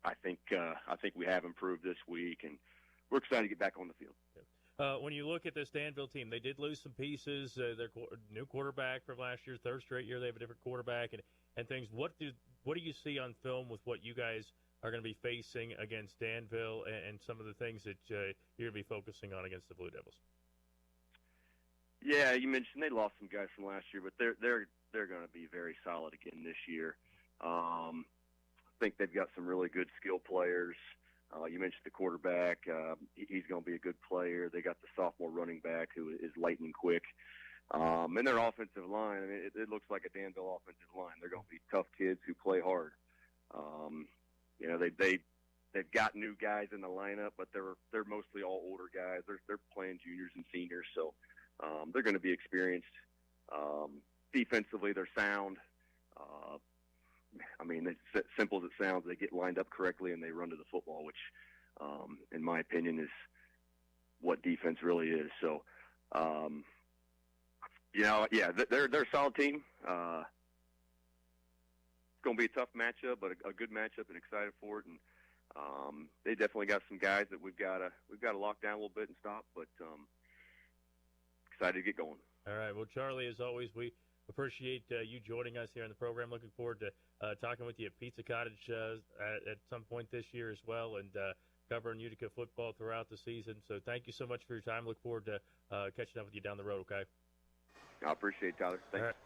I think we have improved this week, and we're excited to get back on the field. When you look at this Danville team, they did lose some pieces. Their new quarterback from last year, third straight year, they have a different quarterback and things. What do you see on film with what you guys are going to be facing against Danville and some of the things that you're going to be focusing on against the Blue Devils? Yeah, you mentioned they lost some guys from last year, but they're going to be very solid again this year. I think they've got some really good skill players. You mentioned the quarterback. He's going to be a good player. They got the sophomore running back who is lightning quick. And their offensive line, I mean, it looks like a Danville offensive line. They're going to be tough kids who play hard. You know, they've got new guys in the lineup, but they're mostly all older guys. They're playing juniors and seniors, so they're going to be experienced. Defensively, they're sound. I mean, it's as simple as it sounds. They get lined up correctly and they run to the football, which, in my opinion, is what defense really is. So, you know, yeah, they're a solid team. It's going to be a tough matchup, but a good matchup, and excited for it. And they definitely got some guys that we've got to lock down a little bit and stop, but excited to get going. All right. Well, Charlie, as always, we appreciate you joining us here on the program. Looking forward to talking with you at Pizza Cottage at some point this year as well, and covering Utica football throughout the season. So thank you so much for your time. Look forward to catching up with you down the road, okay? I appreciate it, Tyler. Thanks. All right.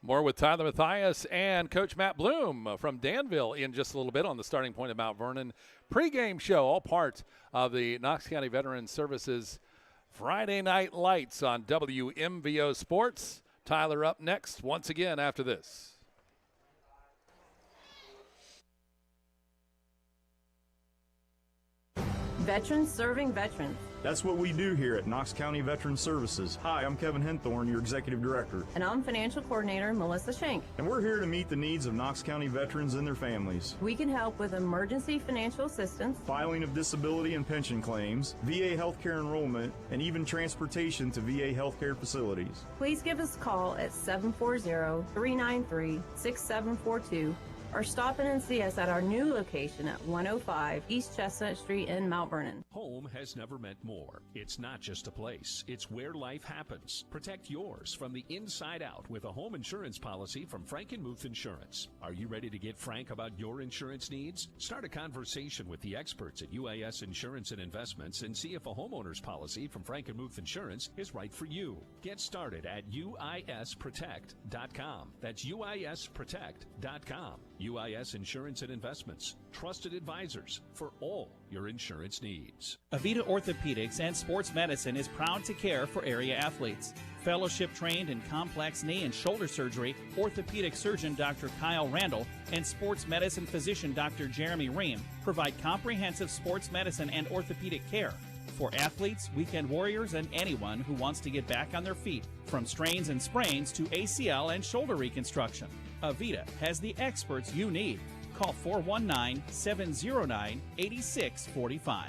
More with Tyler Mathias and Coach Matt Bloom from Danville in just a little bit on the Starting Point of Mount Vernon pregame show, all part of the Knox County Veterans Services Friday Night Lights on WMVO Sports. Tyler up next once again after this. Veterans serving veterans. That's what we do here at Knox County Veterans Services. Hi, I'm Kevin Henthorne, your Executive Director. And I'm Financial Coordinator Melissa Schenk. And we're here to meet the needs of Knox County veterans and their families. We can help with emergency financial assistance, filing of disability and pension claims, VA healthcare enrollment, and even transportation to VA healthcare facilities. Please give us a call at 740-393-6742 or stop in and see us at our new location at 105 East Chestnut Street in Mount Vernon. Home has never meant more. It's not just a place. It's where life happens. Protect yours from the inside out with a home insurance policy from Frank & Muth Insurance. Are you ready to get frank about your insurance needs? Start a conversation with the experts at UIS Insurance and Investments and see if a homeowner's policy from Frank & Muth Insurance is right for you. Get started at UISprotect.com. That's UISprotect.com. UIS Insurance and Investments, trusted advisors for all your insurance needs. Avita Orthopedics and Sports Medicine is proud to care for area athletes. Fellowship trained in complex knee and shoulder surgery, orthopedic surgeon Dr. Kyle Randall and sports medicine physician Dr. Jeremy Ream provide comprehensive sports medicine and orthopedic care for athletes, weekend warriors, and anyone who wants to get back on their feet, from strains and sprains to ACL and shoulder reconstruction. Avita has the experts you need. Call 419-709-8645.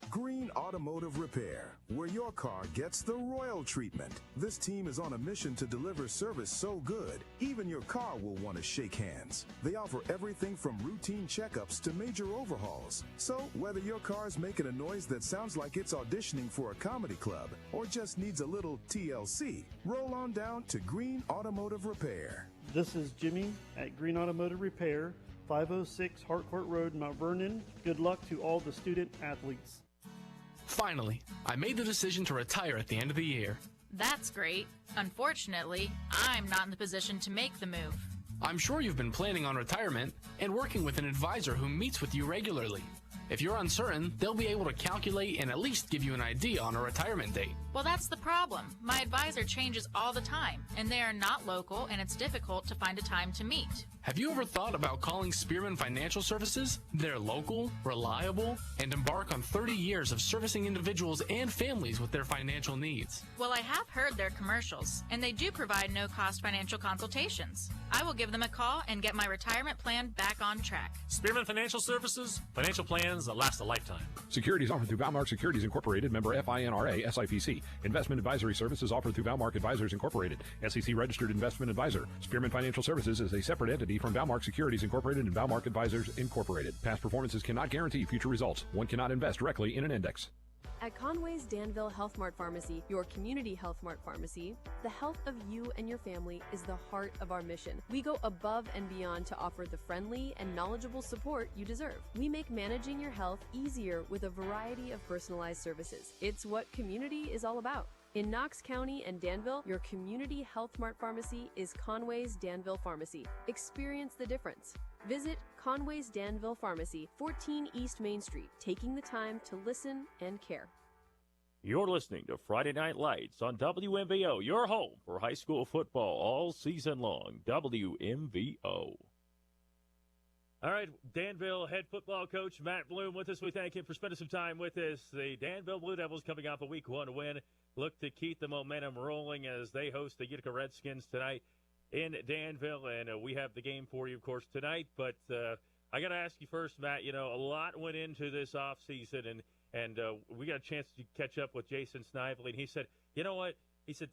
Green Automotive Repair, where your car gets the royal treatment. This team is on a mission to deliver service so good, even your car will want to shake hands. They offer everything from routine checkups to major overhauls. So whether your car's making a noise that sounds like it's auditioning for a comedy club or just needs a little TLC, roll on down to Green Automotive Repair. This is Jimmy at Green Automotive Repair, 506 Harcourt Road, Mount Vernon. Good luck to all the student athletes. Finally, I made the decision to retire at the end of the year. That's great. Unfortunately, I'm not in the position to make the move. I'm sure you've been planning on retirement and working with an advisor who meets with you regularly. If you're uncertain, they'll be able to calculate and at least give you an idea on a retirement date. Well, that's the problem. My advisor changes all the time, and they are not local, and it's difficult to find a time to meet. Have you ever thought about calling Spearman Financial Services? They're local, reliable, and embark on 30 years of servicing individuals and families with their financial needs. Well, I have heard their commercials, and they do provide no-cost financial consultations. I will give them a call and get my retirement plan back on track. Spearman Financial Services, financial planning plans that last a lifetime. Securities offered through Valmark Securities Incorporated, member FINRA, SIPC. Investment advisory services offered through Valmark Advisors Incorporated, SEC registered investment advisor. Spearman Financial Services is a separate entity from Valmark Securities Incorporated and Valmark Advisors Incorporated. Past performances cannot guarantee future results. One cannot invest directly in an index. At Conway's Danville Health Mart Pharmacy, your community Health Mart pharmacy, the health of you and your family is the heart of our mission. We go above and beyond to offer the friendly and knowledgeable support you deserve. We make managing your health easier with a variety of personalized services. It's what community is all about. In Knox County and Danville, your community Health Mart pharmacy is Conway's Danville Pharmacy. Experience the difference. Visit Conway's Danville Pharmacy, 14 East Main Street, taking the time to listen and care. You're listening to Friday Night Lights on WMVO, your home for high school football all season long. WMVO. All right, Danville head football coach Matt Bloom with us. We thank him for spending some time with us. The Danville Blue Devils coming off a Week 1 win look to keep the momentum rolling as they host the Utica Redskins tonight in Danville, and we have the game for you, of course, tonight. But I got to ask you first, Matt, a lot went into this offseason, and we got a chance to catch up with Jason Snively, and he said, you know what? He said,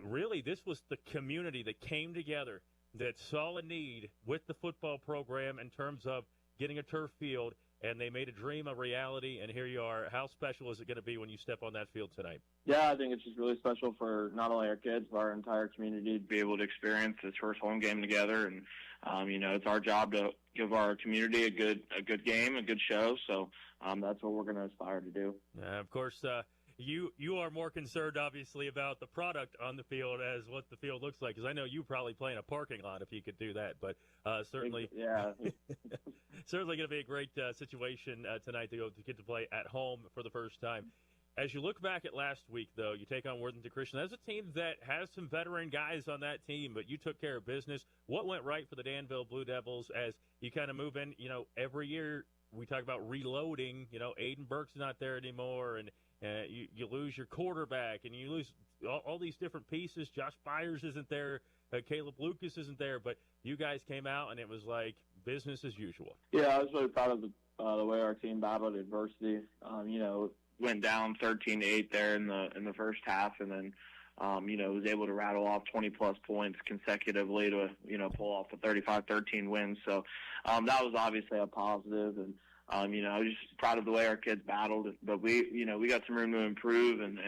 really, this was the community that came together that saw a need with the football program in terms of getting a turf field, and they made a dream a reality, and here you are. How special is it going to be when you step on that field tonight? Yeah, I think it's just really special for not only our kids, but our entire community to be able to experience this first home game together. And, it's our job to give our community a good game, a good show. So that's what we're going to aspire to do. Of course, you are more concerned, obviously, about the product on the field as what the field looks like, because I know you probably play in a parking lot if you could do that. But certainly, yeah, certainly going to be a great situation tonight to get to play at home for the first time. As you look back at last week, though, you take on Worthington Christian. That's a team that has some veteran guys on that team, but you took care of business. What went right for the Danville Blue Devils as you kind of move in? Every year we talk about reloading. Aiden Burke's not there anymore, and you lose your quarterback, and you lose all these different pieces. Josh Byers isn't there. Caleb Lucas isn't there, but you guys came out, and it was like business as usual. Yeah, I was really proud of the way our team battled adversity. Went down 13-8 there in the first half, and then was able to rattle off 20-plus points consecutively to pull off a 35-13 win. So that was obviously a positive, and I was just proud of the way our kids battled. But we got some room to improve, and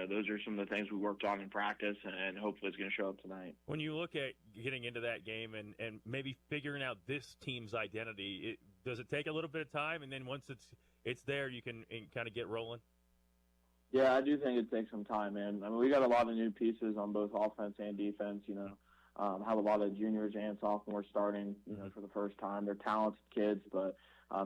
those are some of the things we worked on in practice, and hopefully it's going to show up tonight. When you look at getting into that game and maybe figuring out this team's identity, does it take a little bit of time, and then once it's there, you can kind of get rolling? Yeah, I do think it takes some time, man. I mean, we got a lot of new pieces on both offense and defense. Have a lot of juniors and sophomores starting, for the first time. They're talented kids, but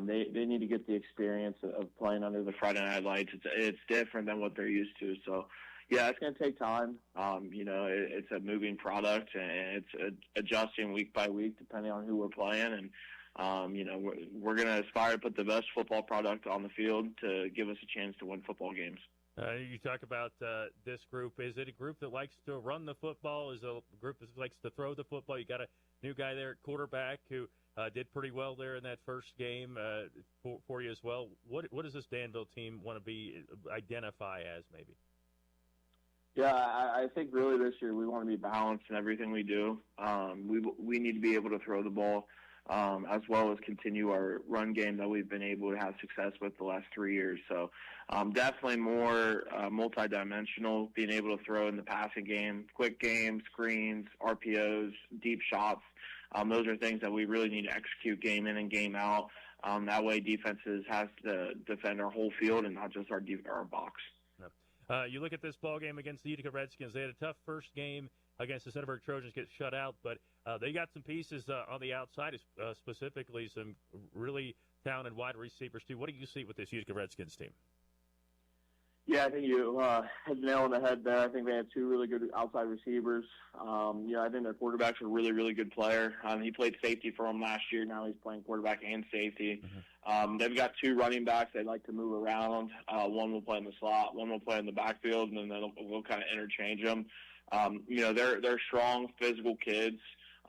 they need to get the experience of playing under the Friday Night Lights. It's different than what they're used to. So, yeah, it's going to take time. It's a moving product, and it's adjusting week by week depending on who we're playing. And we're going to aspire to put the best football product on the field to give us a chance to win football games. You talk about this group. Is it a group that likes to run the football? Is it a group that likes to throw the football? You got a new guy there at quarterback who did pretty well there in that first game for you as well. What does this Danville team want to identify as maybe? Yeah, I think really this year we want to be balanced in everything we do. We need to be able to throw the ball as well as continue our run game that we've been able to have success with the last 3 years. So definitely more multidimensional, being able to throw in the passing game, quick game, screens, RPOs, deep shots. Those are things that we really need to execute game in and game out. That way defenses has to defend our whole field and not just our box. You look at this ball game against the Utica Redskins. They had a tough first game against the Centerburg Trojans, get shut out, but they got some pieces on the outside, specifically some really talented wide receivers too. What do you see with this Utica Redskins team? Yeah, I think you hit the nail on the head there. I think they have two really good outside receivers. I think their quarterback's a really, really good player. He played safety for them last year. Now he's playing quarterback and safety. Mm-hmm. They've got two running backs they like to move around. One will play in the slot, one will play in the backfield, and then we'll kind of interchange them. They're strong, physical kids.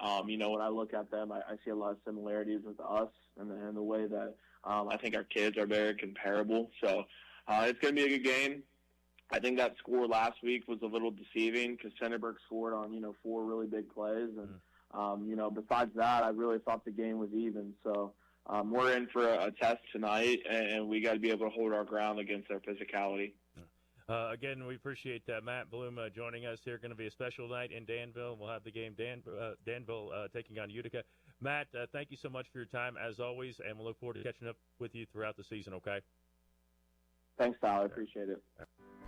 When I look at them, I see a lot of similarities with us and the way that I think our kids are very comparable. So it's going to be a good game. I think that score last week was a little deceiving because Centerburg scored on, 4 really big plays. And, besides that, I really thought the game was even. So we're in for a test tonight, and we got to be able to hold our ground against their physicality. Again, we appreciate Matt Bloom joining us here. Going to be a special night in Danville. We'll have the game Danville taking on Utica. Matt, thank you so much for your time, as always, and we'll look forward to catching up with you throughout the season, okay? Thanks, Tyler. I appreciate it.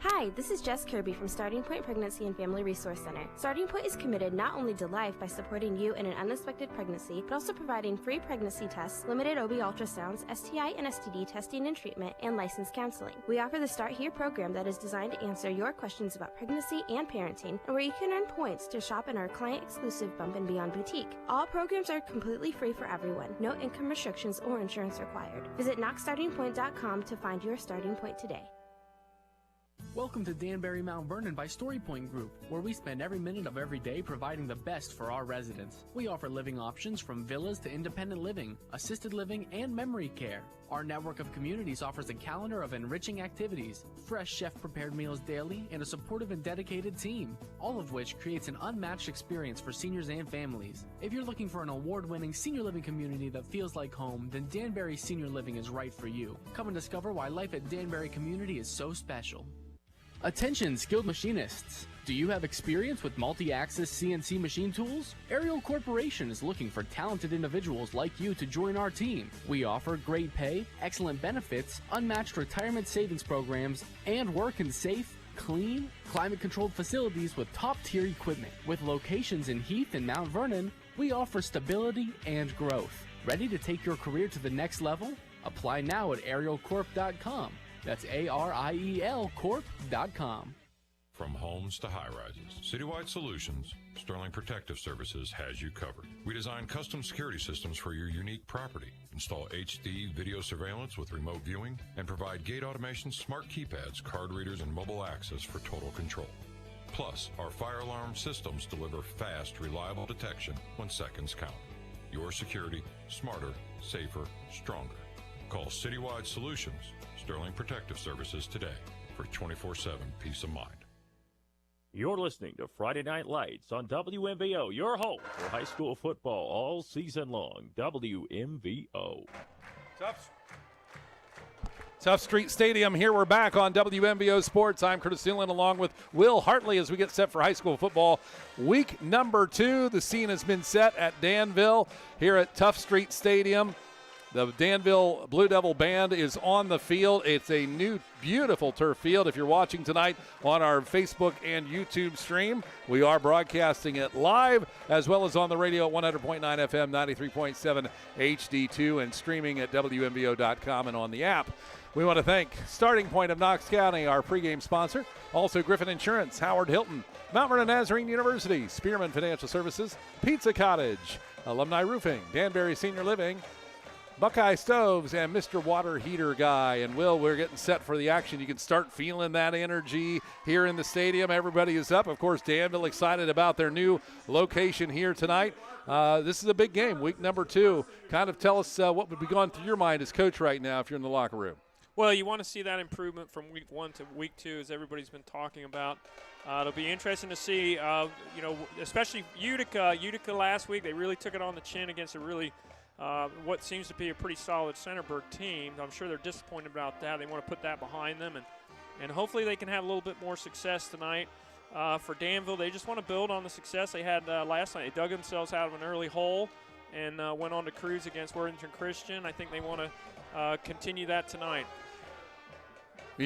Hi, this is Jess Kirby from Starting Point Pregnancy and Family Resource Center. Starting Point is committed not only to life by supporting you in an unexpected pregnancy, but also providing free pregnancy tests, limited OB ultrasounds, STI and STD testing and treatment, and licensed counseling. We offer the Start Here program that is designed to answer your questions about pregnancy and parenting, and where you can earn points to shop in our client-exclusive Bump and Beyond boutique. All programs are completely free for everyone, no income restrictions or insurance required. Visit knoxstartingpoint.com to find your starting point today. Welcome to Danbury Mount Vernon by StoryPoint Group, where we spend every minute of every day providing the best for our residents. We offer living options from villas to independent living, assisted living, and memory care. Our network of communities offers a calendar of enriching activities, fresh chef-prepared meals daily, and a supportive and dedicated team, all of which creates an unmatched experience for seniors and families. If you're looking for an award-winning senior living community that feels like home, then Danbury Senior Living is right for you. Come and discover why life at Danbury Community is so special. Attention skilled machinists. Do you have experience with multi-axis CNC machine tools? Ariel Corporation is looking for talented individuals like you to join our team. We offer great pay, excellent benefits, unmatched retirement savings programs, and work in safe, clean, climate-controlled facilities with top-tier equipment. With locations in Heath and Mount Vernon, we offer stability and growth. Ready to take your career to the next level? Apply now at arielcorp.com. That's ARIEL Corp.com. From homes to high-rises, Citywide Solutions, Sterling Protective Services has you covered. We design custom security systems for your unique property, install HD video surveillance with remote viewing, and provide gate automation, smart keypads, card readers, and mobile access for total control. Plus, our fire alarm systems deliver fast, reliable detection when seconds count. Your security, smarter, safer, stronger. Call Citywide Solutions, Sterling Protective Services today for 24/7 peace of mind. You're listening to Friday Night Lights on WMVO, your home for high school football all season long. WMVO. Tough Street Stadium. Here we're back on WMVO Sports. I'm Curtis Dillon along with Will Hartley as we get set for high school football. Week number 2. The scene has been set at Danville here at Tough Street Stadium. The Danville Blue Devil Band is on the field. It's a new, beautiful turf field. If you're watching tonight on our Facebook and YouTube stream, we are broadcasting it live as well as on the radio at 100.9 FM, 93.7 HD2, and streaming at WMVO.com and on the app. We want to thank Starting Point of Knox County, our pregame sponsor. Also Griffin Insurance, Howard Hilton, Mount Vernon Nazarene University, Spearman Financial Services, Pizza Cottage, Alumni Roofing, Danbury Senior Living, Buckeye Stoves, and Mr. Water Heater Guy. And Will, we're getting set for the action. You can start feeling that energy here in the stadium. Everybody is up. Of course, Danville excited about their new location here tonight. This is a big game, week number 2. Kind of tell us what would be going through your mind as coach right now if you're in the locker room. Well, you want to see that improvement from week 1 to week 2, as everybody's been talking about. It'll be interesting to see, especially Utica. Utica last week, they really took it on the chin against a really what seems to be a pretty solid Centerburg team. I'm sure they're disappointed about that. They want to put that behind them, and hopefully they can have a little bit more success tonight. For Danville, they just want to build on the success they had last night. They dug themselves out of an early hole and went on to cruise against Worthington Christian. I think they want to continue that tonight. A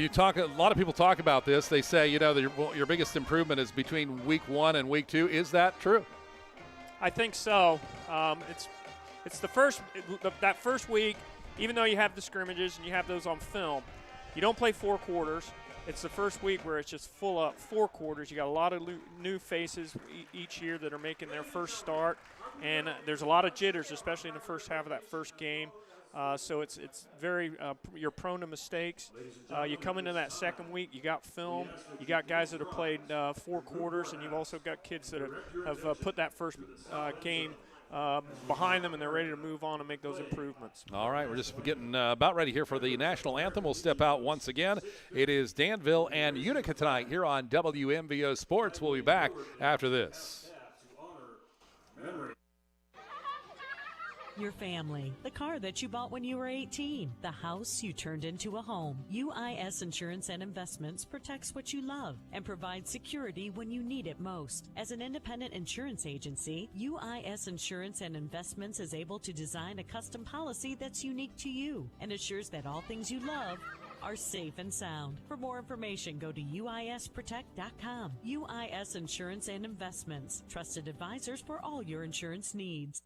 lot of people talk about this. They say, your biggest improvement is between week 1 and week 2. Is that true? I think so. It's the that first week, even though you have the scrimmages and you have those on film, you don't play 4 quarters. It's the first week where it's just full up 4 quarters. You got a lot of new faces each year that are making their first start. and there's a lot of jitters, especially in the first half of that first game. So it's very you're prone to mistakes. You come into that second week, you got film, you got guys that have played 4 quarters, and you've also got kids that have put that first game behind them, and they're ready to move on and make those improvements. All right, we're just getting about ready here for the national anthem. We'll step out once again. It is Danville and Utica tonight here on WMVO Sports. We'll be back after this. Your family, the car that you bought when you were 18, the house you turned into a home. UIS Insurance and Investments protects what you love and provides security when you need it most. As an independent insurance agency, UIS Insurance and Investments is able to design a custom policy that's unique to you and assures that all things you love are safe and sound. For more information, go to uisprotect.com. UIS Insurance and Investments, trusted advisors for all your insurance needs.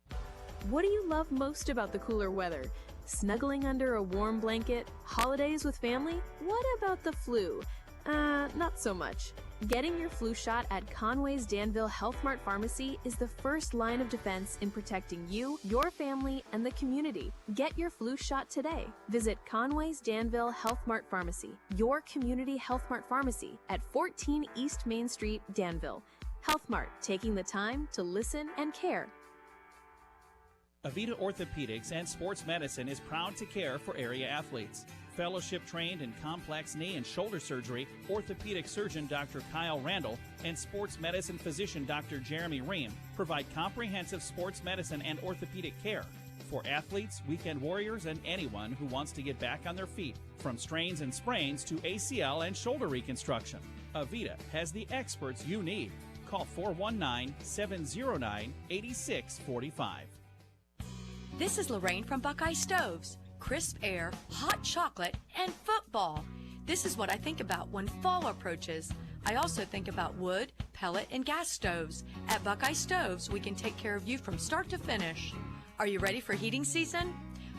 What do you love most about the cooler weather? Snuggling under a warm blanket? Holidays with family? What about the flu? Not so much. Getting your flu shot at Conway's Danville Health Mart Pharmacy is the first line of defense in protecting you, your family, and the community. Get your flu shot today. Visit Conway's Danville Health Mart Pharmacy, your community Health Mart pharmacy at 14 East Main Street, Danville. Health Mart, taking the time to listen and care. Avita Orthopedics and Sports Medicine is proud to care for area athletes. Fellowship trained in complex knee and shoulder surgery, orthopedic surgeon Dr. Kyle Randall and sports medicine physician Dr. Jeremy Ream provide comprehensive sports medicine and orthopedic care for athletes, weekend warriors, and anyone who wants to get back on their feet, from strains and sprains to ACL and shoulder reconstruction. Avita has the experts you need. Call 419-709-8645. This is Lorraine from Buckeye Stoves. Crisp air, hot chocolate, and football. This is what I think about when fall approaches. I also think about wood, pellet, and gas stoves. At Buckeye Stoves, we can take care of you from start to finish. Are you ready for heating season?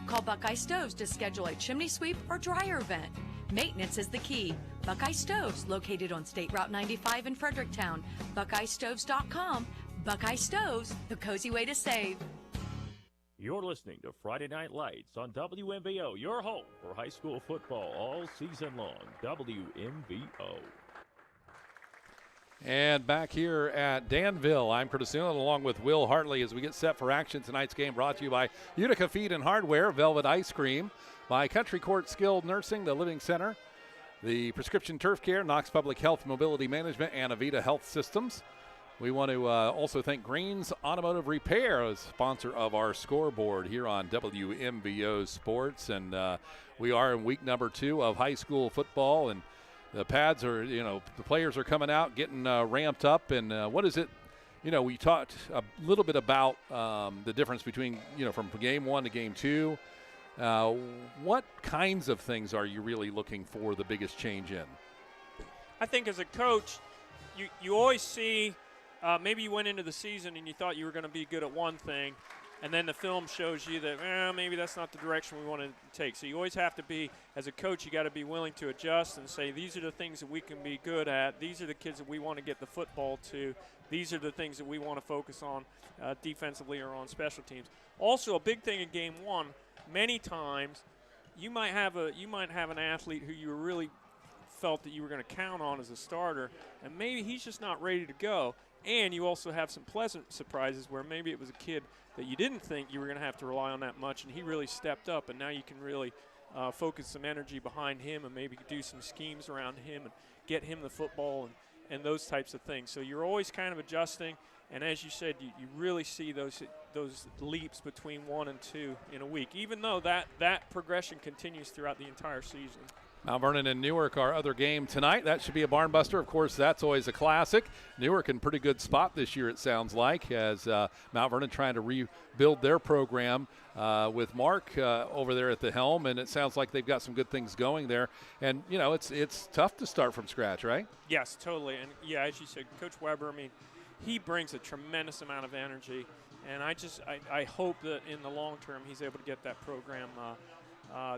Call Buckeye Stoves to schedule a chimney sweep or dryer event. Maintenance is the key. Buckeye Stoves, located on State Route 95 in Fredericktown. BuckeyeStoves.com. Buckeye Stoves, the cozy way to save. You're listening to Friday Night Lights on WMVO, your home for high school football all season long. WMVO. And back here at Danville, I'm Curtis Newland along with Will Hartley as we get set for action. Tonight's game brought to you by Utica Feed and Hardware, Velvet Ice Cream, by Country Court Skilled Nursing, the Living Center, the Prescription Turf Care, Knox Public Health Mobility Management, and Avita Health Systems. We want to also thank Green's Automotive Repair as sponsor of our scoreboard here on WMVO Sports. And we are in week number 2 of high school football, and the pads are, the players are coming out, getting ramped up. And what is it? We talked a little bit about the difference between, from game 1 to game 2. What kinds of things are you really looking for the biggest change in? I think as a coach, you always see maybe you went into the season and you thought you were going to be good at one thing, and then the film shows you that maybe that's not the direction we want to take. So you always have to be, as a coach, you got to be willing to adjust and say, these are the things that we can be good at. These are the kids that we want to get the football to. These are the things that we want to focus on defensively or on special teams. Also, a big thing in game 1, many times you might have an athlete who you really felt that you were going to count on as a starter, and maybe he's just not ready to go. And you also have some pleasant surprises where maybe it was a kid that you didn't think you were going to have to rely on that much, and he really stepped up, and now you can really focus some energy behind him and maybe do some schemes around him and get him the football and those types of things. So you're always kind of adjusting, and as you said, you really see those leaps between 1 and 2 in a week, even though that progression continues throughout the entire season. Mount Vernon and Newark, our other game tonight. That should be a barn buster. Of course, that's always a classic. Newark in pretty good spot this year, it sounds like, as Mount Vernon trying to rebuild their program with Mark over there at the helm, and it sounds like they've got some good things going there. And, it's tough to start from scratch, right? Yes, totally. And, yeah, as you said, Coach Weber, he brings a tremendous amount of energy, and I hope that in the long term he's able to get that program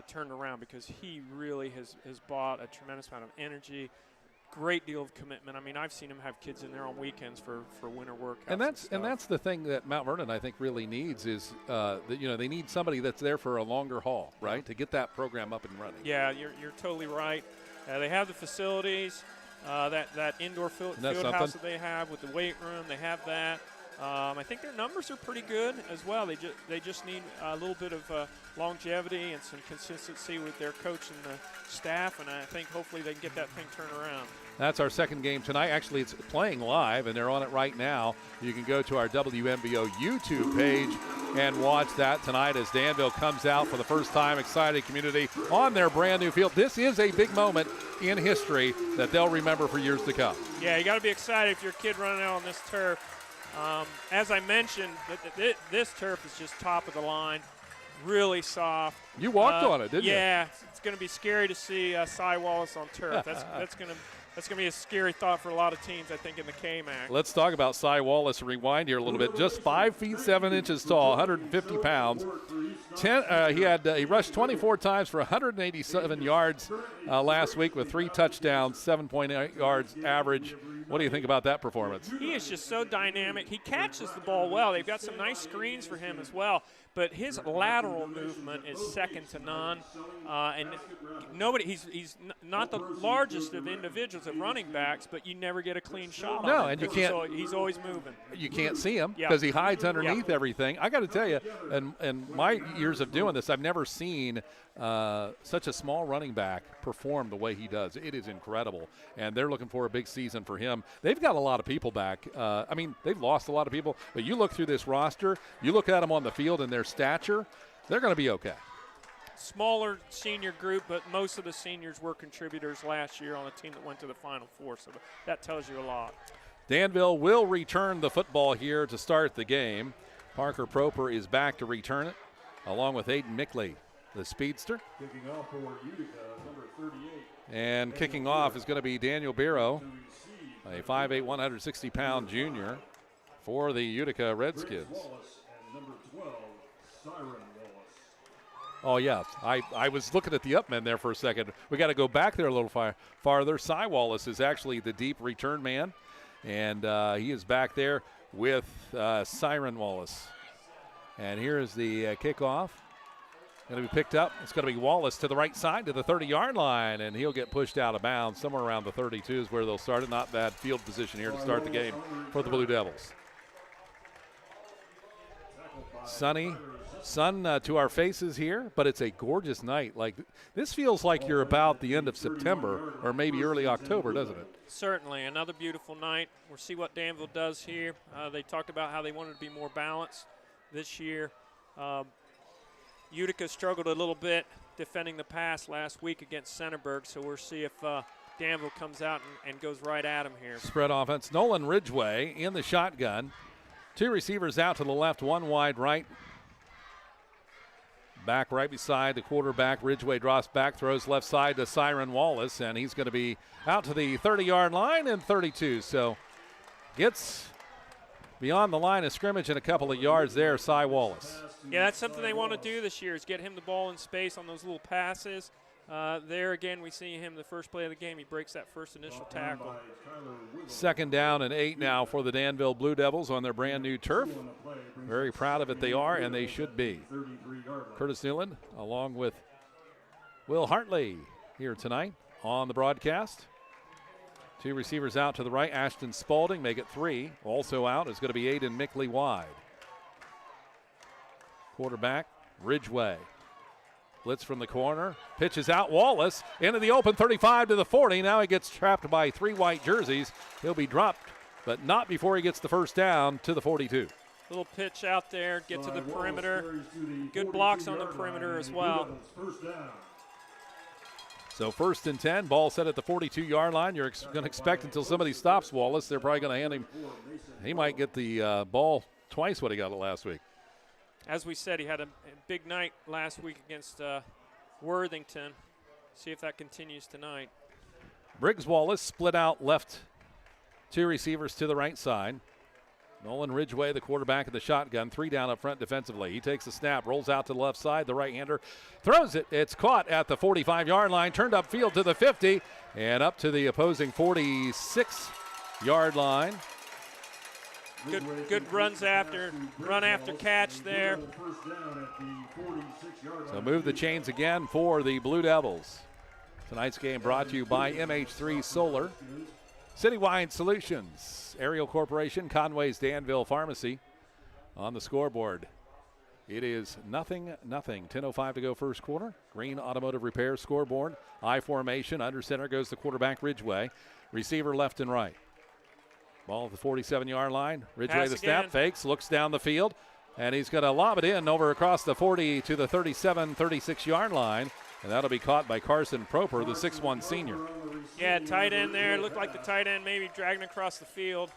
turned around, because he really has brought a tremendous amount of energy, great deal of commitment. I mean, I've seen him have kids in there on weekends for winter workouts. And that's the thing that Mount Vernon, I think, really needs is that they need somebody that's there for a longer haul, right, to get that program up and running. Yeah, you're totally right. They have the facilities, that indoor field house that they have with the weight room. They have that. I think their numbers are pretty good as well. They just need a little bit of longevity and some consistency with their coach and the staff, and I think hopefully they can get that thing turned around. That's our second game tonight. Actually, it's playing live, and they're on it right now. You can go to our WMBO YouTube page and watch that tonight as Danville comes out for the first time, excited community on their brand new field. This is a big moment in history that they'll remember for years to come. Yeah, you got to be excited if you're a kid running out on this turf. As I mentioned, this turf is just top of the line, really soft. You walked on it, didn't you? Yeah, it's going to be scary to see Cy Wallace on turf. That's going to be a scary thought for a lot of teams, I think, in the K-MAC. Let's talk about Cy Wallace and rewind here a little bit. Just 5 feet 7 inches tall, 150 pounds. He rushed 24 times for 187 yards last week with 3 touchdowns, 7.8 yards average. What do you think about that performance? He is just so dynamic. He catches the ball well. They've got some nice screens for him as well. But his lateral movement is second to none. And he's not the largest of individuals of running backs, but you never get a clean shot on him. And you can't. He's always moving. You can't see him because he hides underneath everything. I got to tell you, in my years of doing this, I've never seen such a small running back perform the way he does. It is incredible, and they're looking for a big season for him. They've got a lot of people back. They've lost a lot of people, but you look through this roster, you look at them on the field and their stature, they're going to be okay. Smaller senior group, but most of the seniors were contributors last year on a team that went to the Final Four, so that tells you a lot. Danville will return the football here to start the game. Parker Proper is back to return it, along with Aiden Mickley, the speedster. Kicking off for Utica, number 38. And kicking off is going to be Daniel Biro, a 5'8", 160-pound junior for the Utica Redskins. Number 12, Siren Wallace. Oh, yeah. I was looking at the up men there for a second. We got to go back there a little farther. Cy Wallace is actually the deep return man, and he is back there with Siren Wallace. And here is the kickoff. Going to be picked up. It's going to be Wallace to the right side to the 30-yard line, and he'll get pushed out of bounds. Somewhere around the 32 is where they'll start it. Not bad field position here to start the game for the Blue Devils. Sunny, sun to our faces here, but it's a gorgeous night. Like, this feels like you're about the end of September or maybe early October, doesn't it? Certainly. Another beautiful night. We'll see what Danville does here. They talked about how they wanted to be more balanced this year. Utica struggled a little bit defending the pass last week against Centerburg, so we'll see if Danville comes out and goes right at him here. Spread offense. Nolan Ridgway in the shotgun. 2 receivers out to the left, 1 wide right. Back right beside the quarterback. Ridgway drops back, throws left side to Siren Wallace, and he's going to be out to the 30-yard line and 32. So gets beyond the line of scrimmage and a couple of yards there, Cy Wallace. Yeah, that's something they want to do this year is get him the ball in space on those little passes. There again, we see him the first play of the game. He breaks that first initial tackle. 2nd down and 8 now for the Danville Blue Devils on their brand new turf. Very proud of it they are, and they should be. Curtis Newland along with Will Hartley here tonight on the broadcast. 2 receivers out to the right. Ashton Spaulding make it 3. Also out is going to be Aiden Mickley wide. Quarterback Ridgway. Blitz from the corner. Pitches out Wallace into the open 35 to the 40. Now he gets trapped by 3 white jerseys. He'll be dropped, but not before he gets the first down to the 42. Little pitch out there, get to the perimeter. Good blocks on the perimeter as well. So 1st and 10, ball set at the 42-yard line. You're going to expect until somebody stops Wallace, they're probably going to hand him. He might get the ball twice what he got it last week. As we said, he had a big night last week against Worthington. See if that continues tonight. Briggs Wallace split out left. 2 receivers to the right side. Nolan Ridgway, the quarterback of the shotgun, 3 down up front defensively. He takes the snap, rolls out to the left side. The right-hander throws it. It's caught at the 45-yard line, turned upfield to the 50, and up to the opposing 46-yard line. Good run after catch there. So move the chains again for the Blue Devils. Tonight's game brought to you by MH3 Solar, Citywide Solutions, Aerial Corporation, Conway's Danville Pharmacy. On the scoreboard, it is 0-0. 10:05 to go first quarter. Green Automotive Repair scoreboard. I formation. Under center goes the quarterback Ridgway. Receiver left and right. Ball at the 47-yard line. Ridgway the snap, fakes, looks down the field, and he's going to lob it in over across the 40 to the 37, 36-yard line. And that'll be caught by Carson Proper, the 6'1 senior. Yeah, tight end there. Looked like the tight end maybe dragging across the field.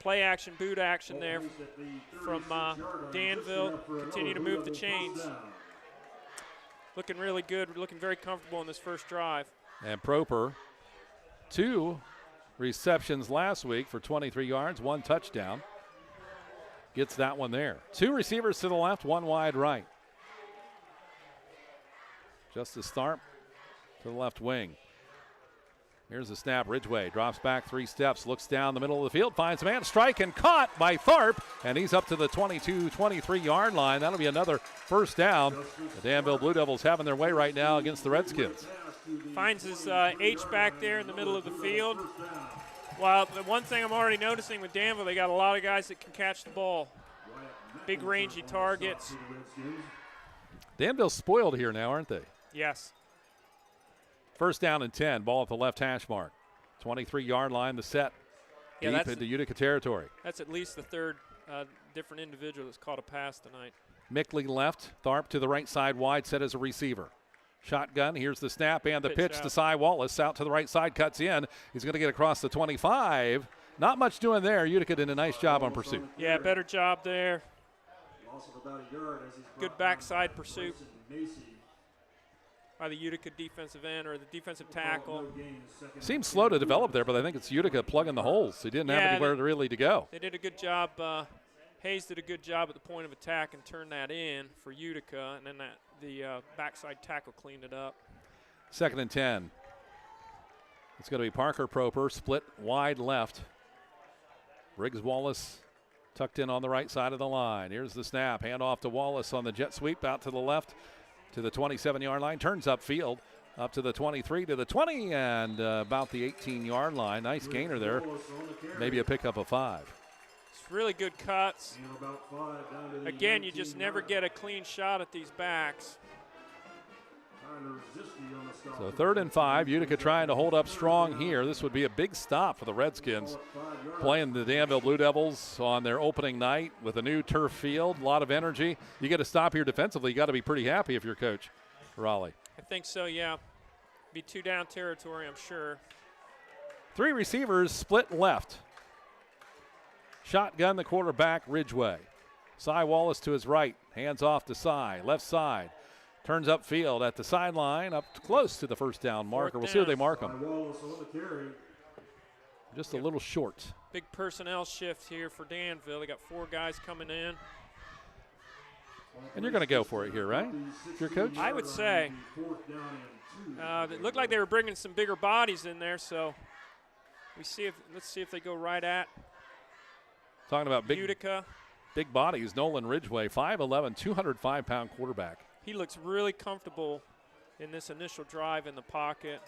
Play action, boot action there from Danville. Continue to move the chains. Looking really good, looking very comfortable in this first drive. And Proper, 2 receptions last week for 23 yards, 1 touchdown. Gets that one there. 2 receivers to the left, 1 wide right. Justice Tharp to the left wing. Here's the snap. Ridgway drops back 3 steps, looks down the middle of the field, finds a man, strike, and caught by Tharp, and he's up to the 22, 23-yard line. That'll be another first down. The Danville Blue Devils having their way right now against the Redskins. Finds his H back there in the middle of the field. Well, the one thing I'm already noticing with Danville, they got a lot of guys that can catch the ball. Big rangy targets. Danville's spoiled here now, aren't they? Yes. First down and 10, ball at the left hash mark. 23-yard line, the set deep into Utica territory. That's at least the third different individual that's caught a pass tonight. Mickley left, Tharp to the right side wide, set as a receiver. Shotgun, here's the snap and the pitch to Cy Wallace. Out to the right side, cuts in. He's going to get across the 25. Not much doing there. Utica did a nice job on pursuit. Yeah, better job there. Good backside pursuit by the Utica defensive end or the defensive tackle. Seems slow to develop there, but I think it's Utica plugging the holes. He didn't have anywhere really to go. They did a good job. Hayes did a good job at the point of attack and turned that in for Utica, and then the backside tackle cleaned it up. 2nd and 10. It's going to be Parker Proper, split wide left. Briggs Wallace tucked in on the right side of the line. Here's the snap. Hand off to Wallace on the jet sweep out to the left to the 27-yard line. Turns upfield up to the 23 to the 20 and about the 18-yard line. Nice gainer there. Maybe a pickup of 5. It's really good cuts. Again, you just never get a clean shot at these backs. So 3rd and 5. Utica trying to hold up strong here. This would be a big stop for the Redskins. Playing the Danville Blue Devils on their opening night with a new turf field, a lot of energy. You get a stop here defensively. You got to be pretty happy if you're Coach Raleigh. I think so, yeah. Be 2 down territory, I'm sure. 3 receivers split left. Shotgun the quarterback, Ridgway. Cy Wallace to his right. Hands off to Cy, left side. Turns upfield at the sideline, up close to the first down marker. We'll see where they mark him. Just a little short. Big personnel shift here for Danville. They got 4 guys coming in. And you're going to go for it here, right? If you're coach? I would say. It looked like they were bringing some bigger bodies in there, so let's see if they go right at Talking about Utica. Big bodies. Nolan Ridgway, 5'11", 205-pound quarterback. He looks really comfortable in this initial drive in the pocket.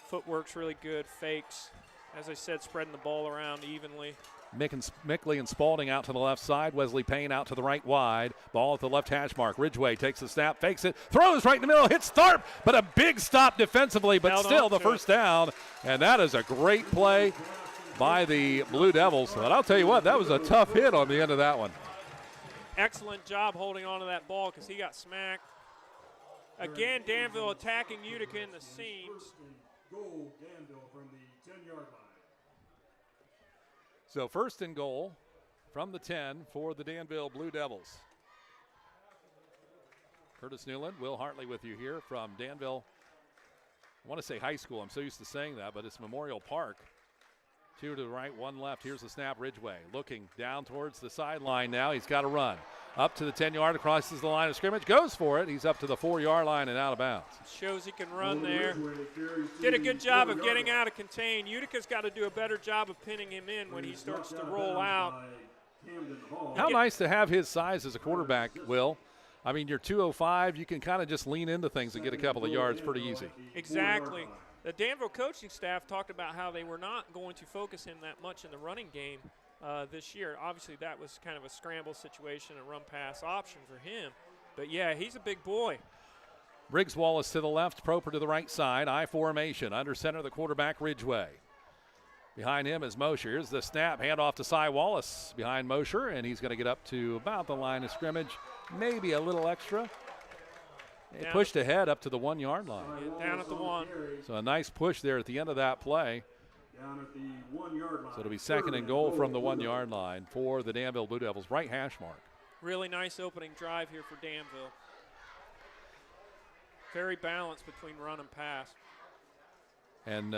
Footwork's really good, fakes. As I said, spreading the ball around evenly. Mickley and Spalding out to the left side. Wesley Payne out to the right wide. Ball at the left hash mark. Ridgway takes the snap, fakes it, throws right in the middle, hits Tharp, but a big stop defensively, but still the first down. And that is a great play by the Blue Devils. But I'll tell you what, that was a tough hit on the end of that one. Excellent job holding on to that ball because he got smacked. Again, Danville attacking Utica in the seams. Goal, Danville from the 10-yard line. So 1st and goal from the 10 for the Danville Blue Devils. Curtis Newland, Will Hartley with you here from Danville. I want to say high school. I'm so used to saying that, but it's Memorial Park. Two to the right, one left. Here's the snap. Ridgway looking down towards the sideline now. He's got to run. Up to the 10-yard, crosses the line of scrimmage, goes for it. He's up to the 4-yard line and out of bounds. Shows he can run there. Did a good job of getting out of contain. Utica's got to do a better job of pinning him in when he starts to roll out. How nice to have his size as a quarterback, Will. I mean, you're 205. You can kind of just lean into things and get a couple of yards pretty easy. Exactly. The Danville coaching staff talked about how they were not going to focus him that much in the running game this year. Obviously, that was kind of a scramble situation, a run-pass option for him. But, yeah, he's a big boy. Briggs Wallace to the left, Proper to the right side. I formation. Under center, the quarterback, Ridgway. Behind him is Mosher. Here's the snap. Handoff to Cy Wallace behind Mosher, and he's going to get up to about the line of scrimmage, maybe a little extra. They pushed ahead up to the 1-yard line. Yeah, down at the 1. So a nice push there at the end of that play. Down at the 1-yard line. So it'll be 2nd and goal from the 1-yard line for the Danville Blue Devils. Right hash mark. Really nice opening drive here for Danville. Very balanced between run and pass. And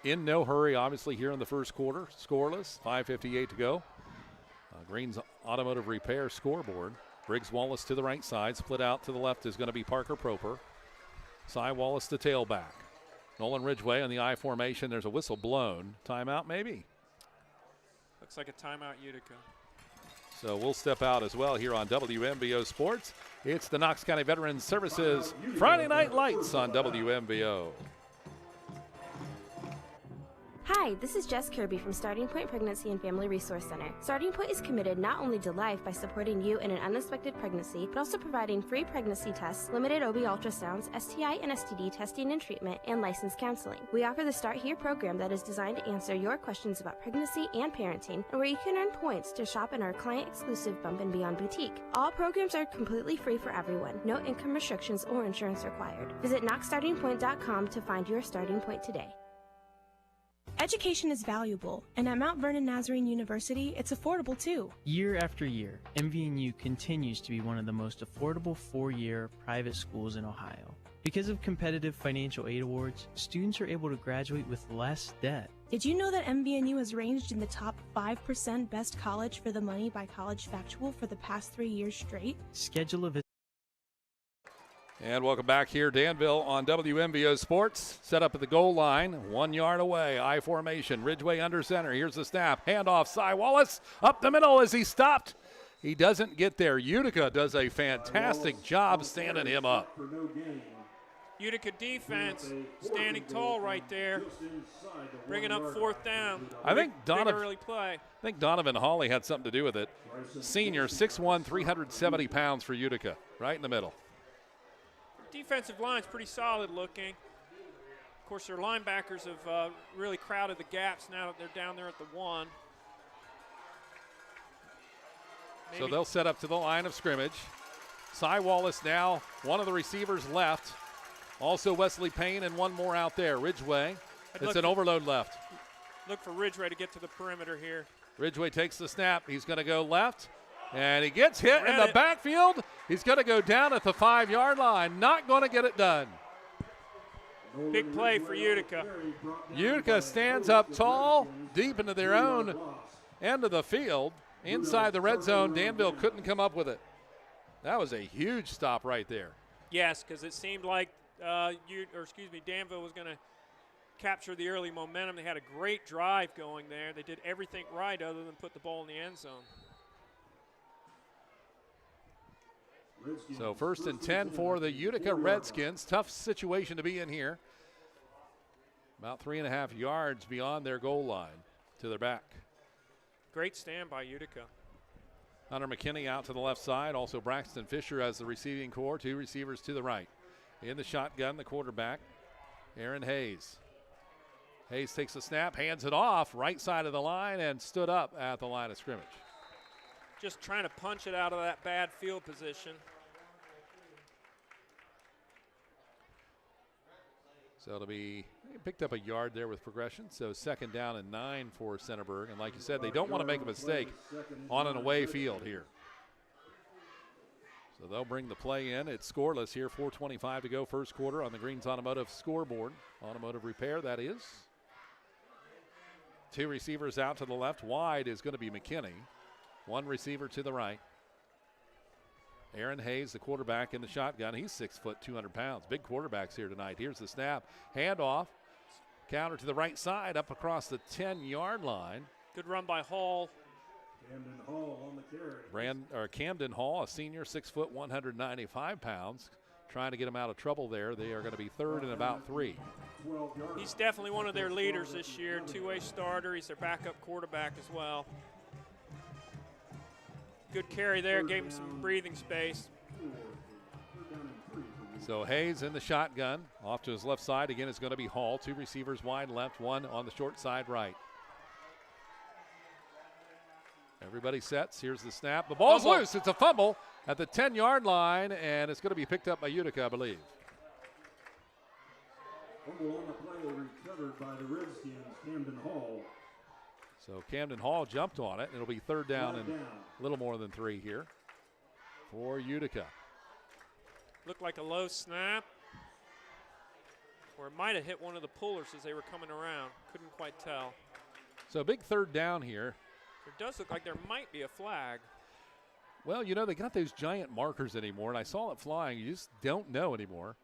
in no hurry, obviously, here in the first quarter. Scoreless, 5:58 to go. Green's Automotive Repair scoreboard. Briggs Wallace to the right side. Split out to the left is going to be Parker Proper. Cy Wallace to tailback. Nolan Ridgway on the I formation. There's a whistle blown. Timeout maybe. Looks like a timeout, Utica. So we'll step out as well here on WMVO Sports. It's the Knox County Veterans Services Friday Night Lights on WMVO. Hi, this is Jess Kirby from Starting Point Pregnancy and Family Resource Center. Starting Point is committed not only to life by supporting you in an unexpected pregnancy, but also providing free pregnancy tests, limited OB ultrasounds, STI and STD testing and treatment, and licensed counseling. We offer the Start Here program that is designed to answer your questions about pregnancy and parenting, and where you can earn points to shop in our client-exclusive Bump and Beyond boutique. All programs are completely free for everyone, no income restrictions or insurance required. Visit knoxstartingpoint.com to find your starting point today. Education is valuable, and at Mount Vernon Nazarene University, it's affordable too. Year after year, MVNU continues to be one of the most affordable 4-year private schools in Ohio. Because of competitive financial aid awards, students are able to graduate with less debt. Did you know that MVNU has ranged in the top 5% best college for the money by College Factual for the past 3 years straight? Schedule a visit. And welcome back here, Danville on WMVO Sports. Set up at the goal line, 1 yard away. I formation, Ridgway under center. Here's the snap. Handoff, Cy Wallace up the middle as he stopped. He doesn't get there. Utica does a fantastic job standing him up. Utica defense standing tall right there, bringing up 4th down. I think early play. I think Donovan Hawley had something to do with it. Senior, 6'1", 370 pounds for Utica, right in the middle. Defensive line's pretty solid looking. Of course, their linebackers have really crowded the gaps now that they're down there at the 1. So they'll set up to the line of scrimmage. Cy Wallace now, one of the receivers left. Also Wesley Payne and one more out there. Ridgway. It's an overload left. Look for Ridgway to get to the perimeter here. Ridgway takes the snap. He's going to go left. And he gets hit in the backfield. He's going to go down at the 5-yard line. Not going to get it done. Big play for Utica. Utica stands up tall, deep into their own end of the field. Inside the red zone, Danville couldn't come up with it. That was a huge stop right there. Yes, because it seemed like Danville was going to capture the early momentum. They had a great drive going there. They did everything right other than put the ball in the end zone. So 1st and 10 for the Utica Redskins. Tough situation to be in here. About 3.5 yards beyond their goal line to their back. Great stand by Utica. Hunter McKinney out to the left side. Also Braxton Fisher as the receiving core. 2 receivers to the right. In the shotgun, the quarterback, Aaron Hayes. Hayes takes the snap, hands it off, right side of the line, and stood up at the line of scrimmage. Just trying to punch it out of that bad field position. So it'll be picked up a yard there with progression. So 2nd down and 9 for Centerburg. And like you said, they don't want to make a mistake on an away field here. So they'll bring the play in. It's scoreless here, 4:25 to go, first quarter on the Greens Automotive scoreboard. Automotive Repair, that is. Two receivers out to the left. Wide is going to be McKinney. One receiver to the right. Aaron Hayes, the quarterback in the shotgun. He's 6 foot, 200 pounds. Big quarterbacks here tonight. Here's the snap. Handoff. Counter to the right side up across the 10-yard line. Good run by Hall. Camden Hall on the carry. Camden Hall, a senior, 6 foot, 195 pounds. Trying to get him out of trouble there. They are going to be third and about 3. He's definitely one of their leaders this year. Two-way starter. He's their backup quarterback as well. Good carry there. Gave him some breathing space. So Hayes in the shotgun. Off to his left side. Again, it's going to be Hall. Two receivers wide left, one on the short side right. Everybody sets. Here's the snap. The ball's loose. It's a fumble at the 10-yard line, and it's going to be picked up by Utica, I believe. Fumble on the play recovered by the Redskins, Camden Hall. So Camden Hall jumped on it. It'll be third down and a little more than 3 here for Utica. Looked like a low snap, or it might have hit one of the pullers as they were coming around. Couldn't quite tell. So big third down here. It does look like there might be a flag. Well, you know, they got those giant markers anymore, and I saw it flying. You just don't know anymore.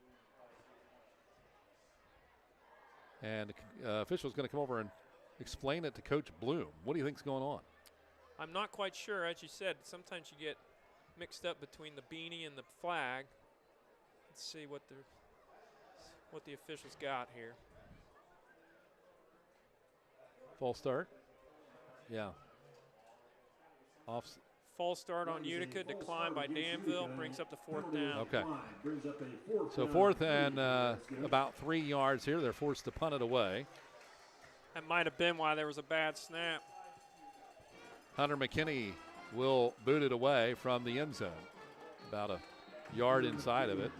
And the official's going to come over and explain it to Coach Bloom. What do you think's going on? I'm not quite sure. As you said, sometimes you get mixed up between the beanie and the flag. Let's see what the officials got here. False start? Yeah. False start on Utica, declined by Danville, brings up the fourth down. Okay. So fourth and about 3 yards here. They're forced to punt it away. That might have been why there was a bad snap. Hunter McKinney will boot it away from the end zone. About a yard inside of it.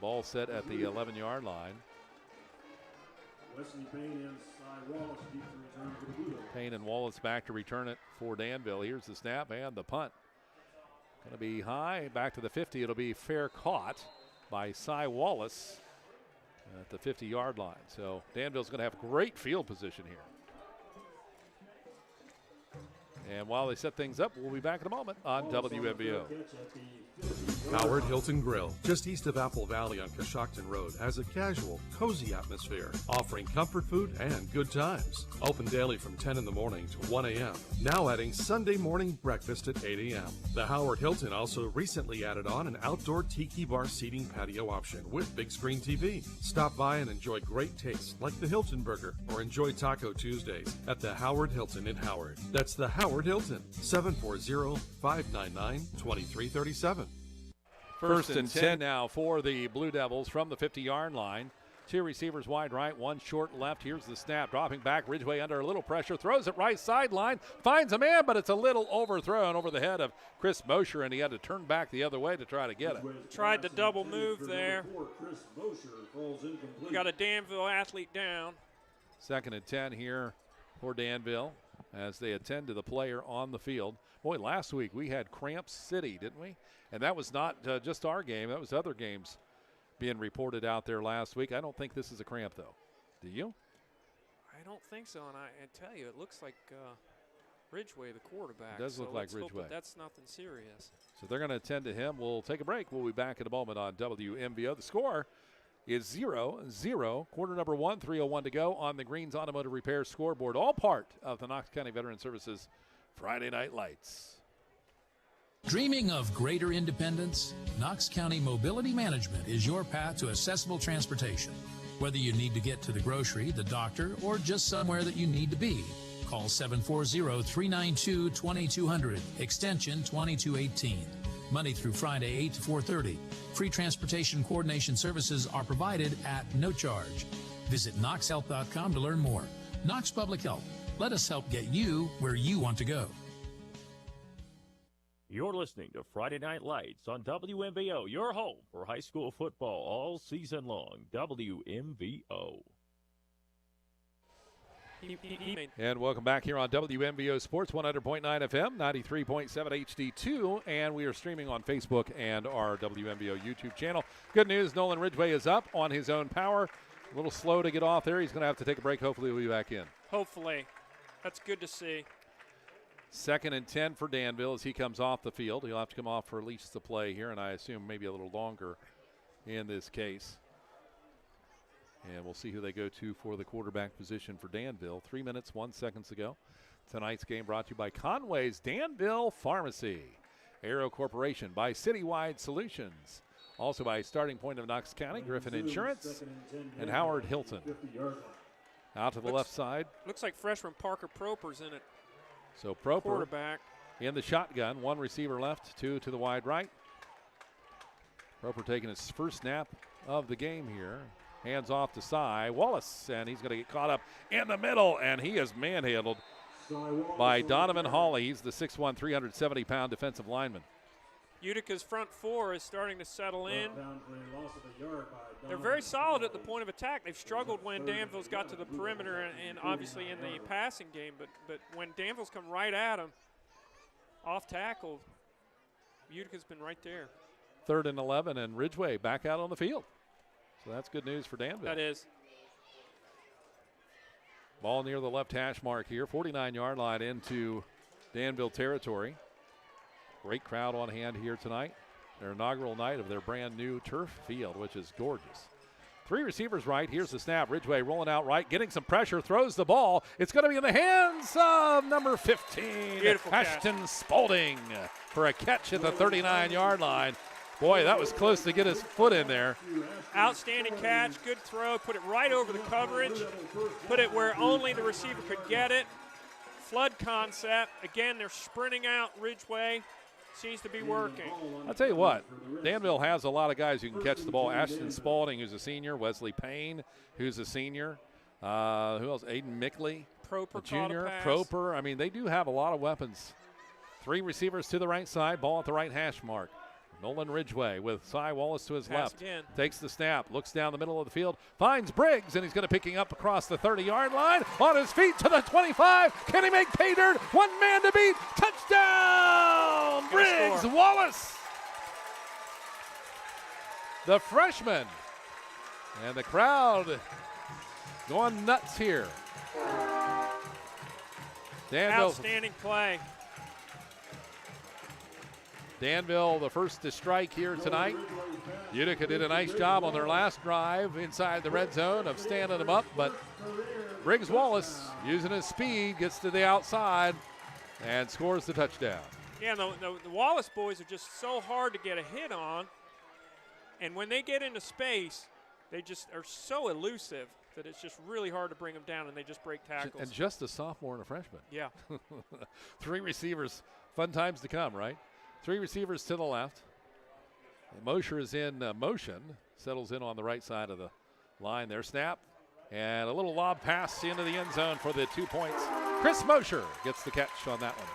Ball set at the 11-yard line. Wesley Payne and Cy Wallace deep to return for the Bulldogs. Payne and Wallace back to return it for Danville. Here's the snap and the punt. Going to be high, back to the 50. It'll be fair caught by Cy Wallace at the 50-yard line. So Danville's going to have great field position here. And while they set things up, we'll be back in a moment on WMVO. Howard Hilton Grill, just east of Apple Valley on Coshocton Road, has a casual, cozy atmosphere, offering comfort food and good times. Open daily from 10 in the morning to 1 a.m. Now adding Sunday morning breakfast at 8 a.m. The Howard Hilton also recently added on an outdoor tiki bar seating patio option with big screen TV. Stop by and enjoy great tastes like the Hilton Burger or enjoy Taco Tuesdays at the Howard Hilton in Howard. That's the Howard Hilton, 740-599-2337. First and 10 now for the Blue Devils from the 50-yard line. Two receivers wide right, one short left. Here's the snap. Dropping back, Ridgway under a little pressure. Throws it right sideline. Finds a man, but it's a little overthrown over the head of Chris Mosher, and he had to turn back the other way to try to get it. Tried the double move there. Got a Danville athlete down. Second and 10 here for Danville as they attend to the player on the field. Boy, last week we had Cramp City, didn't we? And that was not just our game. That was other games being reported out there last week. I don't think this is a cramp, though. Do you? I don't think so. And I tell you, it looks like Ridgway, the quarterback. It does look like Ridgway. Hope that's nothing serious. So they're going to attend to him. We'll take a break. We'll be back in a moment on WMVO. The score is 0-0. Quarter number 1, 3:01 to go on the Greens Automotive Repair scoreboard. All part of the Knox County Veteran Services Friday Night Lights. Dreaming of greater independence? Knox County Mobility Management is your path to accessible transportation. Whether you need to get to the grocery, the doctor, or just somewhere that you need to be, call 740-392-2200, extension 2218. Monday through Friday, 8 to 4:30. Free transportation coordination services are provided at no charge. Visit knoxhealth.com to learn more. Knox Public Health. Let us help get you where you want to go. You're listening to Friday Night Lights on WMVO, your home for high school football all season long. WMVO. And welcome back here on WMVO Sports 100.9 FM, 93.7 HD2, and we are streaming on Facebook and our WMVO YouTube channel. Good news, Nolan Ridgway is up on his own power. A little slow to get off there. He's going to have to take a break. Hopefully he'll be back in. Hopefully. That's good to see. 2nd and 10 for Danville as he comes off the field. He'll have to come off for at least the play here, and I assume maybe a little longer in this case. And we'll see who they go to for the quarterback position for Danville. 3 minutes, 1 second to go. Tonight's game brought to you by Conway's Danville Pharmacy. Aero Corporation by Citywide Solutions. Also by Starting Point of Knox County, Griffin Insurance, and Howard Hilton. Out to the left side. Looks like freshman Parker Proper's in it. So Proper quarterback in the shotgun. 1 receiver left, 2 to the wide right. Proper taking his first snap of the game here. Hands off to Cy Wallace, and he's going to get caught up in the middle, and he is manhandled by Donovan Hawley. He's the 6'1", 370-pound defensive lineman. Utica's front 4 is starting to settle in. They're very solid at the point of attack. They've struggled when Danville's got to the perimeter and obviously in the passing game, but when Danville's come right at them, off tackle, Utica's been right there. 3rd and 11, and Ridgeway back out on the field. So that's good news for Danville. That is. Ball near the left hash mark here, 49-yard line into Danville territory. Great crowd on hand here tonight. Their inaugural night of their brand new turf field, which is gorgeous. 3 receivers right. Here's the snap. Ridgeway rolling out right, getting some pressure, throws the ball. It's going to be in the hands of number 15, Ashton Spalding, for a catch at the 39-yard line. Boy, that was close to get his foot in there. Outstanding catch, good throw, put it right over the coverage, put it where only the receiver could get it. Flood concept. Again, they're sprinting out Ridgeway. Seems to be working. I'll tell you what, Danville has a lot of guys who can catch the ball. Ashton Spalding, who's a senior. Wesley Payne, who's a senior. Who else? Aiden Mickley, Proper, a junior. Proper. I mean, they do have a lot of weapons. 3 receivers to the right side, ball at the right hash mark. Nolan Ridgeway with Cy Wallace to his left. Again. Takes the snap, looks down the middle of the field, finds Briggs, and he's going to pick him up across the 30-yard line. On his feet to the 25. Can he make pay dirt? 1 man to beat. Touchdown! Briggs Wallace. The freshman. And the crowd going nuts here. Outstanding play. Danville, the first to strike here tonight. Utica did a nice job on their last drive inside the red zone of standing them up, but Briggs Wallace, using his speed, gets to the outside and scores the touchdown. Yeah, the Wallace boys are just so hard to get a hit on, and when they get into space, they just are so elusive that it's just really hard to bring them down, and they just break tackles. And just a sophomore and a freshman. Yeah. 3 receivers, fun times to come, right? 3 receivers to the left. Mosher is in motion, settles in on the right side of the line there. Snap, and a little lob pass into the end zone for the 2 points. Chris Mosher gets the catch on that one.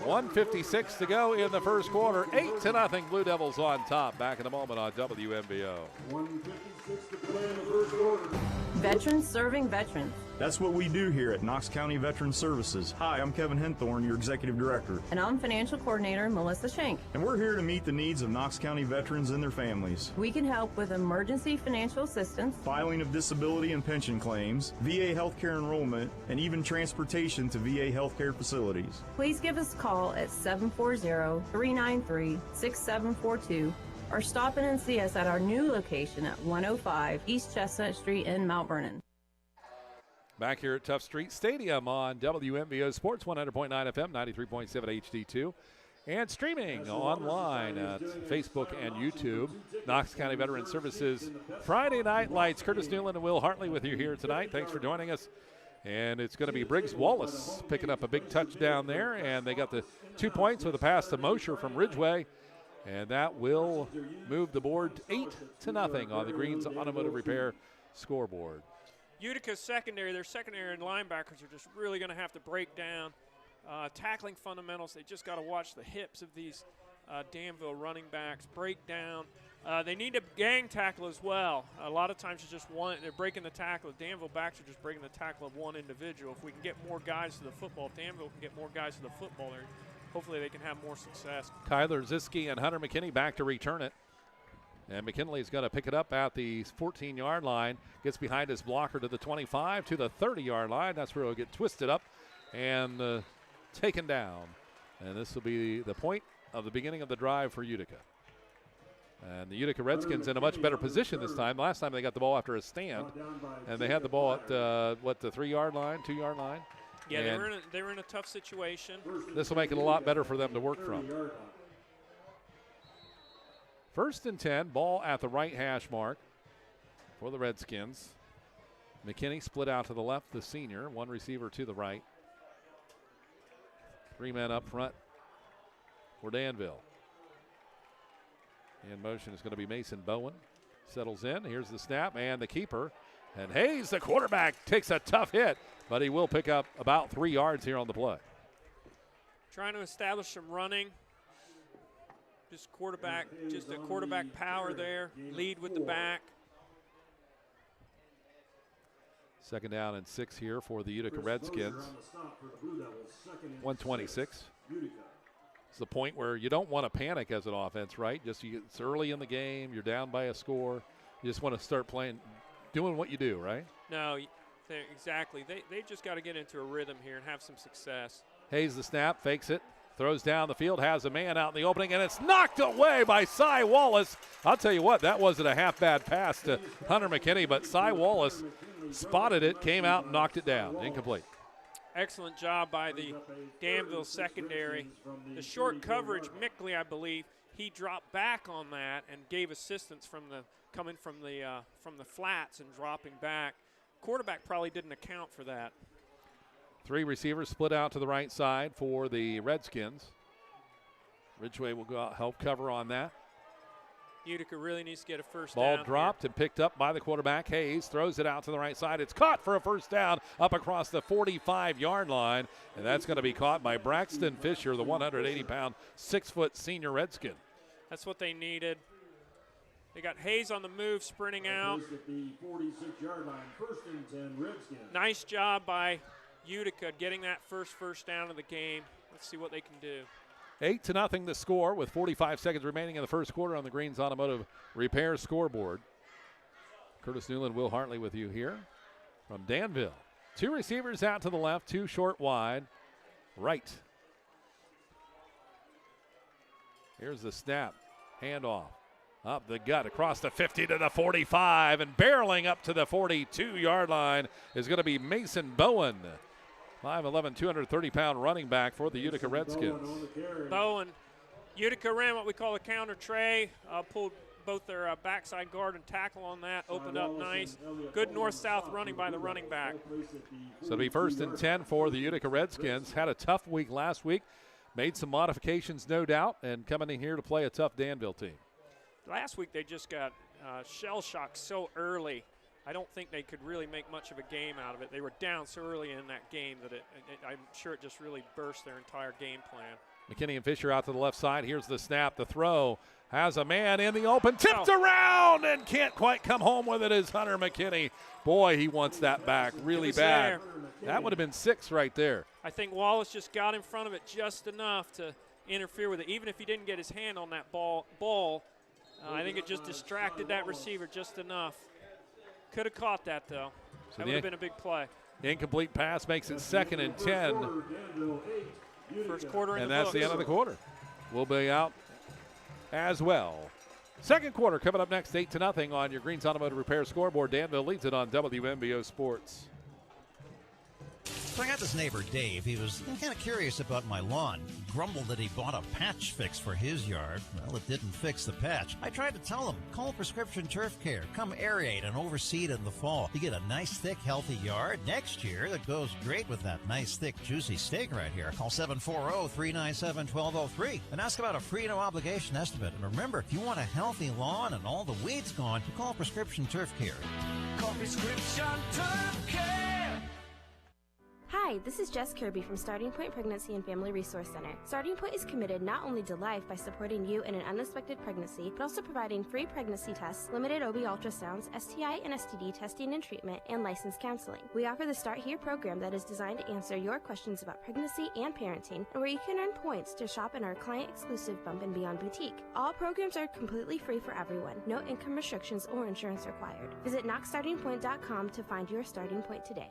1:56 to go in the first quarter. 8-0 Blue Devils on top. Back in a moment on WMBO. 1:56 to play in the first quarter. Veterans serving veterans. That's what we do here at Knox County Veteran Services. Hi, I'm Kevin Henthorne, your Executive Director. And I'm Financial Coordinator Melissa Shank. And we're here to meet the needs of Knox County veterans and their families. We can help with emergency financial assistance, filing of disability and pension claims, VA healthcare enrollment, and even transportation to VA healthcare facilities. Please give us a call at 740-393-6742 or stop in and see us at our new location at 105 East Chestnut Street in Mount Vernon. Back here at Tough Street Stadium on WMBO Sports 100.9 FM, 93.7 HD2, and streaming online at Facebook and YouTube. Knox County Veteran Services Friday Night Lights. Curtis Newland and Will Hartley with you here tonight. Thanks for joining us. And it's going to be Briggs Wallace picking up a big touchdown there, and they got the 2 points with a pass to Mosher from Ridgeway. And that will move the board 8-0 on the Greens Automotive Repair scoreboard. Utica's secondary, their secondary and linebackers are just really going to have to break down tackling fundamentals. They just got to watch the hips of these Danville running backs, break down. They need to gang tackle as well. A lot of times it's just one, they're breaking the tackle. Danville backs are just breaking the tackle of one individual. If we can get more guys to the football, if Danville can get more guys to the football, hopefully they can have more success. Kyler Ziske and Hunter McKinney back to return it. And McKinley's going to pick it up at the 14-yard line. Gets behind his blocker to the 25, to the 30-yard line. That's where he'll get twisted up and taken down. And this will be the point of the beginning of the drive for Utica. And the Utica Redskins in a much better position this time. Last time they got the ball after a stand. And they had the ball at, the 3-yard line, 2-yard line. Yeah, they were in a tough situation. This will make it a lot better for them to work from. 1st and 10, ball at the right hash mark for the Redskins. McKinney split out to the left, the senior. 1 receiver to the right. 3 men up front for Danville. In motion is going to be Mason Bowen. Settles in. Here's the snap and the keeper. And Hayes, the quarterback, takes a tough hit, but he will pick up about 3 yards here on the play. Trying to establish some running. Just a quarterback power there. Lead with the back. 2nd down and 6 here for the Utica Redskins. 126. It's the point where you don't want to panic as an offense, right? It's early in the game. You're down by a score. You just want to start playing, doing what you do, right? No, exactly. They've just got to get into a rhythm here and have some success. Hayes the snap, fakes it. Throws down the field, has a man out in the opening, and it's knocked away by Cy Wallace. I'll tell you what, that wasn't a half-bad pass to Hunter McKinney, but Cy Wallace spotted it, came out, and knocked it down. Incomplete. Excellent job by the Danville secondary. The short coverage, Mickley, I believe, he dropped back on that and gave assistance coming from the flats and dropping back. Quarterback probably didn't account for that. 3 receivers split out to the right side for the Redskins. Ridgway will go out, help cover on that. Utica really needs to get a first down. Ball dropped and picked up by the quarterback. Hayes throws it out to the right side. It's caught for a first down up across the 45-yard line, and that's going to be caught by Braxton Fisher, the 180-pound, 6-foot senior Redskin. That's what they needed. They got Hayes on the move, sprinting out. At the 46-yard line, 1st and 10, Redskins. Nice job by Utica getting that first down of the game. Let's see what they can do. 8-0 the score with 45 seconds remaining in the first quarter on the Greens Automotive Repair scoreboard. Curtis Newland, Will Hartley with you here from Danville. 2 receivers out to the left, 2 short wide, right. Here's the snap, handoff. Up the gut, across the 50 to the 45, and barreling up to the 42-yard line is going to be Mason Bowen. 5'11", 230-pound running back for the Utica Redskins. Bowen. Utica ran what we call a counter tray, pulled both their backside guard and tackle on that, opened up nice. Good north-south running by the running back. So it'll be 1st and 10 for the Utica Redskins. Had a tough week last week, made some modifications, no doubt, and coming in here to play a tough Danville team. Last week they just got shell-shocked so early. I don't think they could really make much of a game out of it. They were down so early in that game that I'm sure it just really burst their entire game plan. McKinney and Fisher out to the left side. Here's the snap, the throw. Has a man in the open, tipped around, and can't quite come home with it is Hunter McKinney. Boy, he wants that back really bad. That would have been 6 right there. I think Wallace just got in front of it just enough to interfere with it. Even if he didn't get his hand on that ball, I think it just distracted that receiver just enough. Could have caught that, though. That would have been a big play. Incomplete pass makes it 2nd and 10. First quarter in and the that's books. the end of the quarter. We'll be out as well. Second quarter coming up next, 8-0 on your Greens Automotive Repair scoreboard. Danville leads it on WMBO Sports. So I got this neighbor, Dave. He was kind of curious about my lawn. He grumbled that he bought a patch fix for his yard. Well, it didn't fix the patch. I tried to tell him, call Prescription Turf Care. Come aerate and overseed in the fall. You get a nice, thick, healthy yard next year that goes great with that nice, thick, juicy steak right here. Call 740-397-1203 and ask about a free, no-obligation estimate. And remember, if you want a healthy lawn and all the weeds gone, call Prescription Turf Care. Call Prescription Turf Care. Hi, Hi, this is Jess Kirby from Starting Point Pregnancy and Family Resource Center. Starting Point is committed not only to life by supporting you in an unexpected pregnancy, but also providing free pregnancy tests, limited OB ultrasounds, STI and STD testing and treatment, and licensed counseling. We offer the Start Here program that is designed to answer your questions about pregnancy and parenting, and where you can earn points to shop in our client-exclusive Bump and Beyond boutique. All programs are completely free for everyone. No income restrictions or insurance required. Visit knoxstartingpoint.com to find your starting point today.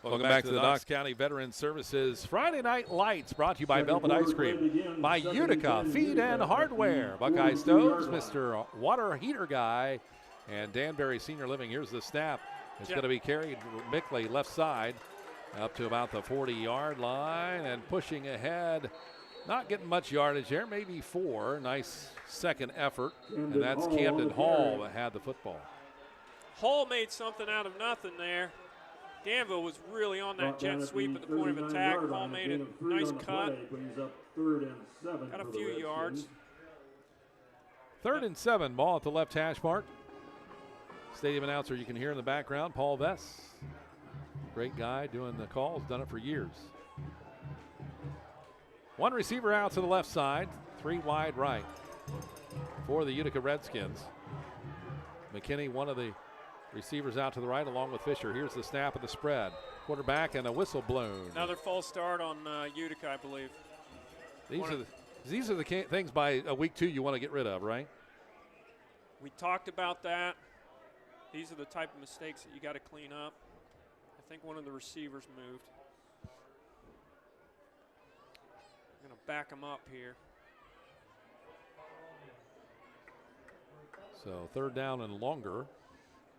Welcome back to the Knox County Veteran Services Friday Night Lights, brought to you by Velvet Ice Cream, by Utica Feed and Hardware, Buckeye Stoves, Mr. Water Heater Guy, and Danbury Senior Living. Here's the snap. It's going to be carried Mickley left side up to about the 40-yard line and pushing ahead. Not getting much yardage there, maybe 4. Nice second effort, and that's Camden Hall that had the football. Hall made something out of nothing there. Danville was really on that jet sweep at the point of attack. Hall made a nice cut. Got a few yards. 3rd and 7, ball at the left hash mark. Stadium announcer you can hear in the background, Paul Vess. Great guy doing the calls, done it for years. 1 receiver out to the left side, 3 wide right for the Utica Redskins. McKinney, one of the receivers out to the right along with Fisher. Here's the snap of the spread. Quarterback and a whistle blown. Another false start on Utica, I believe. These are the things by week 2 you want to get rid of, right? We talked about that. These are the type of mistakes that you got to clean up. I think one of the receivers moved. I'm going to back him up here. So 3rd down and longer.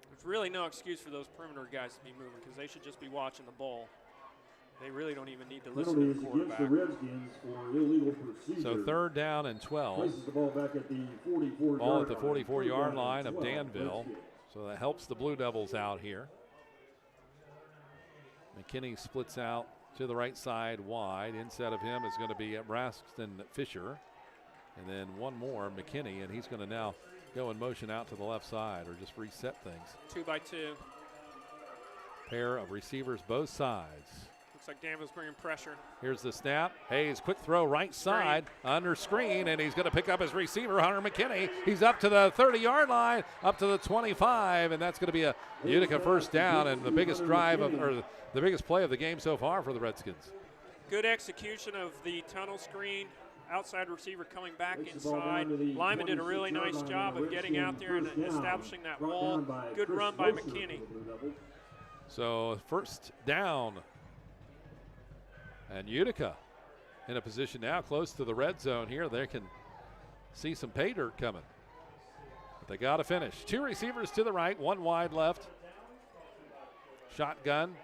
There's really no excuse for those perimeter guys to be moving because they should just be watching the ball. They really don't even need to listen to the quarterback. So 3rd down and 12. Ball at the 44-yard line of Danville. So that helps the Blue Devils out here. McKinney splits out to the right side wide. Inside of him is going to be Braxton Fisher. And then one more, McKinney, and he's going to now go in motion out to the left side or just reset things. 2 by 2. Pair of receivers both sides. Looks like Danville's bringing pressure. Here's the snap. Hayes, quick throw right side, under screen, and he's going to pick up his receiver, Hunter McKinney. He's up to the 30-yard line, up to the 25, and that's going to be a Utica first down and the biggest drive or the biggest play of the game so far for the Redskins. Good execution of the tunnel screen. Outside receiver coming back inside. Lyman did a really nice job of getting out there and establishing that wall. Good run by McKinney. So 1st down. And Utica in a position now close to the red zone here. They can see some pay dirt coming. But they got to finish. 2 receivers to the right, 1 wide left. Shotgun.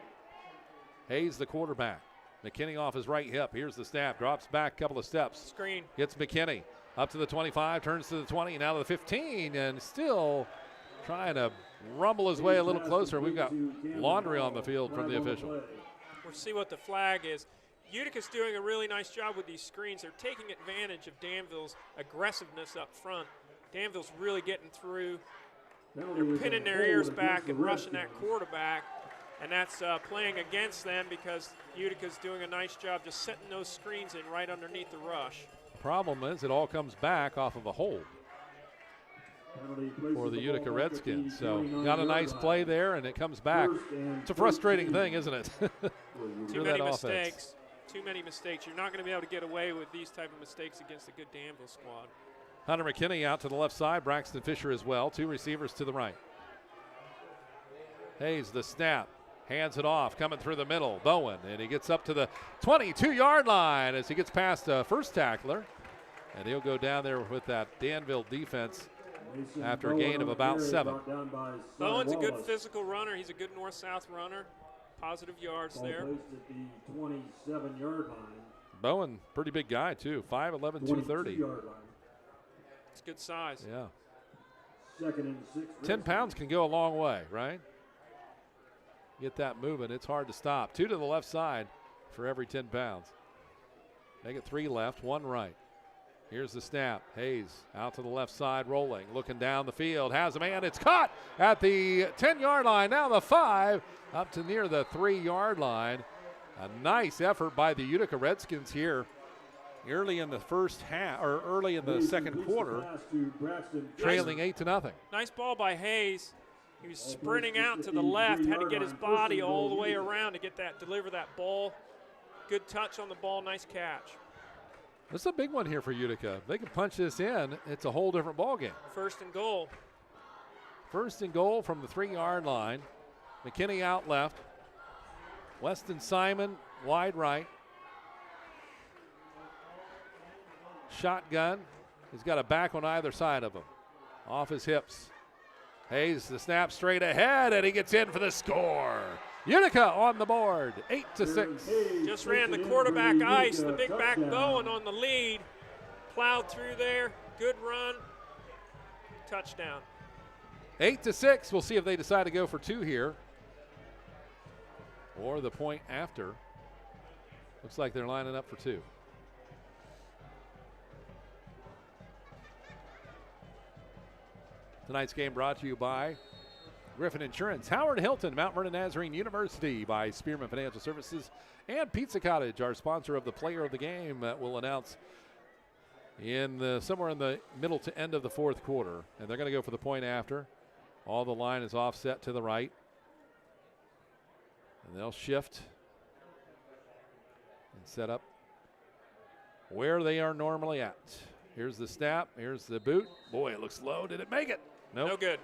Hayes the quarterback. McKinney off his right hip. Here's the snap. Drops back a couple of steps. Screen. Gets McKinney up to the 25, turns to the 20, now to the 15, and still trying to rumble his way a little closer. We've got laundry on the field from the official. We'll see what the flag is. Utica's doing a really nice job with these screens. They're taking advantage of Danville's aggressiveness up front. Danville's really getting through. They're pinning their ears back and rushing that quarterback. And that's playing against them because Utica's doing a nice job just setting those screens in right underneath the rush. Problem is it all comes back off of a hold for the Utica Redskins. So got a nice play there, and it comes back. It's a frustrating thing, isn't it? Too many mistakes. Too many mistakes. You're not going to be able to get away with these type of mistakes against a good Danville squad. Hunter McKinney out to the left side. Braxton Fisher as well. 2 receivers to the right. Hayes the snap. Hands it off, coming through the middle. Bowen, and he gets up to the 22-yard line as he gets past the first tackler. And he'll go down there with that Danville defense after a gain of about 7. Bowen's a good physical runner. He's a good north-south runner. Positive yards there. The 27-yard line. Bowen, pretty big guy, too. 5'11", 230. It's good size. Yeah. 2nd and 6. 10 pounds can go a long way, right? Get that moving. It's hard to stop. 2 to the left side for every 10 pounds. Make it 3 left, 1 right. Here's the snap. Hayes out to the left side, rolling, looking down the field, has a man. It's caught at the 10-yard line, now the 5, up to near the 3-yard line. A nice effort by the Utica Redskins here early in the first half, or early in the second quarter, trailing 8-0. Nice ball by Hayes. He was sprinting out to the left, had to get his body all the way around to get that, deliver that ball. Good touch on the ball, nice catch. This is a big one here for Utica. If they can punch this in, it's a whole different ball game. First and goal. First and goal from the 3-yard line. McKinney out left. Weston Simon wide right. Shotgun. He's got a back on either side of him. Off his hips. Hayes, the snap straight ahead, and he gets in for the score. Utica on the board, 8-6. Just ran the quarterback ice, the big back Bowen on the lead. Plowed through there, good run, touchdown. 8-6, we'll see if they decide to go for 2 here. Or the point after. Looks like they're lining up for 2. Tonight's game brought to you by Griffin Insurance, Howard Hilton, Mount Vernon Nazarene University, by Spearman Financial Services, and Pizza Cottage, our sponsor of the player of the game, that will announce somewhere in the middle to end of the fourth quarter. And they're going to go for the point after. All the line is offset to the right. And they'll shift and set up where they are normally at. Here's the snap. Here's the boot. Boy, it looks low. Did it make it? Nope. No good.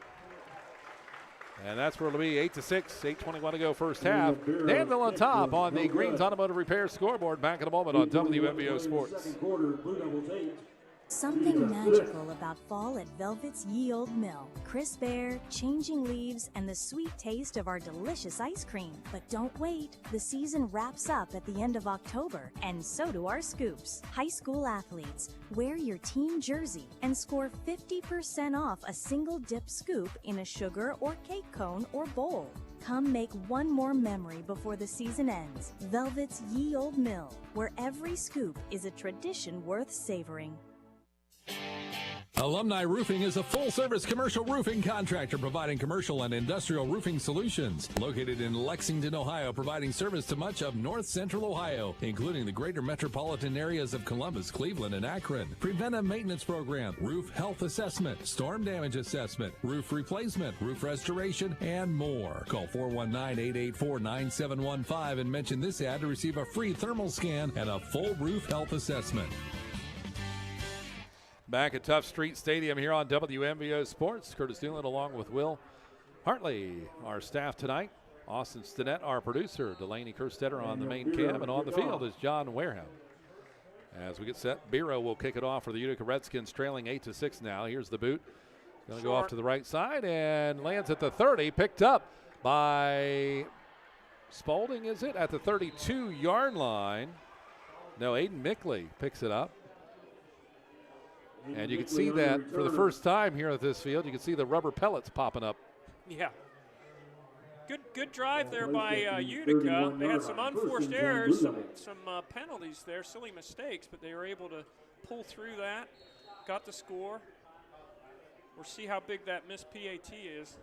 And that's where it'll be, 8-6, 8:21 to go first half. Danville on top on the Greens Automotive Repair scoreboard. Back in a moment on WMBO Sports. Something magical about fall at Velvet's Ye Old Mill. Crisp air, changing leaves, and the sweet taste of our delicious ice cream. But don't wait. The season wraps up at the end of October, and so do our scoops. High school athletes, wear your team jersey and score 50% off a single dip scoop in a sugar or cake cone or bowl. Come make one more memory before the season ends. Velvet's Ye Old Mill, where every scoop is a tradition worth savoring. Alumni Roofing is a full-service commercial roofing contractor providing commercial and industrial roofing solutions. Located in Lexington, Ohio, providing service to much of North Central Ohio, including the greater metropolitan areas of Columbus, Cleveland, and Akron. Preventive maintenance program, roof health assessment, storm damage assessment, roof replacement, roof restoration, and more. Call 419-884-9715 and mention this ad to receive a free thermal scan and a full roof health assessment. Back at Tough Street Stadium here on WMBO Sports. Curtis Newland along with Will Hartley, our staff tonight. Austin Stinnett, our producer. Delaney Kerstetter on the main cam. And on the field is John Wareham. As we get set, Biro will kick it off for the Utica Redskins, trailing 8-6 now. Here's the boot. Going to go off to the right side and lands at the 30. Picked up by Spalding, is it? At the 32-yard line. No, Aiden Mickley picks it up. And you can see that for the first time here at this field, you can see the rubber pellets popping up. Yeah. Good drive there by Utica. They had some unforced errors, some penalties there, silly mistakes, but they were able to pull through that, got the score. We'll see how big that missed PAT is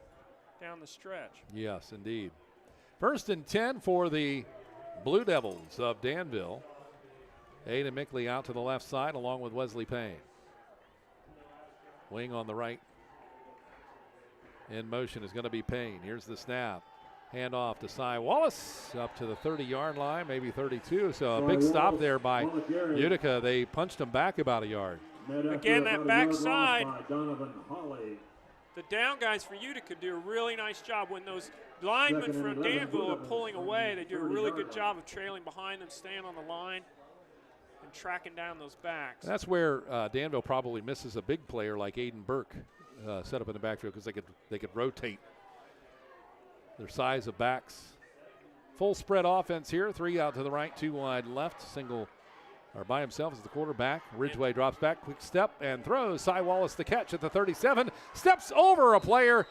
down the stretch. Yes, indeed. 1st and 10 for the Blue Devils of Danville. Aiden Mickley out to the left side along with Wesley Payne. Wing on the right. In motion is going to be Payne. Here's the snap. Hand off to Cy Wallace up to the 30-yard line, maybe 32. So a big stop there by Utica. They punched him back about a yard. Again, that backside. The down guys for Utica do a really nice job. When those linemen from Danville are pulling away, they do a really good job of trailing behind them, staying on the line, and tracking down those backs. That's where Danville probably misses a big player like Aiden Burke set up in the backfield, because they could rotate their size of backs. Full spread offense here. 3 out to the right, 2 wide left. Single or by himself is the quarterback. Ridgway drops back, quick step and throws. Cy Wallace the catch at the 37. Steps over a player,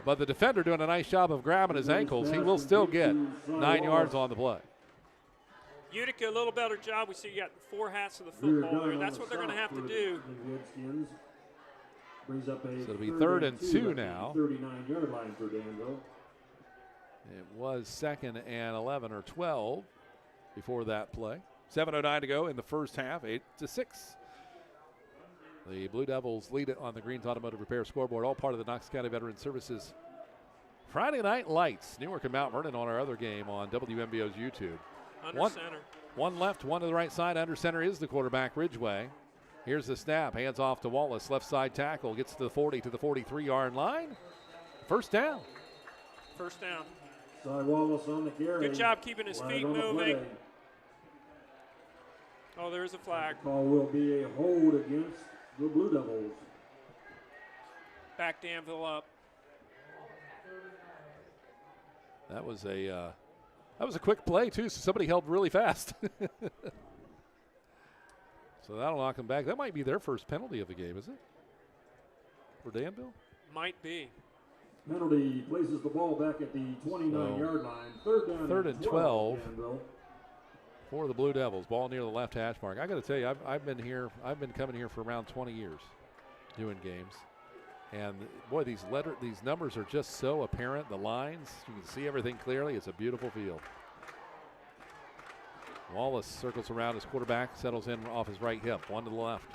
but the defender doing a nice job of grabbing his ankles. He will still get 9 yards on the play. Utica, a little better job. We see you got 4 hats of the football there. That's what they're going to have to do. Brings up a So it'll be 3rd and 2 now. 39-yard line for Danville. It was 2nd and 11 or 12 before that play. 7:09 to go in the first half, 8-6. The Blue Devils lead it on the Greens Automotive Repair scoreboard, all part of the Knox County Veteran Services Friday Night Lights. Newark and Mount Vernon on our other game on WMBO's YouTube. Under center. One left, one to the right side. Under center is the quarterback, Ridgway. Here's the snap. Hands off to Wallace. Left side tackle. Gets to the 40 to the 43-yard line. First down. First down. Cy Wallace on the carry. Good job keeping his feet moving. Oh, there's a flag. Call will be a hold against the Blue Devils. Back Danville up. That was a quick play too. So somebody held really fast. So that'll knock them back. That might be their first penalty of the game, is it? For Danville? Might be. Penalty places the ball back at the 29-yard line. Third and 12 for the Blue Devils. Ball near the left hash mark. I got to tell you, I've been coming here for around 20 years doing games. And boy, these numbers are just so apparent. The lines, you can see everything clearly. It's a beautiful field. Wallace circles around his quarterback, settles in off his right hip. One to the left,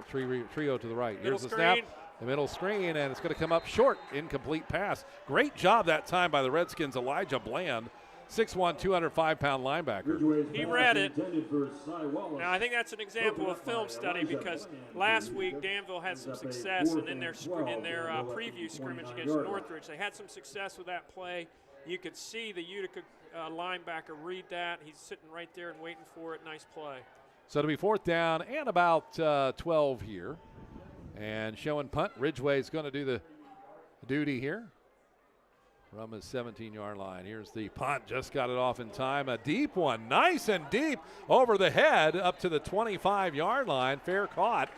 trio to the right. Here's the snap, the middle screen, and it's going to come up short. Incomplete pass. Great job that time by the Redskins, Elijah Bland, 6'1", 205-pound linebacker. He read it. Now, I think that's an example of film study because last week Danville had some success, and in their preview scrimmage against Northridge, they had some success with that play. You could see the Utica linebacker read that. He's sitting right there and waiting for it. Nice play. So it'll be 4th down and about 12 here. And showing punt. Ridgway's going to do the duty here from his 17-yard line. Here's the punt. Just got it off in time. A deep one. Nice and deep over the head up to the 25-yard line. Fair caught.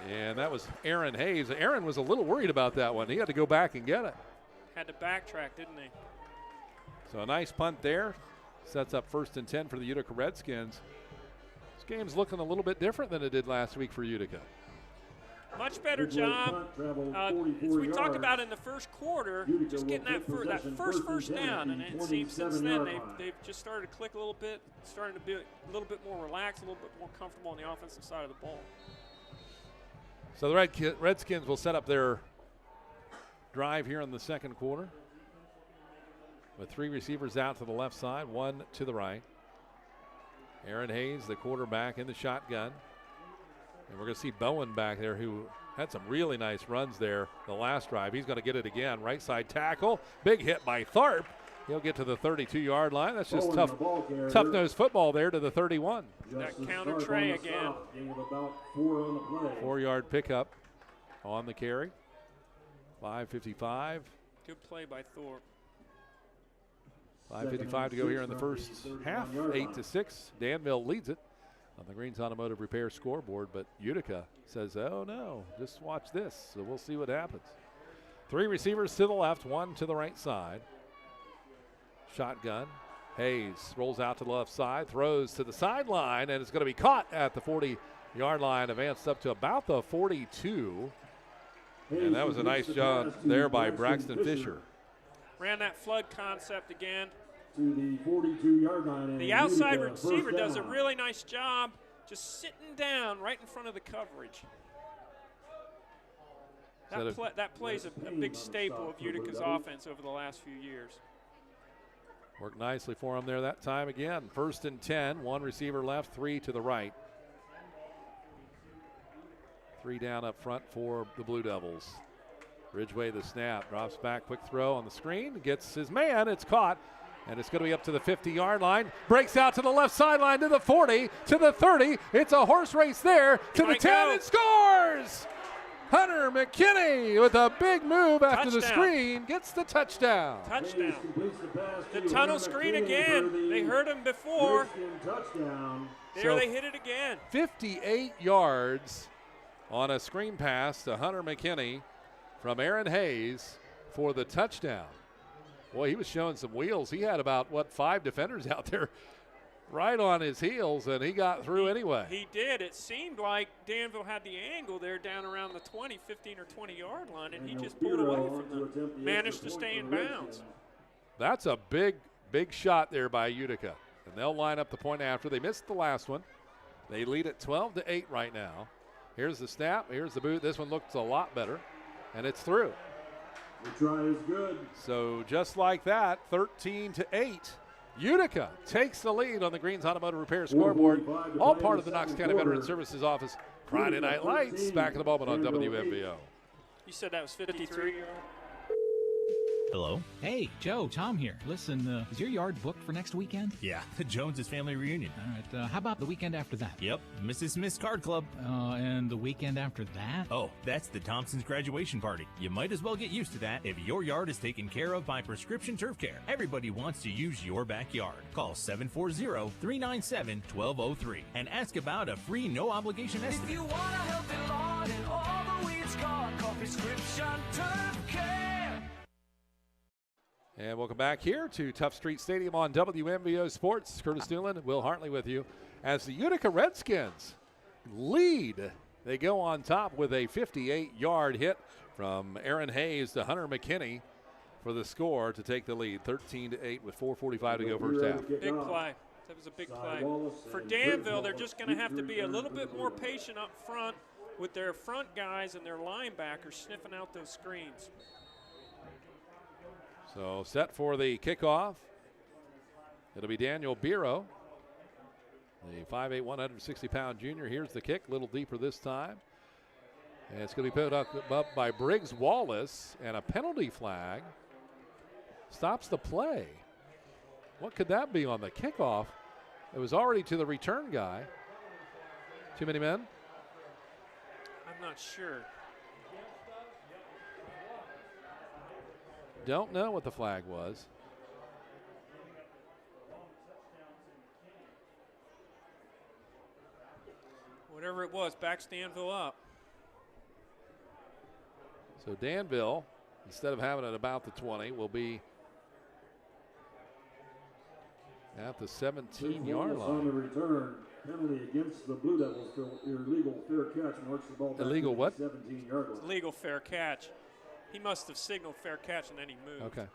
And that was Aaron Hayes. Aaron was a little worried about that one. He had to go back and get it. Had to backtrack, didn't he? So a nice punt there. Sets up 1st and 10 for the Utica Redskins. This game's looking a little bit different than it did last week for Utica. Much better job. As we talked about in the first quarter, just getting that first down. And it seems since then they've just started to click a little bit, starting to be a little bit more relaxed, a little bit more comfortable on the offensive side of the ball. So the Redskins will set up their drive here in the second quarter with 3 receivers out to the left side, 1 to the right. Aaron Hayes, the quarterback, in the shotgun. And we're going to see Bowen back there, who had some really nice runs there the last drive. He's going to get it again. Right side tackle. Big hit by Tharp. He'll get to the 32-yard line. That's just tough-nosed football there to the 31. That counter tray again. 4-yard pickup on the carry. 5:55. Good play by Thorpe. 5:55 to go here in the first half. 8-6. Danville leads it on the Greens Automotive Repair scoreboard, but Utica says, oh no, just watch this. So we'll see what happens. 3 receivers to the left, 1 to the right side. Shotgun. Hayes rolls out to the left side, throws to the sideline, and it's going to be caught at the 40-yard line, advanced up to about the 42. And that was a nice job there by Braxton Fisher. Ran that flood concept again. To the 42-yard line. The outside receiver does a really nice job just sitting down right in front of the coverage. That plays a big staple of Utica's offense over the last few years. Worked nicely for him there that time again. 1st and 10, 1 receiver left, 3 to the right. 3 down up front for the Blue Devils. Ridgway the snap, drops back, quick throw on the screen, gets his man, it's caught, and it's going to be up to the 50-yard line. Breaks out to the left sideline to the 40, to the 30. It's a horse race there to the 10, and scores! Hunter McKinney with a big move after the screen gets the touchdown. Touchdown. The tunnel screen again. They heard him before. There they hit it again. 58 yards on a screen pass to Hunter McKinney from Aaron Hayes for the touchdown. Boy, he was showing some wheels. He had about, 5 defenders out there right on his heels, and he got through anyway. He did. It seemed like Danville had the angle there down around the 15 or 20-yard line, and he just pulled away from them. Managed to stay in bounds. That's a big, big shot there by Utica. And they'll line up the point after. They missed the last one. They lead at 12-8 right now. Here's the snap. Here's the boot. This one looks a lot better, and it's through. The try is good. So just like that, 13-8. Utica takes the lead on the Greens Automotive Repair scoreboard. All part of the Knox County Veteran Services Office. Friday Night Lights back in the moment on WMVO. You said that was 53. Hello? Hey, Joe, Tom here. Listen, is your yard booked for next weekend? Yeah, the Joneses family reunion. All right, how about the weekend after that? Yep, Mrs. Smith's Card Club. And the weekend after that? Oh, that's the Thompsons' graduation party. You might as well get used to that if your yard is taken care of by Prescription Turf Care. Everybody wants to use your backyard. Call 740-397-1203 and ask about a free no-obligation estimate. If you want a healthy lawn and all the weeds gone, call Prescription Turf Care. And welcome back here to Tough Street Stadium on WMVO Sports. Curtis Newland, Will Hartley with you as the Utica Redskins lead. They go on top with a 58-yard hit from Aaron Hayes to Hunter McKinney for the score to take the lead, 13-8 with 4:45 to go first half. Big play. That was a big play. For Danville, they're just going to have to be a little bit more patient up front with their front guys and their linebackers sniffing out those screens. So set for the kickoff. It'll be Daniel Biro, the 5'8", 160-pound junior. Here's the kick, a little deeper this time. And it's going to be put up by Briggs Wallace, and a penalty flag stops the play. What could that be on the kickoff? It was already to the return guy. Too many men? I'm not sure. Don't know what the flag was. Whatever it was, backs Danville up. So Danville, instead of having it about the 20, will be at the 17-yard line. On the return, penalty against the Blue Devils for illegal fair catch marks the ball back illegal what? 17-yard line. Illegal fair catch. He must have signaled fair catch and then he moved. Okay.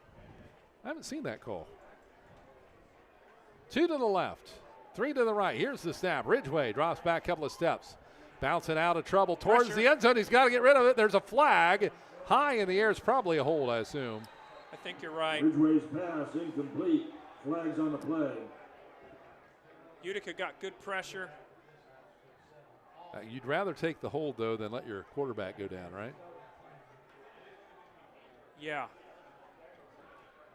I haven't seen that call. 2 to the left, 3 to the right. Here's the snap. Ridgway drops back a couple of steps. Bouncing out of trouble towards the end zone. He's got to get rid of it. There's a flag. High in the air is probably a hold, I assume. I think you're right. Ridgway's pass incomplete. Flags on the play. Utica got good pressure. You'd rather take the hold, though, than let your quarterback go down, right? Yeah.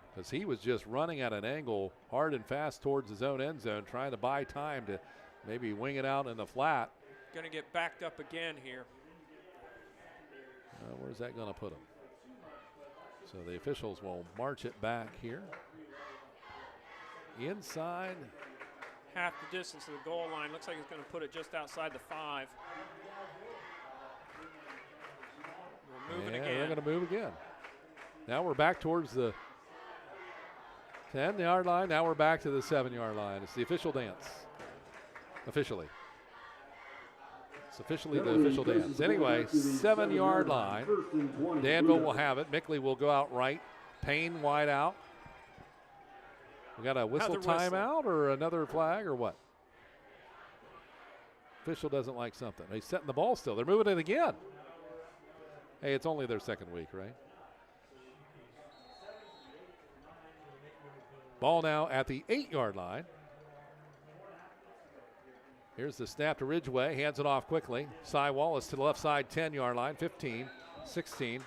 Because he was just running at an angle hard and fast towards his own end zone, trying to buy time to maybe wing it out in the flat. Going to get backed up again here. Where's that going to put him? So the officials will march it back here. Inside. Half the distance to the goal line. Looks like he's going to put it just outside the 5. We're moving again. They're going to move again. Now we're back towards the 10-yard line. Now we're back to the 7-yard line. It's the official dance. Officially. It's officially the official dance. Anyway, 7-yard line. Danville will have it. Mickley will go out right. Payne wide out. We got a whistle timeout or another flag or what? Official doesn't like something. He's setting the ball still. They're moving it again. Hey, it's only their second week, right? Ball now at the 8-yard line. Here's the snap to Ridgway. Hands it off quickly. Cy Wallace to the left side, 10-yard line, 15, 16.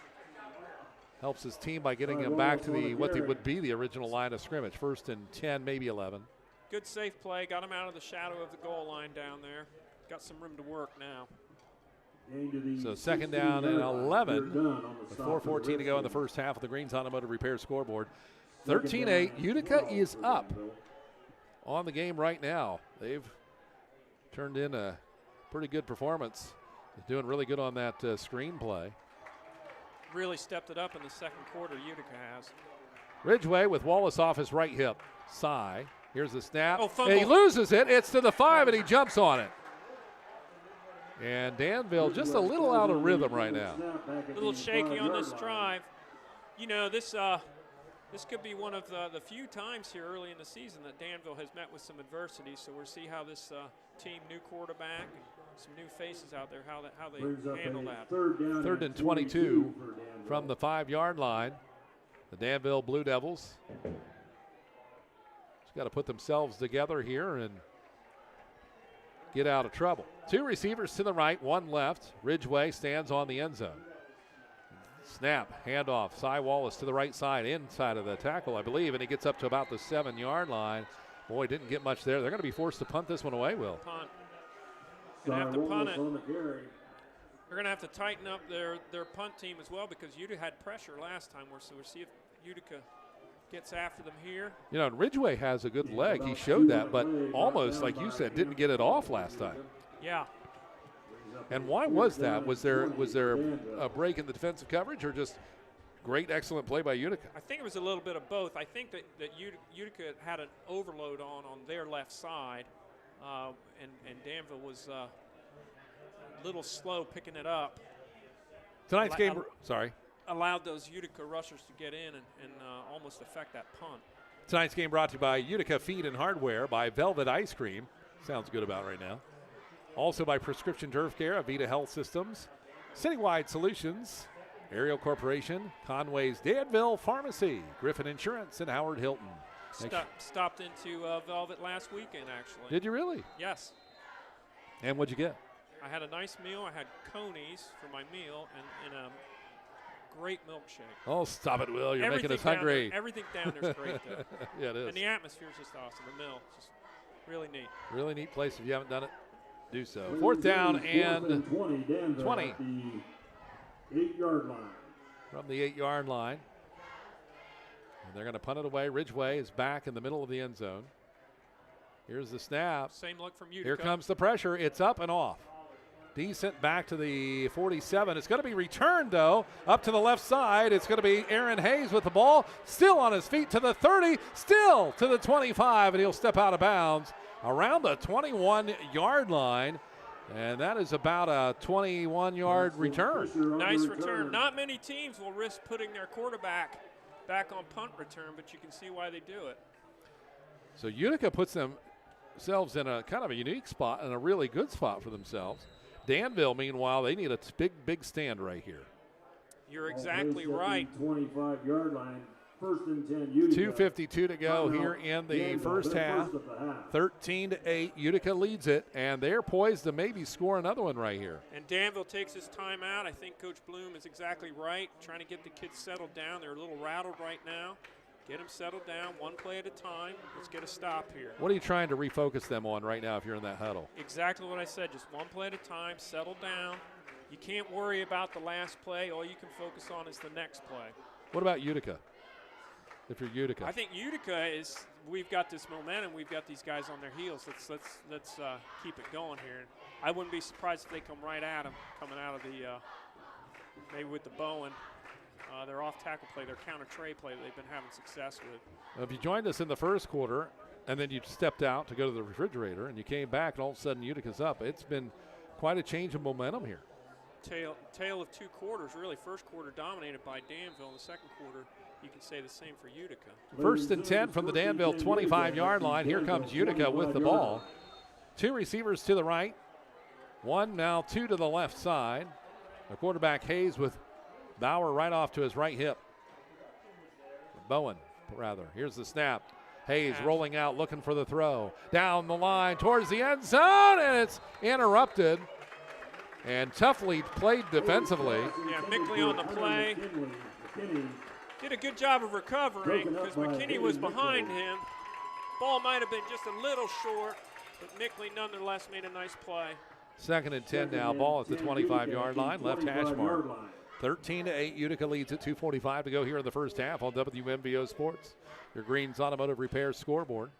Helps his team by getting him back to the what would be the original line of scrimmage. 1st and 10, maybe 11. Good safe play. Got him out of the shadow of the goal line down there. Got some room to work now. So 2nd down and 11 with 4:14 to go in the first half of the Greens Automotive Repair scoreboard. 13-8. Utica is up on the game right now. They've turned in a pretty good performance. They're doing really good on that screenplay. Really stepped it up in the second quarter, Utica has. Ridgway with Wallace off his right hip. Cy Here's the snap. Oh, and he loses it. It's to the 5, and he jumps on it. And Danville just a little out of rhythm right now. A little shaky on this drive. You know, this could be one of the few times here early in the season that Danville has met with some adversity. So we'll see how this team, new quarterback, some new faces out there, how they handle that. Third and 22 from the 5-yard line. The Danville Blue Devils just got to put themselves together here and get out of trouble. 2 receivers to the right, 1 left. Ridgway stands on the end zone. Snap, handoff. Cy Wallace to the right side, inside of the tackle, I believe, and he gets up to about the 7-yard line. Boy, didn't get much there. They're going to be forced to punt this one away, Will. Punt. Going to have to punt it. They're going to have to tighten up their punt team as well because Utica had pressure last time. So we'll see if Utica gets after them here. You know, and Ridgway has a good leg. He showed that, but almost, like you said, didn't get it off last time. Yeah. And why was that? Was there a break in the defensive coverage or just great, excellent play by Utica? I think it was a little bit of both. I think that Utica had an overload on their left side, and Danville was a little slow picking it up. Tonight's game, allowed those Utica rushers to get in and almost affect that punt. Tonight's game brought to you by Utica Feed and Hardware, by Velvet Ice Cream. Sounds good about right now. Also by Prescription Turf Care, Avita Health Systems, Citywide Solutions, Ariel Corporation, Conway's Danville Pharmacy, Griffin Insurance, and Howard Hilton. Stopped into Velvet last weekend, actually. Did you really? Yes. And what'd you get? I had a nice meal. I had conies for my meal and a great milkshake. Oh, stop it, Will. You're making us hungry. Everything down there's great, though. Yeah, it is. And the atmosphere is just awesome. The mill, just really neat. Really neat place. If you haven't done it, do so. 4th down and 20. 8-yard line. From the 8-yard line. And they're going to punt it away. Ridgway is back in the middle of the end zone. Here's the snap. Same look from Utica. Here comes the pressure. It's up and off. Decent back to the 47. It's going to be returned, though, up to the left side. It's going to be Aaron Hayes with the ball. Still on his feet to the 30. Still to the 25, and he'll step out of bounds around the 21-yard line. And that is about a 21-yard return. Nice return. Not many teams will risk putting their quarterback back on punt return, but you can see why they do it. So Utica puts themselves in a kind of a unique spot and a really good spot for themselves. Danville, meanwhile, they need a big stand right here. You're exactly right. 25-yard line. 1st and 10, Utica. 2:52 to go here in the first half. 13-8, Utica leads it, and they're poised to maybe score another one right here. And Danville takes his time out. I think Coach Bloom is exactly right, trying to get the kids settled down. They're a little rattled right now. Get them settled down, one play at a time. Let's get a stop here. What are you trying to refocus them on right now if you're in that huddle? Exactly what I said, just one play at a time, settle down. You can't worry about the last play. All you can focus on is the next play. What about Utica? If you're Utica, I think Utica is. We've got this momentum. We've got these guys on their heels. Let's keep it going here. I wouldn't be surprised if they come right at them, coming out of the maybe with the Bowen. Their off-tackle play, their counter-tray play that they've been having success with. Well, if you joined us in the first quarter and then you stepped out to go to the refrigerator and you came back and all of a sudden Utica's up, it's been quite a change of momentum here. Tale of 2 quarters, really. First quarter dominated by Danville. In the second quarter, you can say the same for Utica. 1st and 10 from the Danville 25-yard line. Here comes Utica with the ball. 2 receivers to the right. 1, now 2 to the left side. The quarterback Hayes with Bauer right off to his right hip. Bowen, rather. Here's the snap. Hayes rolling out, looking for the throw. Down the line towards the end zone, and it's interrupted. And toughly played defensively. Yeah, Mickley on the play. Did a good job of recovering because McKinney was behind him. Ball might have been just a little short, but Mickley nonetheless made a nice play. 2nd and 10 now. Ball at the 25-yard line, left hash mark. 13-8, Utica leads at 2:45 to go here in the first half on WMVO Sports. Your Greens Automotive Repair scoreboard.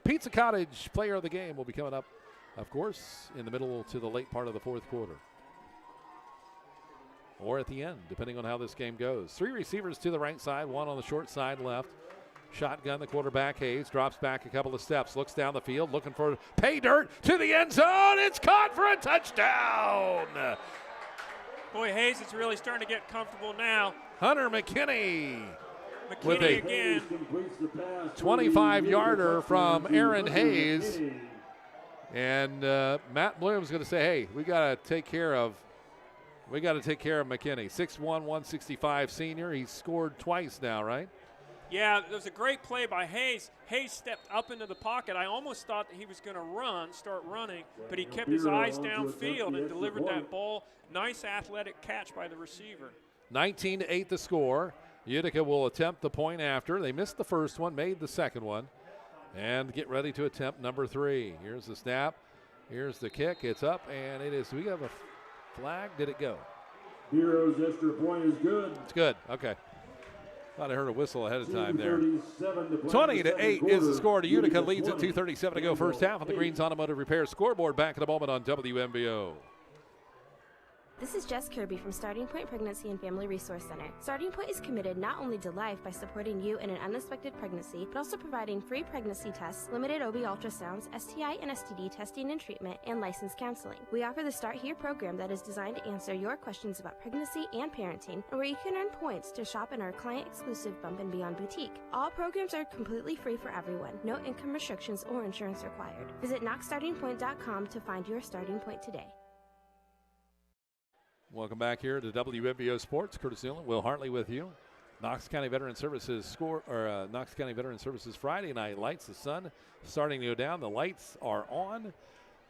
Pizza Cottage player of the game will be coming up, of course, in the middle to the late part of the 4th quarter. Or at the end, depending on how this game goes. 3 receivers to the right side, 1 on the short side left. Shotgun the quarterback. Hayes drops back a couple of steps, looks down the field, looking for pay dirt to the end zone. It's caught for a touchdown. Boy, Hayes is really starting to get comfortable now. Hunter McKinney with McKinney a again. 25-yarder from Aaron Hayes. And Matt Bloom's going to say, hey, we got to take care of McKinney. 6'1", 165 senior. He's scored twice now, right? Yeah, there was a great play by Hayes. Hayes stepped up into the pocket. I almost thought that he was going to start running, but he kept his eyes downfield and delivered that ball. Nice athletic catch by the receiver. 19-8 the score. Utica will attempt the point after. They missed the first one, made the second one, and get ready to attempt number 3. Here's the snap. Here's the kick. It's up, and it is. Do we have a flag? Did it go? Heroes extra point is good. It's good. Okay. Thought I heard a whistle ahead of time there. 20-8 is the score. Utica leads at 2:37 to go first half on the Greens Automotive Repair scoreboard. Back in a moment on WMBO. This is Jess Kirby from Starting Point Pregnancy and Family Resource Center. Starting Point is committed not only to life by supporting you in an unexpected pregnancy, but also providing free pregnancy tests, limited OB ultrasounds, STI and STD testing and treatment, and licensed counseling. We offer the Start Here program that is designed to answer your questions about pregnancy and parenting, and where you can earn points to shop in our client-exclusive Bump and Beyond boutique. All programs are completely free for everyone. No income restrictions or insurance required. Visit knoxstartingpoint.com to find your starting point today. Welcome back here to WMBO Sports. Curtis Newland, Will Hartley with you. Knox County Veteran Services Knox County Veteran Services Friday night lights. The sun starting to go down. The lights are on.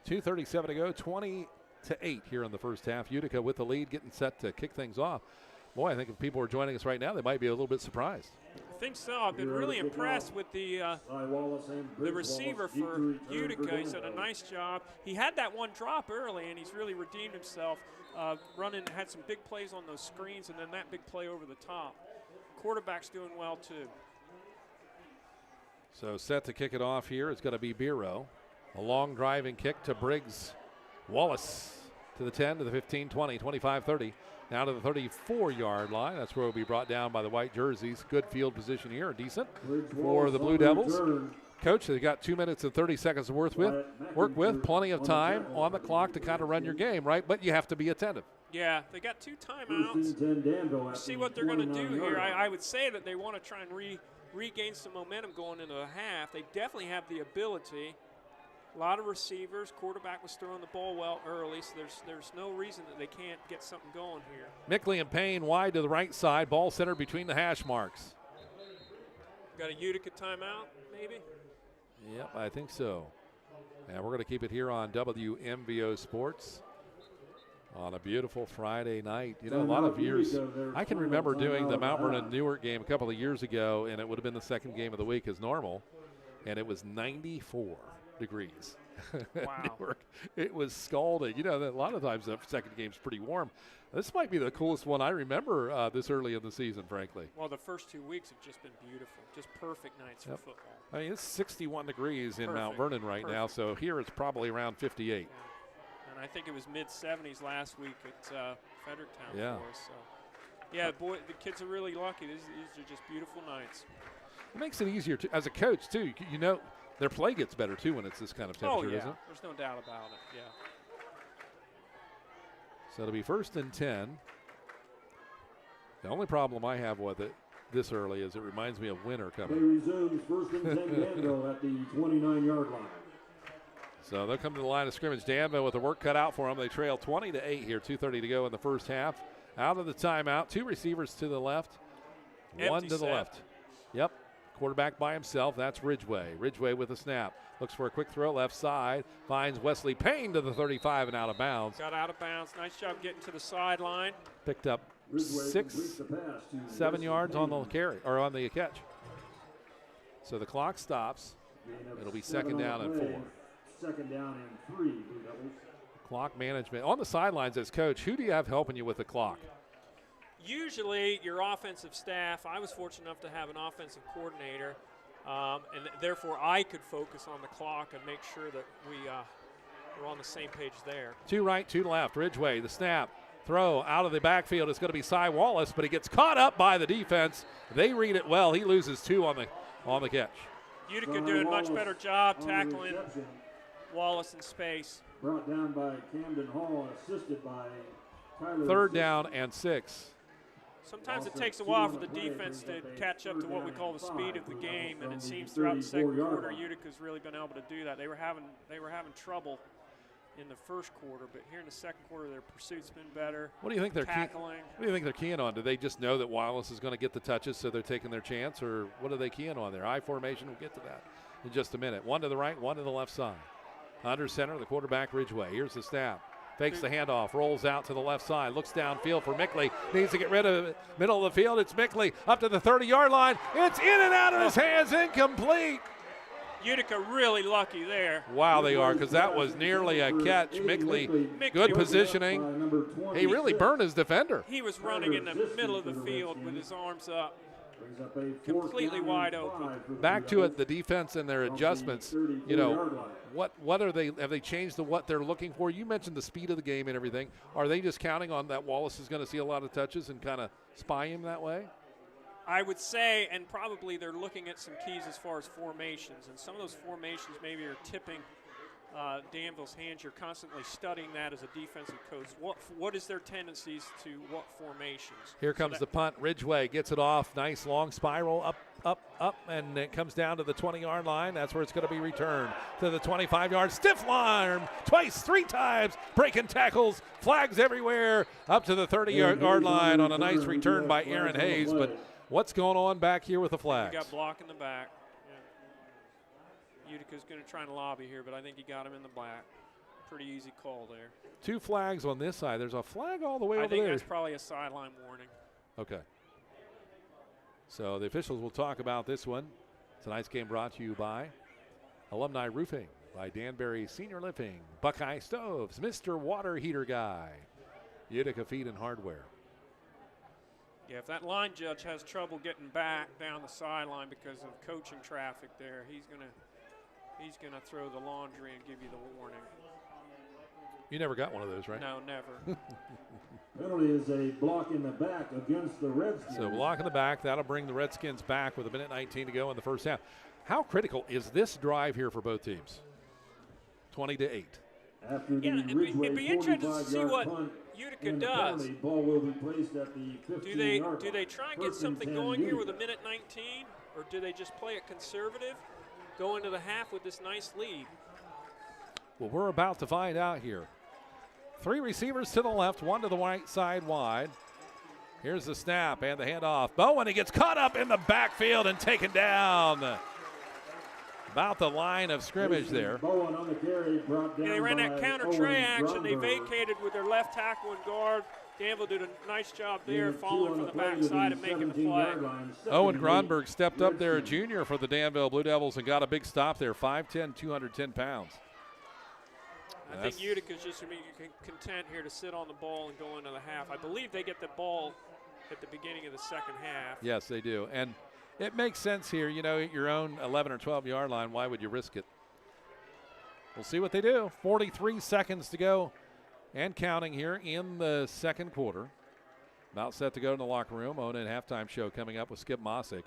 2:37 to go. 20-8 here in the first half. Utica with the lead, getting set to kick things off. Boy, I think if people are joining us right now, they might be a little bit surprised. I think so. I've been really impressed with the receiver for Utica. He's done a nice job. He had that one drop early, and he's really redeemed himself. Had some big plays on those screens, and then that big play over the top. Quarterback's doing well, too. So set to kick it off here. It's going to be Biro. A long driving kick to Briggs. Wallace to the 10, to the 15, 20, 25, 30. Now to the 34-yard line. That's where we'll be brought down by the white jerseys. Good field position here, decent for the Blue Devils. Coach, they've got 2 minutes and 30 seconds to work with. Plenty of time on the clock to kind of run your game, right? But you have to be attentive. Yeah, they got 2 timeouts. We'll see what they're going to do here. I would say that they want to try and regain some momentum going into the half. They definitely have the ability. A lot of receivers. Quarterback was throwing the ball well early, so there's no reason that they can't get something going here. Mickley and Payne wide to the right side. Ball center between the hash marks. Got a Utica timeout, maybe? Yep, I think so. And we're going to keep it here on WMVO Sports on a beautiful Friday night. You know, a lot of years, I can remember doing the Mount Vernon Newark game a couple of years ago, and it would have been the second game of the week as normal, and it was 94 degrees. Wow. Newark. It was scalding. You know, a lot of times the second game's pretty warm. This might be the coolest one I remember this early in the season, frankly. Well, the first 2 weeks have just been beautiful. Just perfect nights for football. I mean, it's 61 degrees in Mount Vernon right now, so here it's probably around 58. Yeah. And I think it was mid-70s last week at Fredericktown for us. So. Yeah, boy, the kids are really lucky. These are just beautiful nights. It makes it easier, as a coach, too. You know, their play gets better, too, when it's this kind of temperature, yeah. Isn't it? There's no doubt about it, yeah. So it'll be 1st and 10. The only problem I have with it this early is it reminds me of winter coming. They resumes 1st and 10 Danville at the 29-yard line. So they'll come to the line of scrimmage. Danville with the work cut out for them. They trail 20-8 here, 2:30 to go in the first half. Out of the timeout, 2 receivers to the left, Empty 1 to the set. left. Yep, quarterback by himself. That's Ridgway. Ridgway with a snap. Looks for a quick throw left side. Finds Wesley Payne to the 35 and out of bounds. Got out of bounds. Nice job getting to the sideline. Picked up 6-7 yards on the carry, or on the catch. So the clock stops. It'll be 2nd down and 4. 2nd down and 3, Blue Devils. Clock management. On the sidelines as coach, who do you have helping you with the clock? Usually your offensive staff. I was fortunate enough to have an offensive coordinator, and therefore I could focus on the clock and make sure that we're on the same page there. 2 right, 2 left. Ridgway, the snap. Throw out of the backfield. It's going to be Cy Wallace, but he gets caught up by the defense. They read it well. He loses 2 on the on the catch. Utica doing much better job tackling Wallace in space. Brought down by Camden Hall, assisted by Tyler. 3rd down and 6. Sometimes it takes a while for the defense to catch up to what we call the speed of the game, and it seems throughout the second quarter Utica's really been able to do that. They were having trouble in the first quarter, but here in the second quarter their pursuit's been better. What do you think they're tackling? What do you think they're keying on? Do they just know that Wallace is going to get the touches, so they're taking their chance, or what are they keying on there? I formation. We'll get to that in just a minute. One to the right, one to the left side. Under center, the quarterback Ridgway. Here's the snap. Fakes the handoff, rolls out to the left side, looks downfield for Mickley. Needs to get rid of it. Middle of the field, it's Mickley up to the 30-yard line. It's in and out of his hands, incomplete. Utica really lucky there. Wow, they are, because that was nearly a catch. Mickley, good positioning. He really burned his defender. He was running in the middle of the field with his arms up. Completely wide open. Back to it, the defense and their adjustments. You know, what are they? Have they changed what they're looking for? You mentioned the speed of the game and everything. Are they just counting on that Wallace is going to see a lot of touches and kind of spy him that way? I would say, and probably they're looking at some keys as far as formations, and some of those formations maybe are tipping Danville's hands. You're constantly studying that as a defensive coach. What is their tendencies to what formations? Here comes the punt. Ridgway gets it off. Nice long spiral up, and it comes down to the 20-yard line. That's where it's going to be returned to the 25-yard. Stiff arm twice, 3 times, breaking tackles, flags everywhere, up to the 30-yard line on a nice return by Aaron Hayes. But what's going on back here with the flags? You got block in the back. Utica's going to try and lobby here, but I think he got him in the black. Pretty easy call there. 2 flags on this side. There's a flag all the way over there. I think that's probably a sideline warning. Okay. So the officials will talk about this one. Tonight's game brought to you by Alumni Roofing, by Danbury Senior Living, Buckeye Stoves, Mr. Water Heater Guy, Utica Feed and Hardware. Yeah, if that line judge has trouble getting back down the sideline because of coaching traffic there, he's gonna throw the laundry and give you the warning. You never got one of those, right? No, never. Penalty is a block in the back against the Redskins. So block in the back, that'll bring the Redskins back with 1:19 to go in the first half. How critical is this drive here for both teams? 20-8. After the it'd be interesting to see what Utica does. Ball will be placed at the 15-yard do they try and get something going here with 1:19, or do they just play it conservative, go into the half with this nice lead? Well, we're about to find out here. 3 receivers to the left, 1 to the right side wide. Here's the snap and the handoff. Bowen, he gets caught up in the backfield and taken down. About the line of scrimmage there. Bowen on the carry, brought down they ran that counter tray action. They Grunberg. vacated with their left tackle and guard. Danville did a nice job there, following from the backside and making the play. Owen Grunberg stepped up there, a junior for the Danville Blue Devils, and got a big stop there, 5'10", 210 pounds. I think Utica's just going to be content here to sit on the ball and go into the half. I believe they get the ball at the beginning of the second half. Yes, they do. And it makes sense here. You know, at your own 11 or 12-yard line, why would you risk it? We'll see what they do. 43 seconds to go and counting here in the second quarter. About set to go in the locker room. Owen and halftime show coming up with Skip Mossick.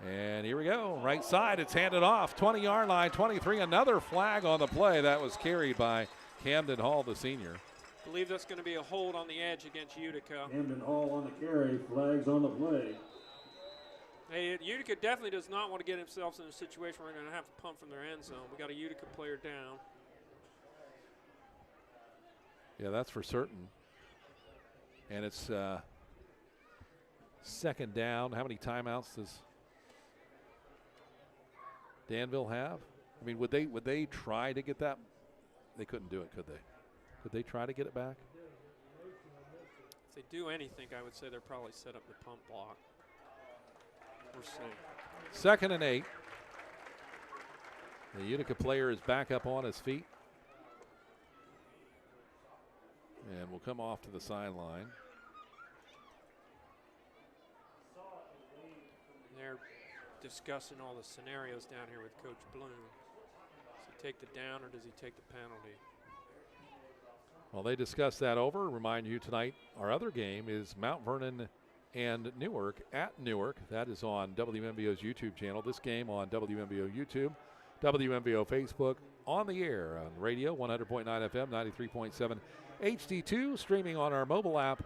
And here we go. Right side, it's handed off. 20-yard line, 23. Another flag on the play. That was carried by Camden Hall, the senior. I believe that's going to be a hold on the edge against Utica. Camden Hall on the carry, flags on the play. Hey, Utica definitely does not want to get themselves in a situation where they're going to have to punt from their end zone. We got a Utica player down. Yeah, that's for certain. And it's second down. How many timeouts does Danville have? I mean, would they try to get that? They couldn't do it, could they? Could they try to get it back? If they do anything, I would say they're probably set up the punt block. We'll see. 2nd and 8. The Utica player is back up on his feet. And will come off to the sideline. They're discussing all the scenarios down here with Coach Bloom. Does he take the down or does he take the penalty? Well, they discussed that over. Remind you tonight, our other game is Mount Vernon and Newark at Newark. That is on WMBO's YouTube channel. This game on WMBO YouTube, WMBO Facebook, on the air on radio, 100.9 FM, 93.7 HD2, streaming on our mobile app.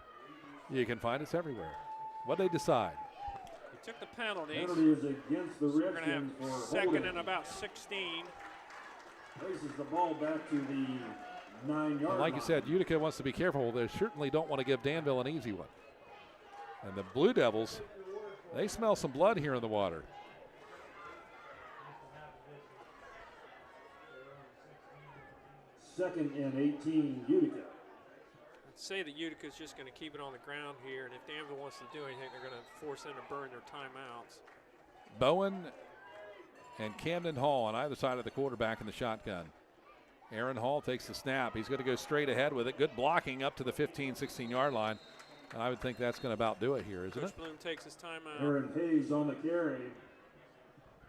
You can find us everywhere. What they decide. He took the penalties. Penalty is against the So we're going to have Redskins for second holding. and about 16. Places the ball back to the 9-yard line. And like you said, Utica wants to be careful. They certainly don't want to give Danville an easy one. And the Blue Devils, they smell some blood here in the water. Second and 18, Utica. I'd say that Utica's just going to keep it on the ground here, and if Danville wants to do anything, they're going to force them to burn their timeouts. Bowen and Camden Hall on either side of the quarterback in the shotgun. Aaron Hall takes the snap. He's going to go straight ahead with it. Good blocking up to the 15, 16-yard line. And I would think that's going to about do it here, isn't Coach it? Bloom takes his timeout. Aaron Hayes on the carry.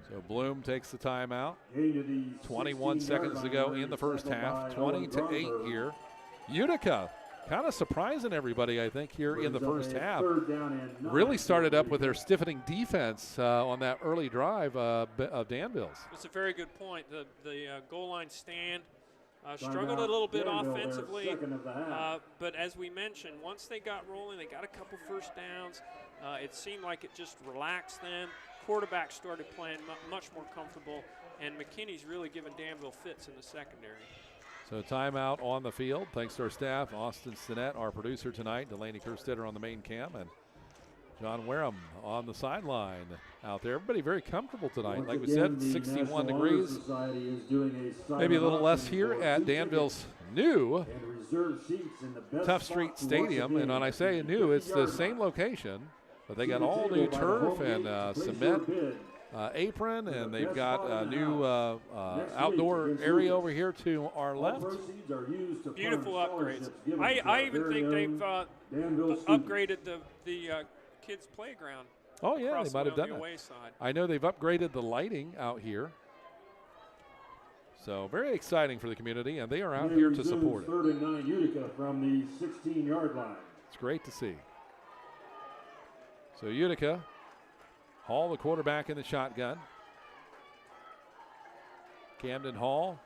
So Bloom takes the timeout. Gain to the 21 seconds to go in the first half. 20-8 here. Utica kind of surprising everybody, I think, here in the first half. Really started up with their stiffening defense on that early drive of Danville's. That's a very good point. The goal line stand struggled a little bit offensively, but as we mentioned, once they got rolling, they got a couple first downs. It seemed like it just relaxed them. Quarterback started playing much more comfortable, and McKinney's really given Danville fits in the secondary. So timeout on the field. Thanks to our staff, Austin Stinnett, our producer tonight, Delaney Kerstetter on the main cam, and John Wareham on the sideline out there. Everybody very comfortable tonight. Like we said, 61 degrees. Maybe a little less here at Danville's new Tough Street Stadium. And when I say new, it's the same location, but they got all new turf and cement apron, and they've got a new outdoor area over here to our left. Beautiful upgrades. I even think they've upgraded the kids' playground. Oh, yeah, they might have done the that. away side. I know they've upgraded the lighting out here. So very exciting for the community, and they are out here to support it. 3rd and 9 Utica from the 16-yard line. It's great to see. So Utica, Hall, the quarterback in the shotgun. Camden Hall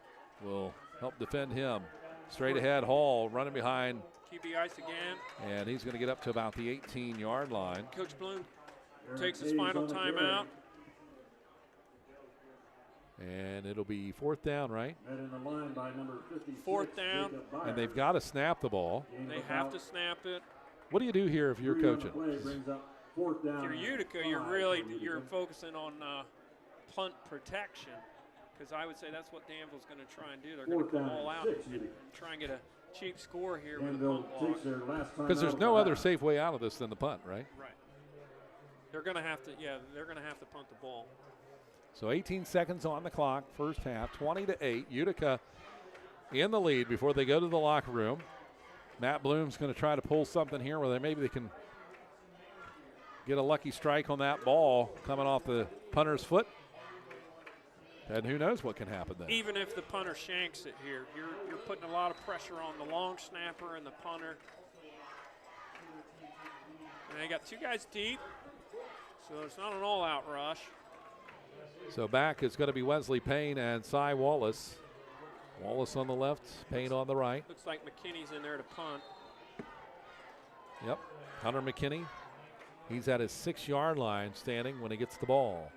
will help defend him. Straight ahead, Hall running behind. QB ice again. And he's going to get up to about the 18-yard line. Coach Bloom takes his final timeout. And it'll be 4th down, right? In the line by number 56, 4th down. And they've got to snap the ball. They have to snap it. What do you do here if you're coaching? If you're Utica, you're focusing on punt protection, because I would say that's what Danville's going to try and do. They're going to come all out and try and get a cheap score here with a punt block. Because there's no other safe way out of this than the punt, right? Right. They're going to have to, they're going to have to punt the ball. So 18 seconds on the clock, first half, 20-8. Utica in the lead before they go to the locker room. Matt Bloom's going to try to pull something here where maybe they can get a lucky strike on that ball coming off the punter's foot. And who knows what can happen then. Even if the punter shanks it here, you're putting a lot of pressure on the long snapper and the punter. And they got two guys deep, so it's not an all-out rush. So back is going to be Wesley Payne and Cy Wallace. Wallace on the left, Payne on the right. Looks like McKinney's in there to punt. Yep, Hunter McKinney. He's at his 6-yard line standing when he gets the ball.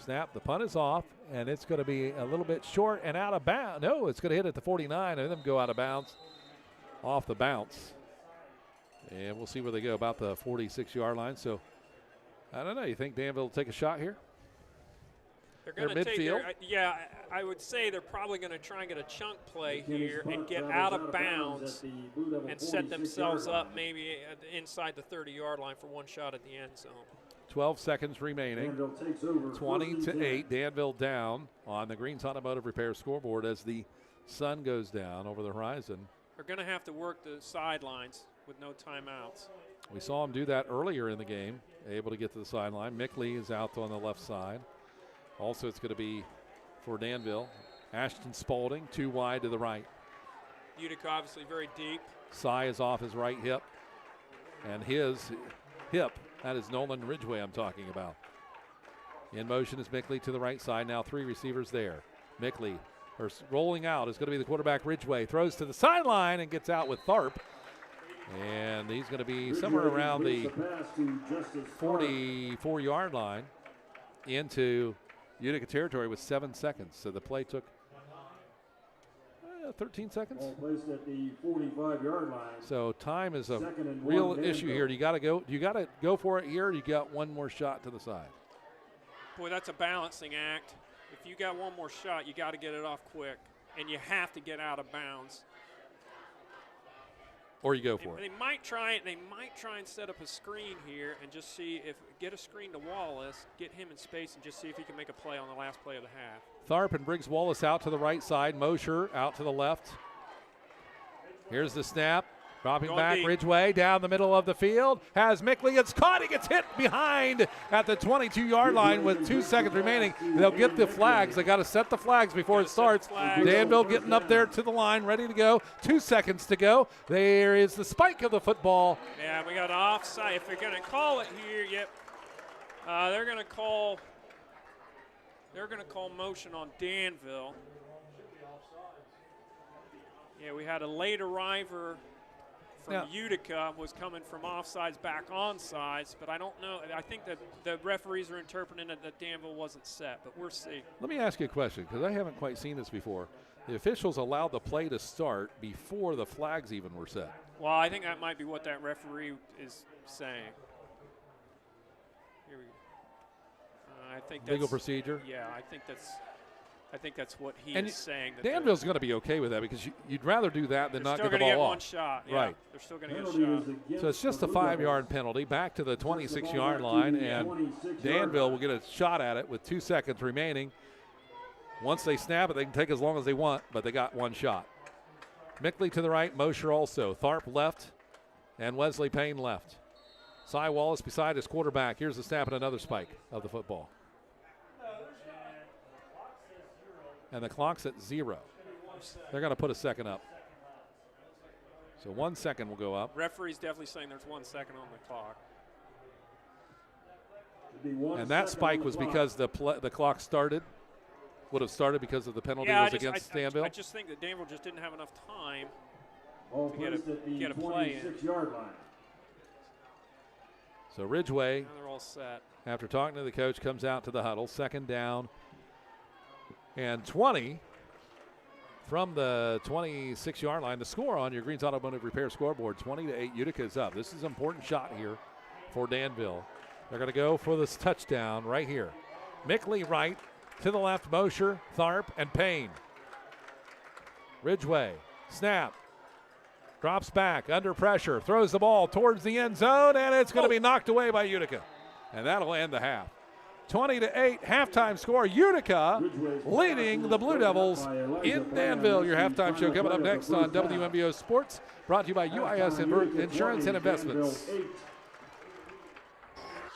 Snap, the punt is off, and it's going to be a little bit short and out of bounds. No, it's going to hit at the 49 and then go out of bounds off the bounce. And we'll see where they go, about the 46-yard line. So, I don't know. You think Danville will take a shot here? They're going to take I would say they're probably going to try and get a chunk play here and get out of bounds and set themselves up maybe inside the 30-yard line for one shot at the end zone. 12 seconds remaining. 20-8. Danville down on the Greens Automotive Repair scoreboard as the sun goes down over the horizon. They're going to have to work the sidelines with no timeouts. We saw him do that earlier in the game, able to get to the sideline. Mickley is out on the left side. Also, it's going to be for Danville. Ashton Spaulding, too wide to the right. Utica obviously very deep. Cy is off his right hip, and his hip That is Nolan Ridgway I'm talking about. In motion is Mickley to the right side. Now 3 receivers there. Mickley, rolling out, is going to be the quarterback Ridgway. Throws to the sideline and gets out with Tharp. And he's going to be somewhere around the 44-yard line into Utica territory with 7 seconds. So the play took 13 seconds. Ball placed at the 45-yard line. So time is a real issue here. Do you got to go for it here, or you got one more shot to the side? Boy, that's a balancing act. If you got one more shot, you got to get it off quick, and you have to get out of bounds. Or you go for it. They might try it. They might try and set up a screen here and just see if get a screen to Wallace, get him in space, and just see if he can make a play on the last play of the half. Tharp and Briggs Wallace out to the right side. Mosher out to the left. Here's the snap. Dropping Going back, deep. Ridgway down the middle of the field. Has Mickley. It's caught. He gets hit behind at the 22-yard line with 2 seconds remaining. They'll get the flags. They got to set the flags before it starts. Danville getting up there to the line, ready to go. 2 seconds to go. There is the spike of the football. Yeah, we got offside. If they're going to call it here, yep. They're going to call motion on Danville. Yeah, we had a late arriver from Utica, was coming from offsides back onsides, but I don't know. I think that the referees are interpreting it that Danville wasn't set, but we'll see. Let me ask you a question, because I haven't quite seen this before. The officials allowed the play to start before the flags even were set. Well, I think that might be what that referee is saying. Here we go. I think that's Legal procedure? Yeah, I think that's what he And is saying. That Danville's going to be okay with that, because you'd rather do that than not get the ball get off. one shot. Yeah, right. They're still going to get a shot. So it's just a 5-yard penalty back to the 26-yard line, and Danville will get a shot at it with 2 seconds remaining. Once they snap it, they can take as long as they want, but they got one shot. Mickley to the right, Mosher also. Tharp left, and Wesley Payne left. Cy Wallace beside his quarterback. Here's the snap and another spike of the football. And the clock's at 0. They're going to put a second up. So 1 second will go up. Referee's definitely saying there's 1 second on the clock. And that spike was because the clock started. Would have started because of the penalty was against Danville. I just think that Danville just didn't have enough time to get a play in. So Ridgway, Now they're all set. after talking to the coach, comes out to the huddle. 2nd down and 20 from the 26-yard line. The score on your Greens Automotive Repair scoreboard, 20-8. Utica is up. This is an important shot here for Danville. They're going to go for this touchdown right here. Mickley right, to the left, Mosher, Tharp, and Payne. Ridgway, snap, drops back, under pressure, throws the ball towards the end zone, and it's going to be knocked away by Utica. And that'll end the half. 20-8, halftime score. Utica leading the Blue Devils in Danville. Your halftime show coming up next on WMBO Sports, brought to you by UIS Insurance and Investments.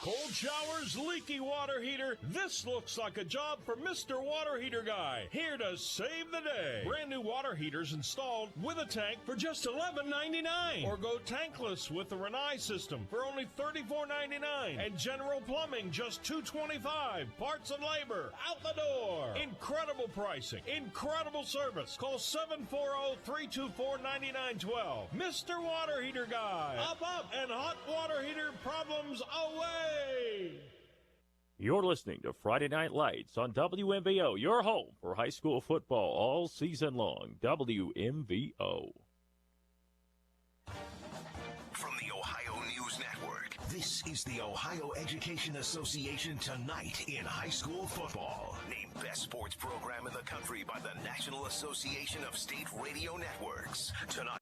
Cold showers, leaky water heater. This looks like a job for Mr. Water Heater Guy, here to save the day. Brand new water heaters installed with a tank for just $11.99. Or go tankless with the Renai system for only $34.99. And general plumbing just $2.25. Parts and labor out the door. Incredible pricing, incredible service. Call 740-324-9912. Mr. Water Heater Guy. Up, and hot water heater problems away. You're listening to Friday Night Lights on WMVO, your home for high school football all season long. WMVO. From the Ohio News Network, this is the Ohio Education Association Tonight in High School Football. Named Best Sports Program in the Country by the National Association of State Radio Networks. Tonight.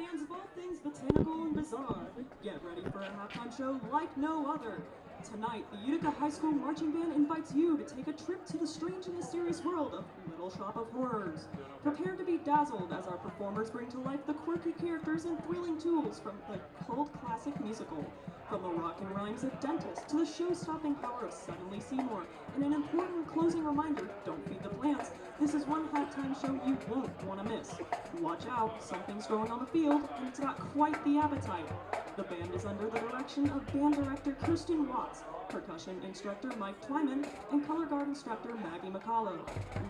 Fans of all things botanical and bizarre, get ready for a halftime show like no other. Tonight, the Utica High School Marching Band invites you to take a trip to the strange and mysterious world of Little Shop of Horrors. Prepare to be dazzled as our performers bring to life the quirky characters and thrilling tools from the cult classic musical. From the rockin' rhymes of Dentist to the show-stopping power of Suddenly Seymour, and an important closing reminder, don't feed the plants. This is one halftime show you won't want to miss. Watch out, something's growing on the field, and it's got quite the appetite. The band is under the direction of band director Kirsten Watts, percussion instructor Mike Twyman, and color guard instructor Maggie McCullough.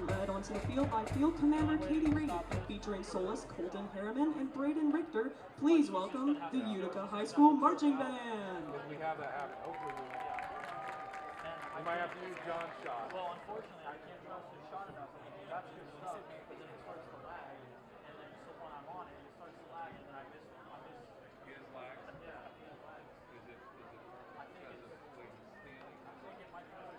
Led onto the field by field commander Katie Reed, featuring soloist Colton Harriman and Braden Richter, please welcome the Utica High School Marching Band. We have that happen. Hopefully we will. We might have to use John's shot. Well, unfortunately, I can't trust his shot enough. That's good stuff, but then it starts to lag. And then so when I'm on it, it starts to lag, and then I miss. It is lag? Yeah, I think it's lag. Is it I think it's standing? I think it might be.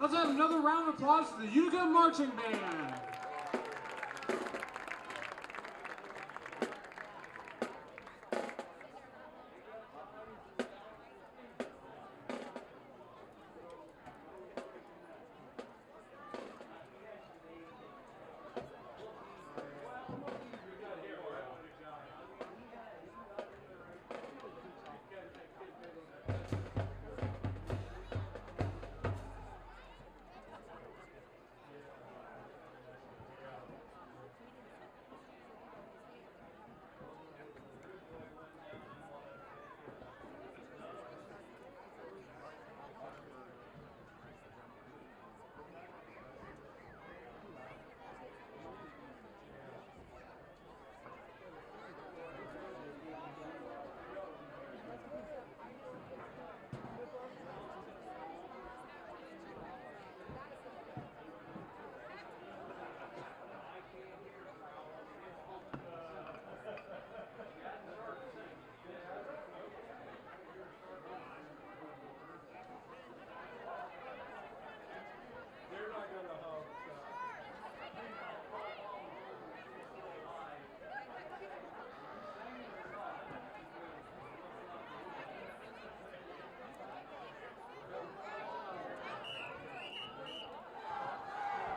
Let's have another round of applause to the Utica Marching Band.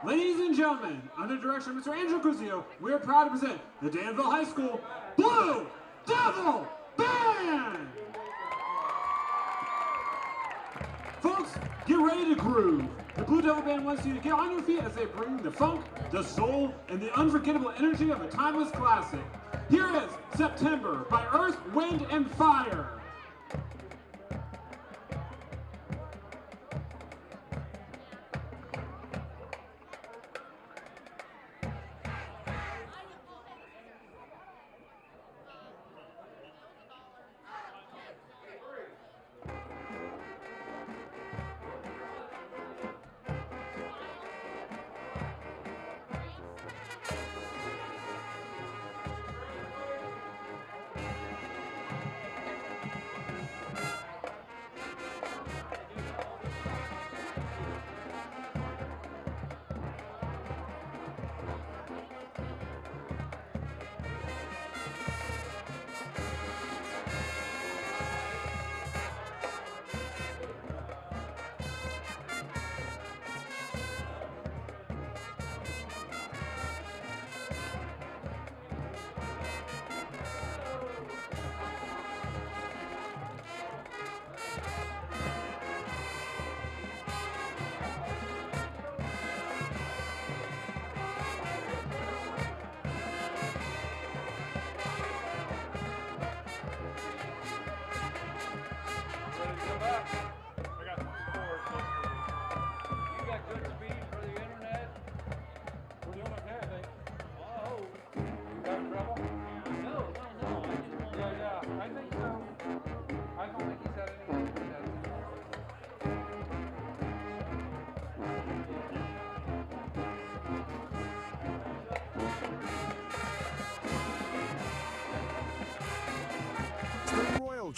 Ladies and gentlemen, under the direction of Mr. Angelo Cusio, we are proud to present the Danville High School Blue Devil Band! Folks, get ready to groove. The Blue Devil Band wants you to get on your feet as they bring the funk, the soul, and the unforgettable energy of a timeless classic. Here is September by Earth, Wind, and Fire.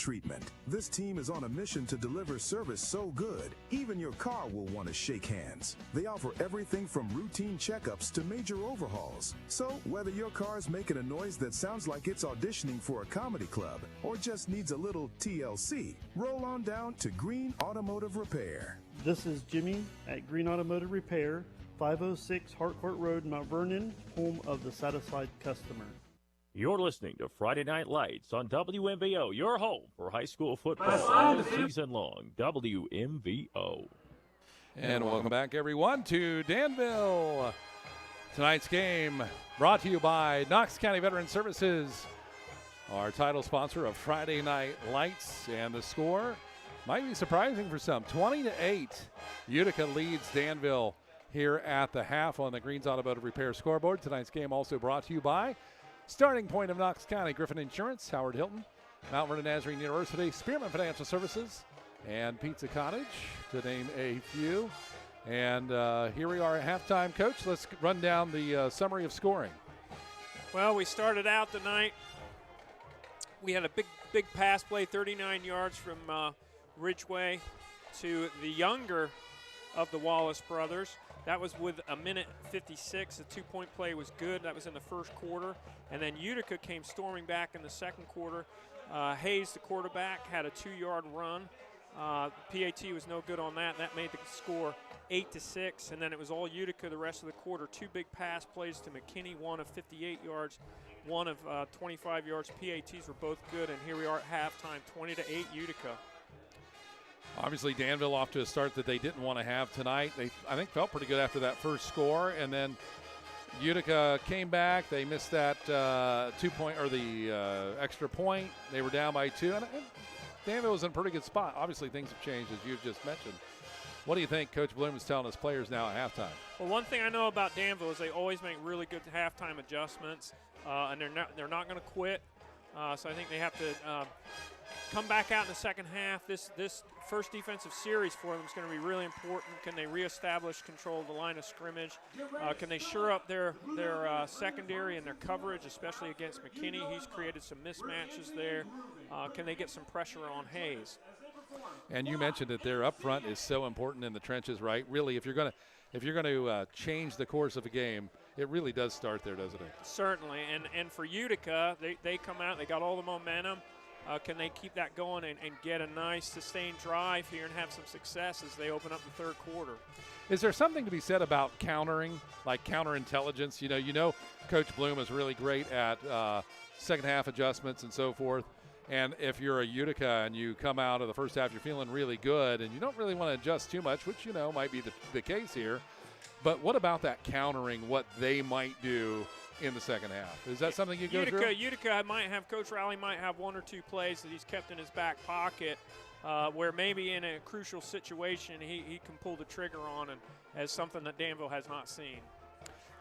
treatment. This team is on a mission to deliver service so good, even your car will want to shake hands. They offer everything from routine checkups to major overhauls. So whether your car's making a noise that sounds like it's auditioning for a comedy club or just needs a little TLC, roll on down to Green Automotive Repair. This is Jimmy at Green Automotive Repair, 506 Harcourt Road, Mount Vernon, home of the satisfied customer. You're listening to Friday Night Lights on WMVO, your home for high school football all season long. WMVO. And welcome back, everyone, to Danville. Tonight's game brought to you by Knox County Veteran Services, our title sponsor of Friday Night Lights. And the score might be surprising for some. 20-8. Utica leads Danville here at the half on the Greens Automotive Repair scoreboard. Tonight's game also brought to you by Starting Point of Knox County, Griffin Insurance, Howard Hilton, Mount Vernon Nazarene University, Spearman Financial Services, and Pizza Cottage, to name a few. And here we are at halftime. Coach, let's run down the summary of scoring. Well, we started out the night. We had a big pass play, 39 yards from Ridgeway to the younger of the Wallace brothers. That was with a minute 56. The two-point play was good. That was in the first quarter. And then Utica came storming back in the second quarter. Hayes, the quarterback, had a 2-yard run. PAT was no good on that. That made the score 8-6. And then it was all Utica the rest of the quarter. 2 big pass plays to McKinney, one of 58 yards, one of 25 yards. PATs were both good. And here we are at halftime, 20-8 Utica. Obviously, Danville off to a start that they didn't want to have tonight. They, I think, felt pretty good after that first score, and then Utica came back. They missed that 2-point or the extra point. They were down by 2, and Danville was in a pretty good spot. Obviously, things have changed, as you've just mentioned. What do you think Coach Bloom is telling his players now at halftime? Well, one thing I know about Danville is they always make really good halftime adjustments, and they're not going to quit. So I think they have to come back out in the second half. This first defensive series for them is going to be really important. Can they reestablish control of the line of scrimmage? Can they shore up their secondary and their coverage, especially against McKinney? He's created some mismatches there. Can they get some pressure on Hayes? And you mentioned that their up front is so important in the trenches, right? Really, if you're going to change the course of a game, it really does start there, doesn't it? Certainly, and for Utica, they come out, they got all the momentum. Can they keep that going and get a nice sustained drive here and have some success as they open up the third quarter? Is there something to be said about countering, like counterintelligence? You know, Coach Bloom is really great at second half adjustments and so forth. And if you're a Utica and you come out of the first half, you're feeling really good and you don't really want to adjust too much, which, might be the case here. But what about that countering, what they might do in the second half? Is that something you go through? Utica might have, Coach Rowley might have 1 or 2 plays that he's kept in his back pocket where maybe in a crucial situation he can pull the trigger on, and as something that Danville has not seen.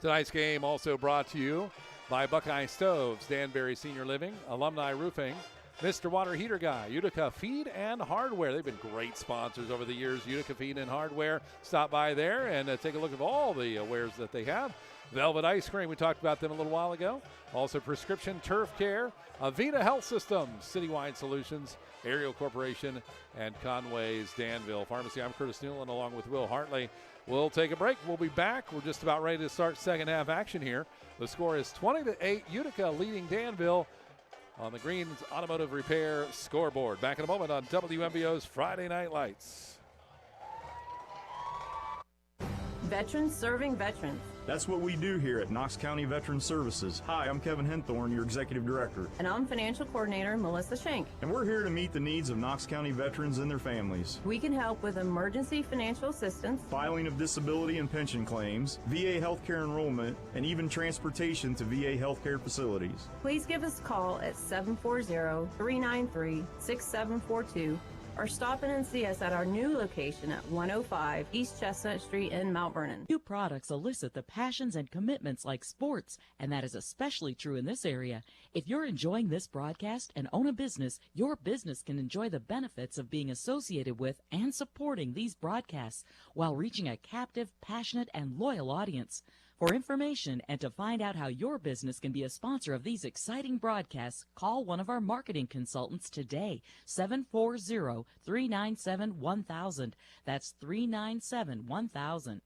Tonight's game also brought to you by Buckeye Stoves, Danbury Senior Living, Alumni Roofing, Mr. Water Heater Guy, Utica Feed and Hardware. They've been great sponsors over the years, Utica Feed and Hardware. Stop by there and take a look at all the wares that they have. Velvet Ice Cream, we talked about them a little while ago. Also Prescription Turf Care, Avita Health Systems, Citywide Solutions, Ariel Corporation, and Conway's Danville Pharmacy. I'm Curtis Newland along with Will Hartley. We'll take a break. We'll be back. We're just about ready to start second half action here. The score is 20-8, Utica leading Danville on the Greens Automotive Repair scoreboard. Back in a moment on WMVO's Friday Night Lights. Veterans serving veterans. That's what we do here at Knox County Veteran Services. Hi, I'm Kevin Henthorne, your Executive Director. And I'm Financial Coordinator Melissa Schenk. And we're here to meet the needs of Knox County veterans and their families. We can help with emergency financial assistance, filing of disability and pension claims, VA healthcare enrollment, and even transportation to VA healthcare facilities. Please give us a call at 740-393-6742 or stop in and see us at our new location at 105 East Chestnut Street in Mount Vernon. New products elicit the passions and commitments like sports, and that is especially true in this area. If you're enjoying this broadcast and own a business, your business can enjoy the benefits of being associated with and supporting these broadcasts while reaching a captive, passionate, and loyal audience. For information and to find out how your business can be a sponsor of these exciting broadcasts, call one of our marketing consultants today, 740-397-1000. That's 397-1000.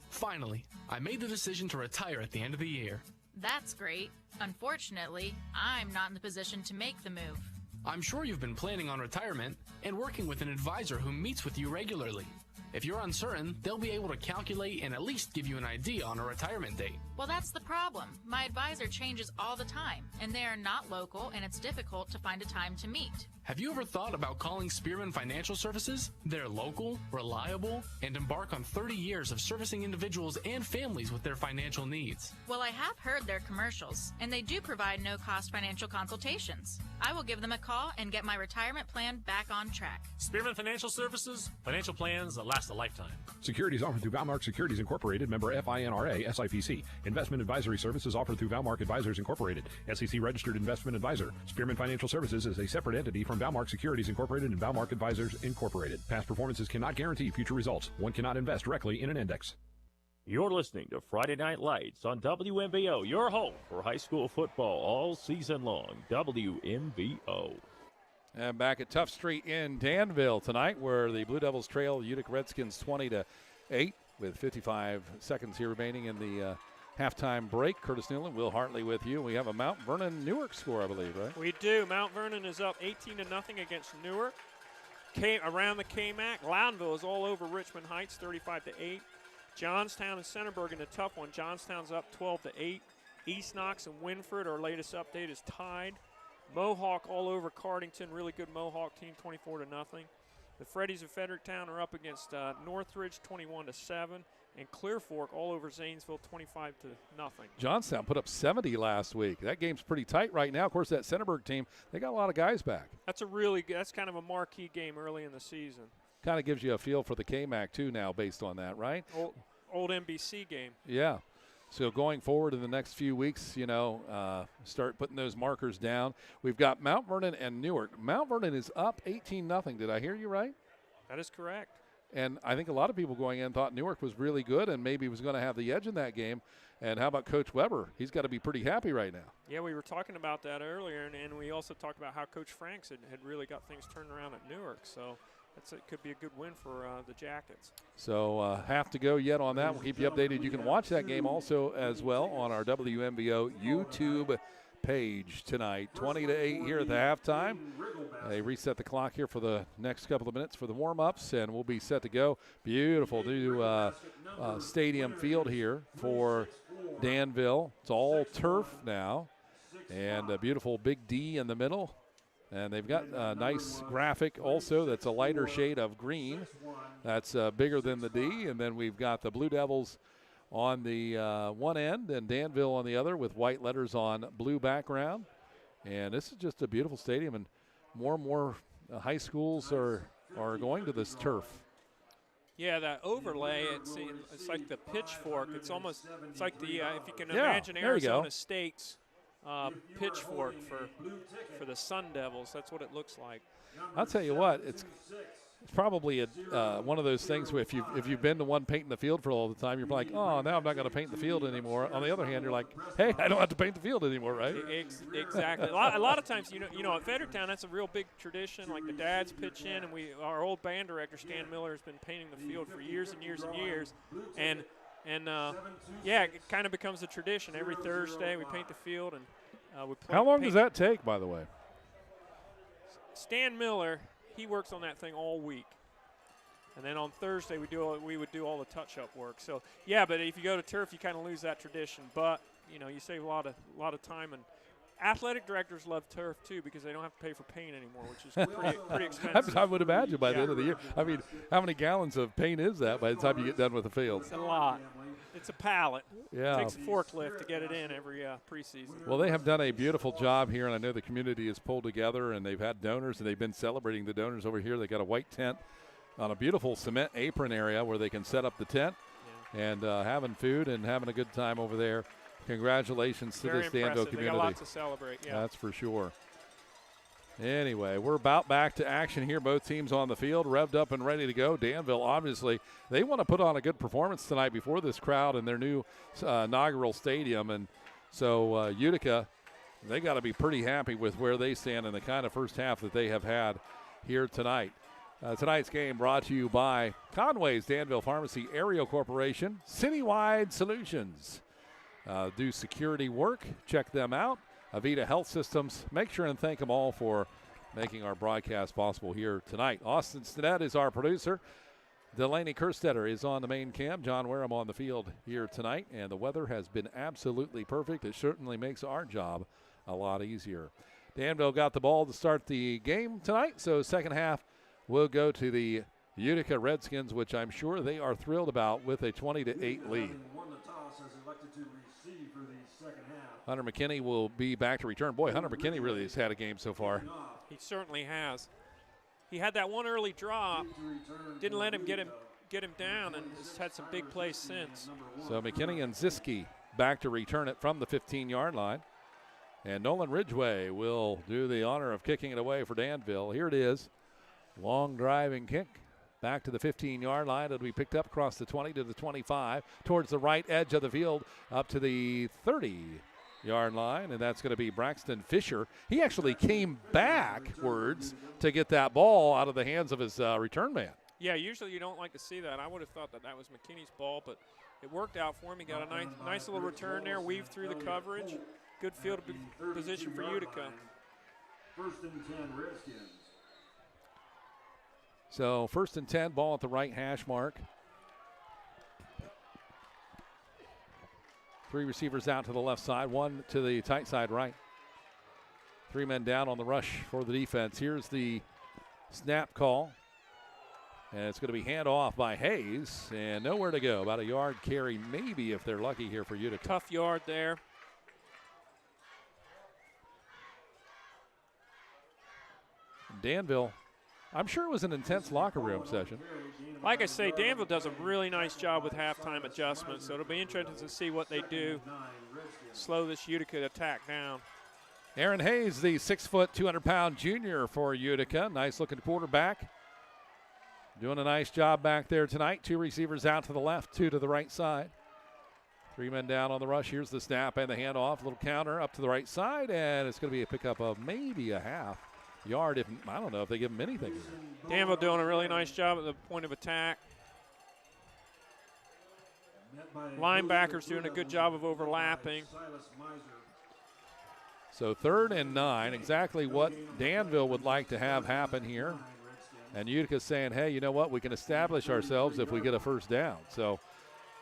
Finally, I made the decision to retire at the end of the year. That's great. Unfortunately, I'm not in the position to make the move. I'm sure you've been planning on retirement and working with an advisor who meets with you regularly. If you're uncertain, they'll be able to calculate and at least give you an idea on a retirement date. Well, that's the problem. My advisor changes all the time, and they are not local, and it's difficult to find a time to meet. Have you ever thought about calling Spearman Financial Services? They're local, reliable, and embark on 30 years of servicing individuals and families with their financial needs. Well, I have heard their commercials, and they do provide no-cost financial consultations. I will give them a call and get my retirement plan back on track. Spearman Financial Services, financial plans that last a lifetime. Securities offered through Valmark Securities Incorporated, member FINRA, SIPC. Investment advisory services offered through Valmark Advisors Incorporated, SEC registered investment advisor. Spearman Financial Services is a separate entity from Valmark Securities Incorporated and Valmark Advisors Incorporated. Past performances cannot guarantee future results. One cannot invest directly in an index. You're listening to Friday Night Lights on WMVO, your home for high school football all season long. WMVO. And back at Tough Street in Danville tonight, where the Blue Devils trail Utica Redskins 20-8 with 55 seconds here remaining in the halftime break. Curtis Newland, Will Hartley with you. We have a Mount Vernon Newark score, I believe, right? We do. Mount Vernon is up 18-0 against Newark. Around the KMAC, Loudonville is all over Richmond Heights, 35-8. Johnstown and Centerburg in a tough one. Johnstown's up 12-8. East Knox and Winford, our latest update, is tied. Mohawk all over Cardington, really good Mohawk team, 24-0. The Freddies of Fredericktown are up against Northridge, 21-7. And Clear Fork all over Zanesville, 25-0. Johnstown put up 70 last week. That game's pretty tight right now. Of course, that Centerburg team, they got a lot of guys back. That's kind of a marquee game early in the season. Kind of gives you a feel for the KMAC too now based on that, right? Old NBC game. Yeah. So going forward in the next few weeks, start putting those markers down. We've got Mount Vernon and Newark. Mount Vernon is up 18-0. Did I hear you right? That is correct. And I think a lot of people going in thought Newark was really good and maybe was going to have the edge in that game. And how about Coach Weber? He's got to be pretty happy right now. Yeah, we were talking about that earlier, and we also talked about how Coach Franks had really got things turned around at Newark. So it could be a good win for the Jackets. So half to go yet on that. We'll keep you updated. You can watch that game also as well on our WMVO YouTube page tonight. 20-8 here at the halftime. They reset the clock here for the next couple of minutes for the warm-ups, and we'll be set to go. Beautiful new stadium field here for Danville. It's all turf now, and a beautiful big D in the middle. And they've got a nice graphic also that's a lighter shade of green. That's bigger than the D. And then we've got the Blue Devils on the one end and Danville on the other with white letters on blue background. And this is just a beautiful stadium, and more high schools are going to this turf. Yeah, that overlay, it's like the pitchfork. It's like the, if you can imagine Arizona State's pitchfork for the Sun Devils. That's what it looks like. I'll tell you what, it's probably one of those things where if you've been the one painting the field for all the time, you're like, oh, now I'm not going to paint the field anymore. On the other hand, you're like, hey, I don't have to paint the field anymore, right? Exactly. a lot of times, at Fredericktown, that's a real big tradition. Like the dads pitch in, and our old band director Stan Miller has been painting the field for years and years and years, and it kind of becomes a tradition. Every Thursday we paint the field, and we play. How long does that take, by the way? Stan Miller, he works on that thing all week, and then on Thursday we would do all the touch-up work. So yeah, but if you go to turf, you kind of lose that tradition. But you save a lot of time, and athletic directors love turf too because they don't have to pay for paint anymore, which is pretty expensive. I would imagine by the end of the year. I mean, how many gallons of paint is that by the time you get done with the field? It's a lot. It's a pallet. Yeah. It takes a forklift to get it in every preseason. Well, they have done a beautiful job here, and I know the community has pulled together, and they've had donors, and they've been celebrating the donors over here. They got a white tent on a beautiful cement apron area where they can set up the tent and having food and having a good time over there. Congratulations to this Danville community. They got a lot to celebrate. Yeah, that's for sure. Anyway, we're about back to action here. Both teams on the field, revved up and ready to go. Danville, obviously, they want to put on a good performance tonight before this crowd in their new inaugural stadium. And so Utica, they got to be pretty happy with where they stand in the kind of first half that they have had here tonight. Tonight's game brought to you by Conway's Danville Pharmacy Aerial Corporation, Citywide Solutions. Do security work. Check them out. Avita Health Systems. Make sure and thank them all for making our broadcast possible here tonight. Austin Stinnett is our producer. Delaney Kerstetter is on the main cam. John Wareham on the field here tonight. And the weather has been absolutely perfect. It certainly makes our job a lot easier. Danville got the ball to start the game tonight. So second half will go to the Utica Redskins, which I'm sure they are thrilled about with a 20-8 lead. Hunter McKinney will be back to return. Boy, Hunter McKinney really has had a game so far. He certainly has. He had that one early drop, didn't let him get him down, and has had some big plays since. So McKinney and Ziski back to return it from the 15-yard line. And Nolan Ridgway will do the honor of kicking it away for Danville. Here it is. Long driving kick. Back to the 15-yard line. It'll be picked up across the 20 to the 25, towards the right edge of the field, up to the 30-yard line, and that's going to be Braxton Fisher. He actually came backwards to get that ball out of the hands of his return man. Yeah, usually you don't like to see that. I would have thought that was McKinney's ball, but it worked out for him. He got a nice little return there, weaved through the coverage. Good field position for Utica. First and 10, Redskins. So 1st and 10, ball at the right hash mark. 3 receivers out to the left side, 1 to the tight side right. 3 men down on the rush for the defense. Here's the snap call. And it's going to be handoff by Hayes, and nowhere to go. About a yard carry, maybe, if they're lucky here for Utica. Tough yard there. Danville, I'm sure it was an intense locker room session. Like I say, Danville does a really nice job with halftime adjustments, so it'll be interesting to see what they do. Slow this Utica attack down. Aaron Hayes, the 6-foot, 200-pound junior for Utica. Nice-looking quarterback. Doing a nice job back there tonight. 2 receivers out to the left, 2 to the right side. 3 men down on the rush. Here's the snap and the handoff. Little counter up to the right side, and it's going to be a pickup of maybe a half yard. I don't know if they give him anything. Danville doing a really nice job at the point of attack. Linebackers doing a good job of overlapping. So 3rd and 9, exactly what Danville would like to have happen here. And Utica's saying, hey, you know what? We can establish ourselves if we get a first down. So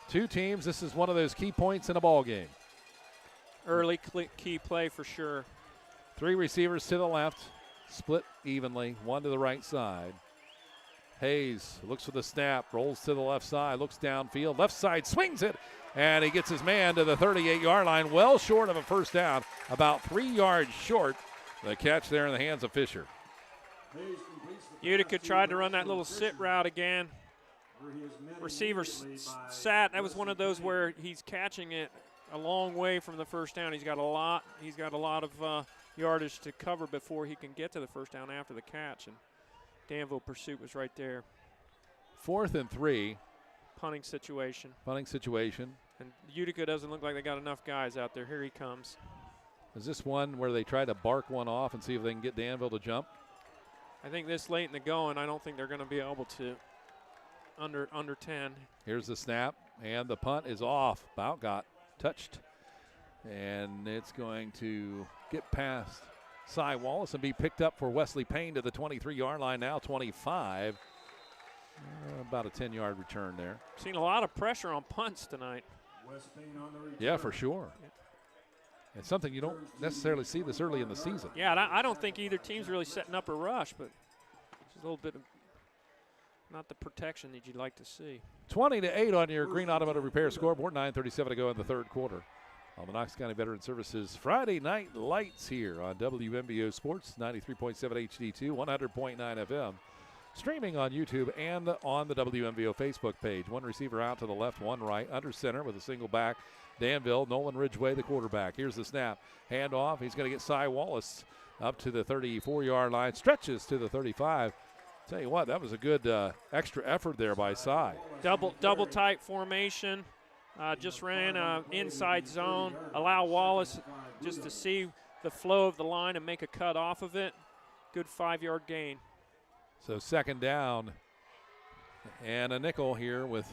2 teams, this is one of those key points in a ball game. Early key play for sure. 3 receivers to the left. Split evenly, 1 to the right side. Hayes looks for the snap, rolls to the left side, looks downfield, left side, swings it, and he gets his man to the 38-yard line, well short of a first down, about 3 yards short. The catch there in the hands of Fisher. Utica tried to run that little sit route again. Receiver sat. That was one of those where he's catching it a long way from the first down. He's got a lot of yardage to cover before he can get to the first down after the catch, and Danville pursuit was right there. 4th and 3. Punting situation. And Utica doesn't look like they got enough guys out there. Here he comes. Is this one where they try to bark one off and see if they can get Danville to jump? I think this late in the going, I don't think they're going to be able to under 10. Here's the snap, and the punt is off. About got touched. And it's going to get past Cy Wallace and be picked up for Wesley Payne to the 23-yard line now, 25. About a 10-yard return there. Seen a lot of pressure on punts tonight. Yeah, for sure. Yeah. It's something you don't necessarily see this early in the season. Yeah, I don't think either team's really setting up a rush, but just a little bit of not the protection that you'd like to see. 20-8 on your Green Automotive Repair scoreboard, 9:37 to go in the 3rd quarter. On the Knox County Veteran Services Friday Night Lights here on WMBO Sports, 93.7 HD2, 100.9 FM. Streaming on YouTube and on the WMVO Facebook page. 1 receiver out to the left, 1 right, under center with a single back. Danville, Nolan Ridgway, the quarterback. Here's the snap. Hand off. He's going to get Cy Wallace up to the 34-yard line, stretches to the 35. Tell you what, that was a good extra effort there by Cy. Double tight formation. Just ran inside zone. Allow Wallace just to see the flow of the line and make a cut off of it. Good 5-yard gain. So second down and a nickel here with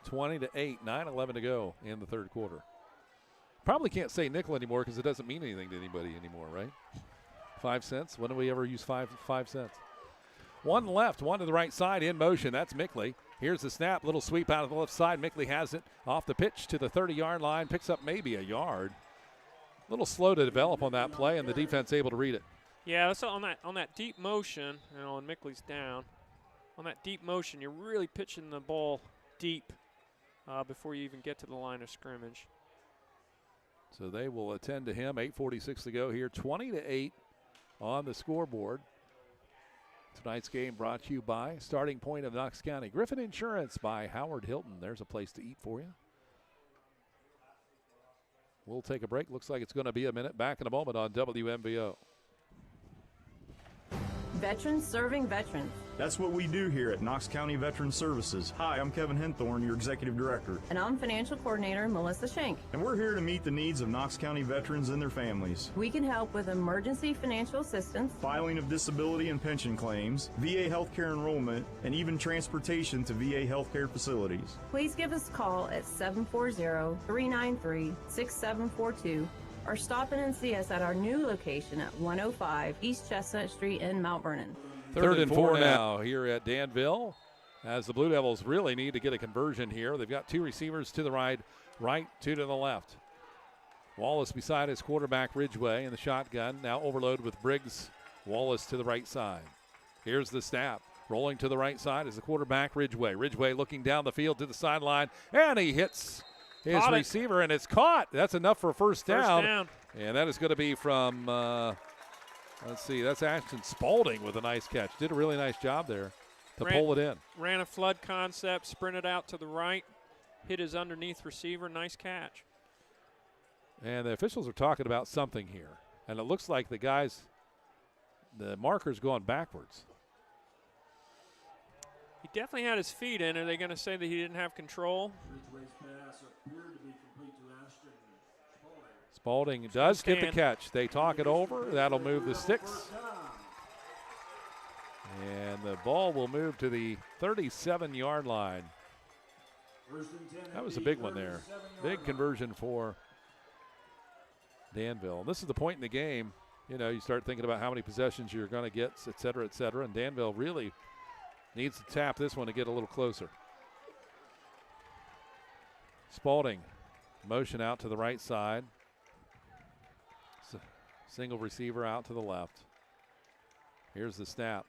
20-8, 9:11 to go in the third quarter. Probably can't say nickel anymore because it doesn't mean anything to anybody anymore, right? 5 cents. When do we ever use 5 cents? One left, one to the right side in motion. That's Mickley. Here's the snap, little sweep out of the left side. Mickley has it off the pitch to the 30-yard line, picks up maybe a yard. A little slow to develop on that play, and the defense able to read it. Yeah, that's on that deep motion, and Mickley's down. On that deep motion, you're really pitching the ball deep before you even get to the line of scrimmage. So they will attend to him. 8:46 to go here. 20-8 on the scoreboard. Tonight's game brought to you by Starting Point of Knox County. Griffin Insurance by Howard Hilton. There's a place to eat for you. We'll take a break. Looks like it's going to be a minute. Back in a moment on WMVO. Veterans serving veterans. That's what we do here at Knox County Veteran Services. Hi, I'm Kevin Henthorne, your Executive Director. And I'm Financial Coordinator Melissa Schenk. And we're here to meet the needs of Knox County veterans and their families. We can help with emergency financial assistance, filing of disability and pension claims, VA healthcare enrollment, and even transportation to VA healthcare facilities. Please give us a call at 740-393-6742 or stop in and see us at our new location at 105 East Chestnut Street in Mount Vernon. Third and four now here at Danville, as the Blue Devils really need to get a conversion here. They've got two receivers to the right, two to the left. Wallace beside his quarterback Ridgway in the shotgun, now overload with Briggs. Wallace to the right side. Here's the snap. Rolling to the right side is the quarterback Ridgway. Ridgway looking down the field to the sideline, and he hits his receiver, and it's caught. That's enough for first down. And that is going to be from, let's see, that's Ashton Spalding with a nice catch. Did a really nice job there to pull it in. Ran a flood concept, sprinted out to the right, hit his underneath receiver. Nice catch. And the officials are talking about something here. And it looks like the marker's going backwards. He definitely had his feet in. Are they going to say that he didn't have control? Spalding does get the catch. They talk it over. That'll move the sticks. And the ball will move to the 37-yard line. That was a big one there. Big conversion for Danville. This is the point in the game, you start thinking about how many possessions you're going to get, et cetera, and Danville really needs to tap this one to get a little closer. Spalding, motion out to the right side. Single receiver out to the left. Here's the snap.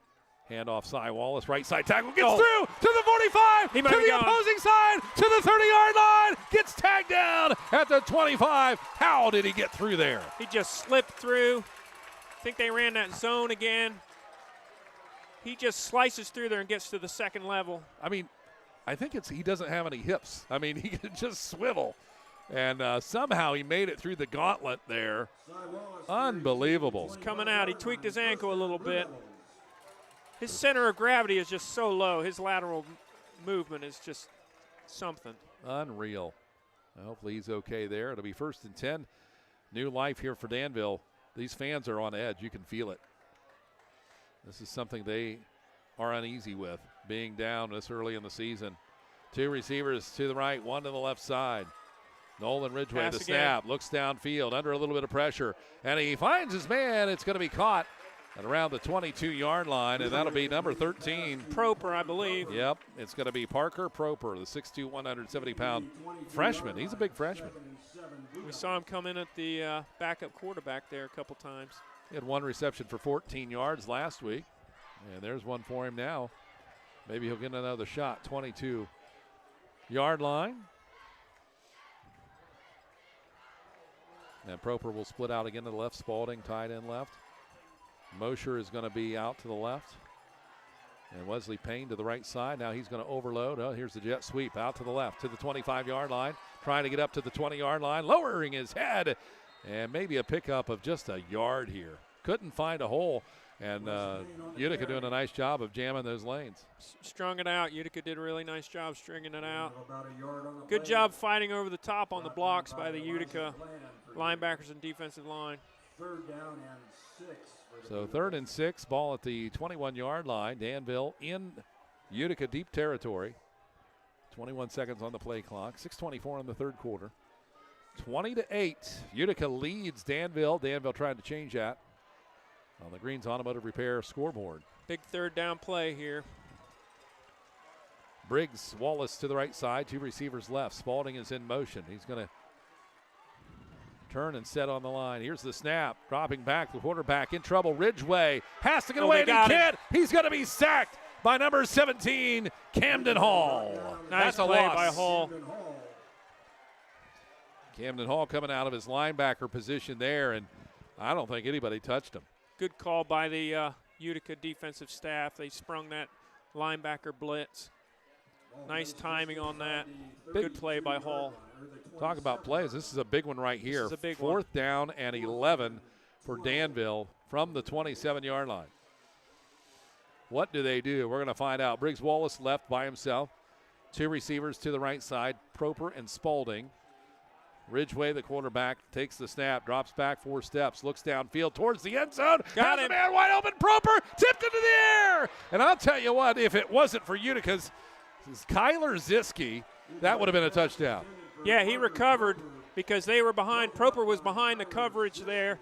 Handoff, Cy Wallace, right side tackle, gets through to the 45, to the opposing side, to the 30-yard line, gets tagged down at the 25. How did he get through there? He just slipped through. I think they ran that zone again. He just slices through there and gets to the second level. I mean, I think he doesn't have any hips. I mean, he can just swivel. And somehow he made it through the gauntlet there. Unbelievable. He's coming out. He tweaked his ankle a little bit. His center of gravity is just so low. His lateral movement is just something. Unreal. Hopefully he's okay there. It'll be 1st and 10. New life here for Danville. These fans are on edge. You can feel it. This is something they are uneasy with, being down this early in the season. Two receivers to the right, one to the left side. Nolan Ridgway, Pass the snap, looks downfield under a little bit of pressure, and he finds his man. It's going to be caught at around the 22-yard line, and that'll be number 13. Proper, I believe. Yep, it's going to be Parker Proper, the 6'2", 170-pound freshman. He's a big freshman. We saw him come in at the backup quarterback there a couple times. He had one reception for 14 yards last week, and there's one for him now. Maybe he'll get another shot, 22-yard line. And Proper will split out again to the left. Spalding tight end left. Mosher is going to be out to the left. And Wesley Payne to the right side. Now he's going to overload. Oh, here's the jet sweep out to the left to the 25-yard line. Trying to get up to the 20-yard line. Lowering his head. And maybe a pickup of just a yard here. couldn't find a hole. And Utica doing a nice job of jamming those lanes. Strung it out. Utica did a really nice job stringing it out. Good job fighting over the top on the blocks by the Utica linebackers and defensive line. 3rd down and 6. So 3rd and 6, ball at the 21-yard line. Danville in Utica deep territory. 21 seconds on the play clock. 6:24 in the 3rd quarter. 20-8. Utica leads Danville. Danville trying to change that on the Greens Automotive Repair scoreboard. Big 3rd down play here. Briggs Wallace to the right side. 2 receivers left. Spalding is in motion. He's going to turn and set on the line. Here's the snap. Dropping back. The quarterback in trouble. Ridgeway has to get away, and he can't. He's going to be sacked by number 17, Camden Hall. Nice play by Hall. Camden Hall coming out of his linebacker position there, and I don't think anybody touched him. Good call by the Utica defensive staff. They sprung that linebacker blitz. Nice timing on that. Good play by Hall. Talk about plays. This is a big one right here. This is a big 4th down and 11 for Danville from the 27-yard line. What do they do? We're going to find out. Briggs Wallace left by himself. 2 receivers to the right side, Proper and Spalding. Ridgeway, the quarterback, takes the snap, drops back 4 steps, looks downfield towards the end zone. Got has him. A man wide open. Proper tipped into the air. And I'll tell you what, if it wasn't for Utica's Kyler Ziske, that would have been a touchdown. Yeah, he recovered because they were behind. Proper was behind the coverage there.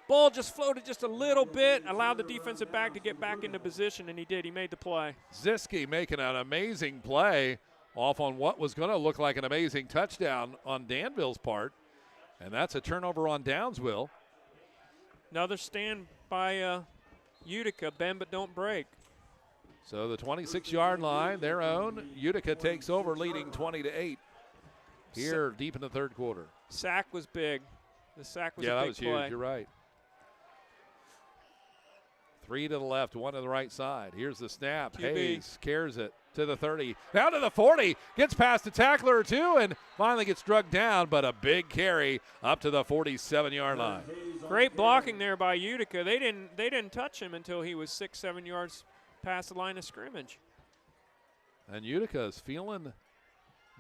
Ball just floated just a little bit, allowed the defensive back to get back into position, and he did. He made the play. Ziske making an amazing play off on what was going to look like an amazing touchdown on Danville's part. And that's a turnover on downs, Will. Another stand by Utica, bend but don't break. So the 26-yard line, their own. Utica takes over, leading 20-8 here deep in the 3rd quarter. Sack was big. The sack was a big that was play. Huge. You're right. 3 to the left, 1 to the right side. Here's the snap. QB. Hayes carries it to the 30. Down to the 40. Gets past a tackler or two and finally gets drugged down, but a big carry up to the 47-yard line. Great blocking there by Utica. They didn't touch him until he was 6-7 yards past the line of scrimmage. And Utica is feeling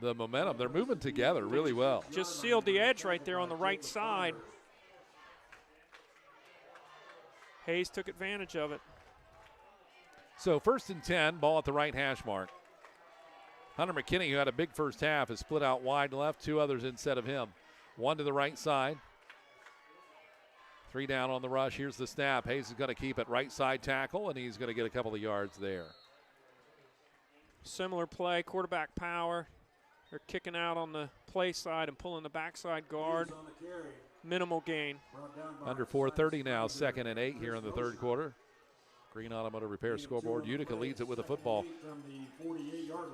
the momentum. They're moving together really well. Just sealed the edge right there on the right side. Hayes took advantage of it. So 1st and 10, ball at the right hash mark. Hunter McKinney, who had a big first half, is split out wide left, 2 others instead of him. 1 to the right side. 3 down on the rush. Here's the snap. Hayes is going to keep it right side tackle, and he's going to get a couple of yards there. Similar play, quarterback power. They're kicking out on the play side and pulling the backside guard. Minimal gain. Under 4:30 now, 2nd and 8 here in the 3rd quarter. Green Automotive Repair scoreboard. Utica leads it with a football.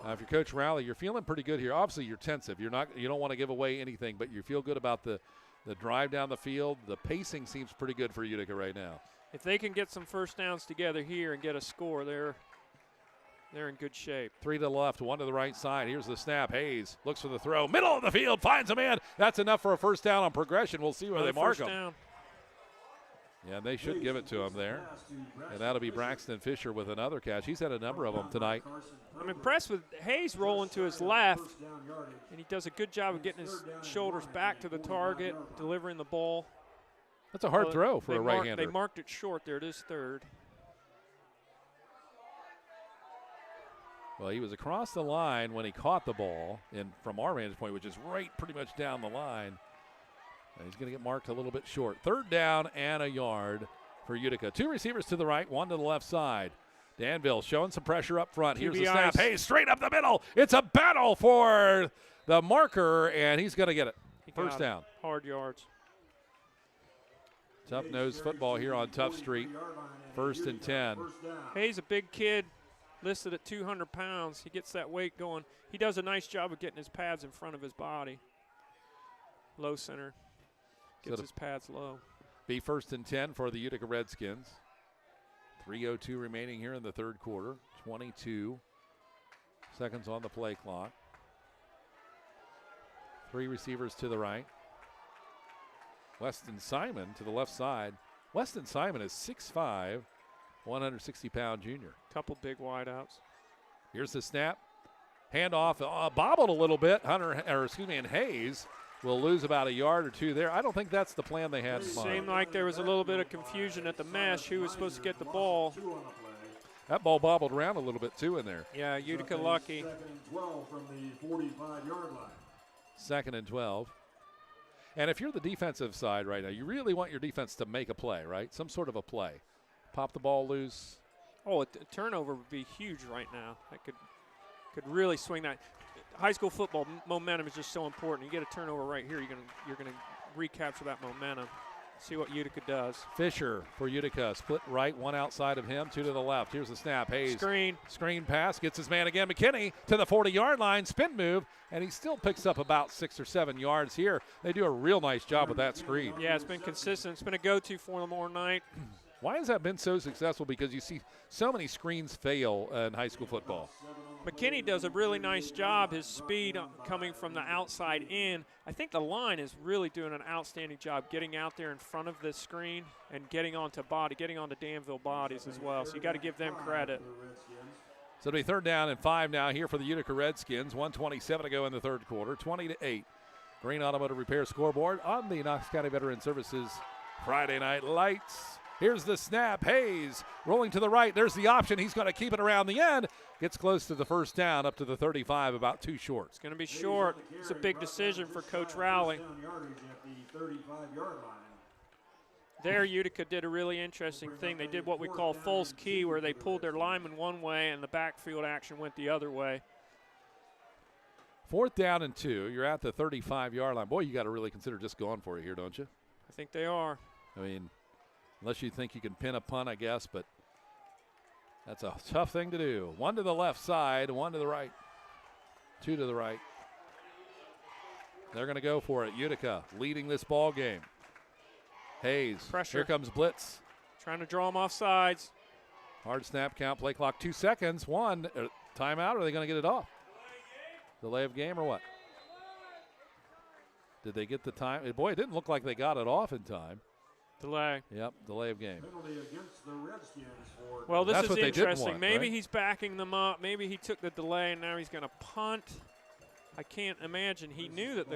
If you're Coach Rowley, you're feeling pretty good here. Obviously, you're tensive. You don't want to give away anything, but you feel good about the drive down the field. The pacing seems pretty good for Utica right now. If they can get some first downs together here and get a score, they're in good shape. 3 to the left, 1 to the right side. Here's the snap. Hayes looks for the throw. Middle of the field, finds a man. That's enough for a first down on progression. We'll see where they mark him. Down. Yeah, they should give it to him there. And that'll be Braxton Fisher with another catch. He's had a number of them tonight. I'm impressed with Hayes rolling to his left, and he does a good job of getting his shoulders back to the target, delivering the ball. That's a hard throw for a right-hander. They marked it short there. It is 3rd. Well, he was across the line when he caught the ball, and from our vantage point, which is right pretty much down the line. And he's going to get marked a little bit short. 3rd down and a yard for Utica. 2 receivers to the right, 1 to the left side. Danville showing some pressure up front. Here's the snap. Hey, straight up the middle. It's a battle for the marker, and he's going to get it. First down. Hard yards. Tough-nosed football here on Tough Street. 1st and 10. Hayes, a big kid, listed at 200 pounds. He gets that weight going. He does a nice job of getting his pads in front of his body. Low center. Gets his pads low. Be 1st and 10 for the Utica Redskins. 3:02 remaining here in the 3rd quarter. 22 seconds on the play clock. 3 receivers to the right. Weston Simon to the left side. Weston Simon is 6'5", 160-pound junior. Couple big wideouts. Here's the snap. Handoff, bobbled a little bit. And Hayes will lose about a yard or two there. I don't think that's the plan they had in mind. Seemed like there was a little bit of confusion at the mesh. Who was supposed to get the ball? That ball bobbled around a little bit, too, in there. Yeah, Utica lucky. 2nd and 12 from the 45-yard line. 2nd and 12. And if you're the defensive side right now, you really want your defense to make a play, right? Some sort of a play. Pop the ball loose. Oh, a turnover would be huge right now. That could really swing that. High school football momentum is just so important. You get a turnover right here, you're gonna recapture that momentum. See what Utica does. Fisher for Utica, split right, one outside of him, two to the left. Here's the snap. Hayes. Screen pass, gets his man again. McKinney to the 40-yard line, spin move, and he still picks up about 6 or 7 yards here. They do a real nice job with that screen. Yeah, it's been consistent. It's been a go-to for them all night. Why has that been so successful? Because you see so many screens fail in high school football. McKinney does a really nice job. His speed coming from the outside in. I think the line is really doing an outstanding job getting out there in front of the screen and getting onto Danville bodies as well. So you got to give them credit. So it'll be 3rd down and 5 now here for the Utica Redskins. 1:27 to go in the 3rd quarter, 20-8. Green Automotive Repair scoreboard on the Knox County Veteran Services Friday Night Lights. Here's the snap. Hayes rolling to the right. There's the option. He's going to keep it around the end. Gets close to the 1st down, up to the 35, about 2 short. It's going to be short. It's a big decision for Coach Rowley. There, Utica did a really interesting thing. They did what we call false key, where they pulled their lineman one way and the backfield action went the other way. 4th down and 2. You're at the 35-yard line. Boy, you got to really consider just going for it here, don't you? I think they are. I mean, unless you think you can pin a punt, I guess, but that's a tough thing to do. 1 to the left side, 1 to the right, 2 to the right. They're going to go for it. Utica leading this ball game. Hayes. Pressure. Here comes blitz. Trying to draw them off sides. Hard snap count, play clock 2 seconds. Timeout, or are they going to get it off? Delay of game or what? Did they get the time? Boy, it didn't look like they got it off in time. Delay. Yep, delay of game. Well, this That's is what they didn't interesting. want, Maybe right? he's backing them up. Maybe he took the delay and now he's going to punt. I can't imagine. He knew that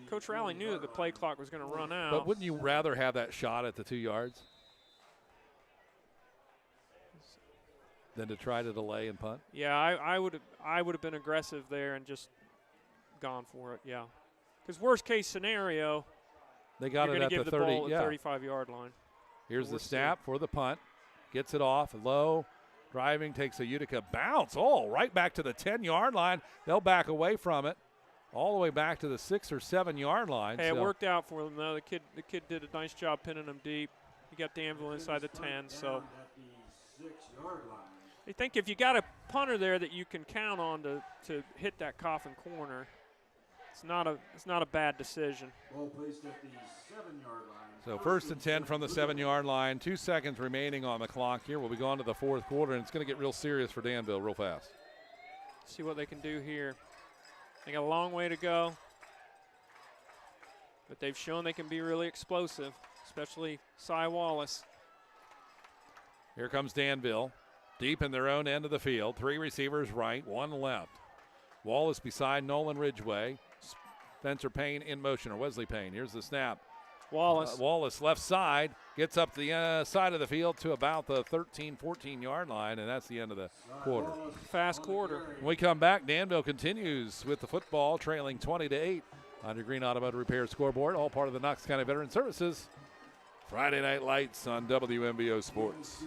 Coach Rowley knew that the play clock was going to run out. But wouldn't you rather have that shot at the 2 yards than to try to delay and punt? Yeah, I would have been aggressive there and just gone for it. Yeah, because worst case scenario, they got it at the 30. Ball at 35-yard line. Here's the snap for the punt. Gets it off low. Driving, takes a Utica bounce. Oh, right back to the 10-yard line. They'll back away from it, all the way back to the 6 or 7-yard line. Hey, it worked out for them though. The kid did a nice job pinning them deep. He got Danville inside the 10. So I think if you got a punter there that you can count on to hit that coffin corner, it's not a bad decision. Ball placed at the 7-yard line. So 1st and 10 from the 7-yard line. 2 seconds remaining on the clock here. We'll be going to the 4th quarter, and it's going to get real serious for Danville real fast. See what they can do here. They got a long way to go, but they've shown they can be really explosive, especially Cy Wallace. Here comes Danville, deep in their own end of the field. 3 receivers right, 1 left. Wallace beside Nolan Ridgway. Spencer Payne in motion, or Wesley Payne. Here's the snap. Wallace left side, gets up the side of the field to about the 13, 14-yard line, and that's the end of the quarter. Fast quarter. When we come back, Danville continues with the football, trailing 20-8 on your Green Automotive Repair scoreboard, all part of the Knox County Veteran Services Friday Night Lights on WMBO Sports.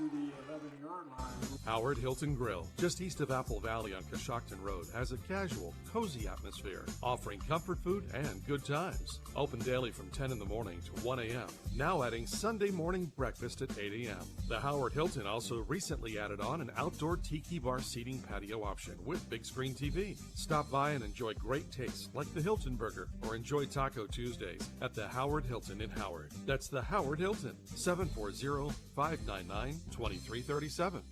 Howard Hilton Grill, just east of Apple Valley on Coshocton Road, has a casual, cozy atmosphere, offering comfort food and good times. Open daily from 10 in the morning to 1 a.m., now adding Sunday morning breakfast at 8 a.m. The Howard Hilton also recently added on an outdoor tiki bar seating patio option with big screen TV. Stop by and enjoy great tastes like the Hilton Burger or enjoy Taco Tuesdays at the Howard Hilton in Howard. That's the Howard Hilton, 740-599-2337.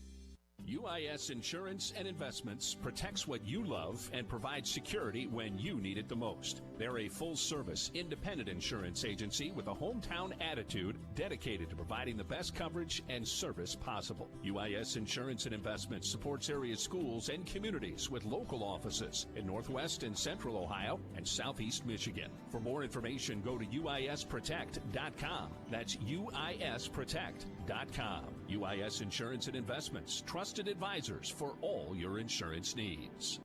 UIS Insurance and Investments protects what you love and provides security when you need it the most. They're a full-service, independent insurance agency with a hometown attitude dedicated to providing the best coverage and service possible. UIS Insurance and Investments supports area schools and communities with local offices in Northwest and Central Ohio and Southeast Michigan. For more information, go to uisprotect.com. That's uisprotect.com. UIS Insurance and Investments, trusted advisors for all your insurance needs.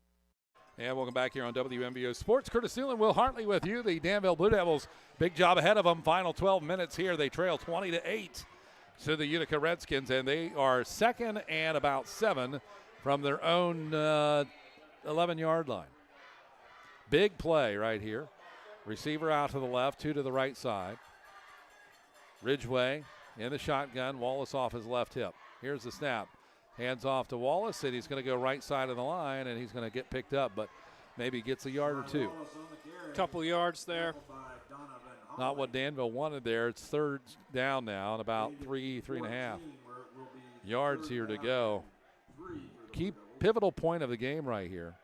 And welcome back here on WMBO Sports. Curtis Newland, Will Hartley with you. The Danville Blue Devils, big job ahead of them. Final 12 minutes here. They trail 20-8 to the Utica Redskins, and they are second and about 7 from their own 11-yard line. Big play right here. Receiver out to the left, 2 to the right side. Ridgway in the shotgun. Wallace off his left hip. Here's the snap. Hands off to Wallace, and he's going to go right side of the line, and he's going to get picked up, but maybe gets a yard or 2. Couple yards there. Not what Danville wanted there. It's third down now and about 3.5 yards here to go. Key pivotal point of the game right here.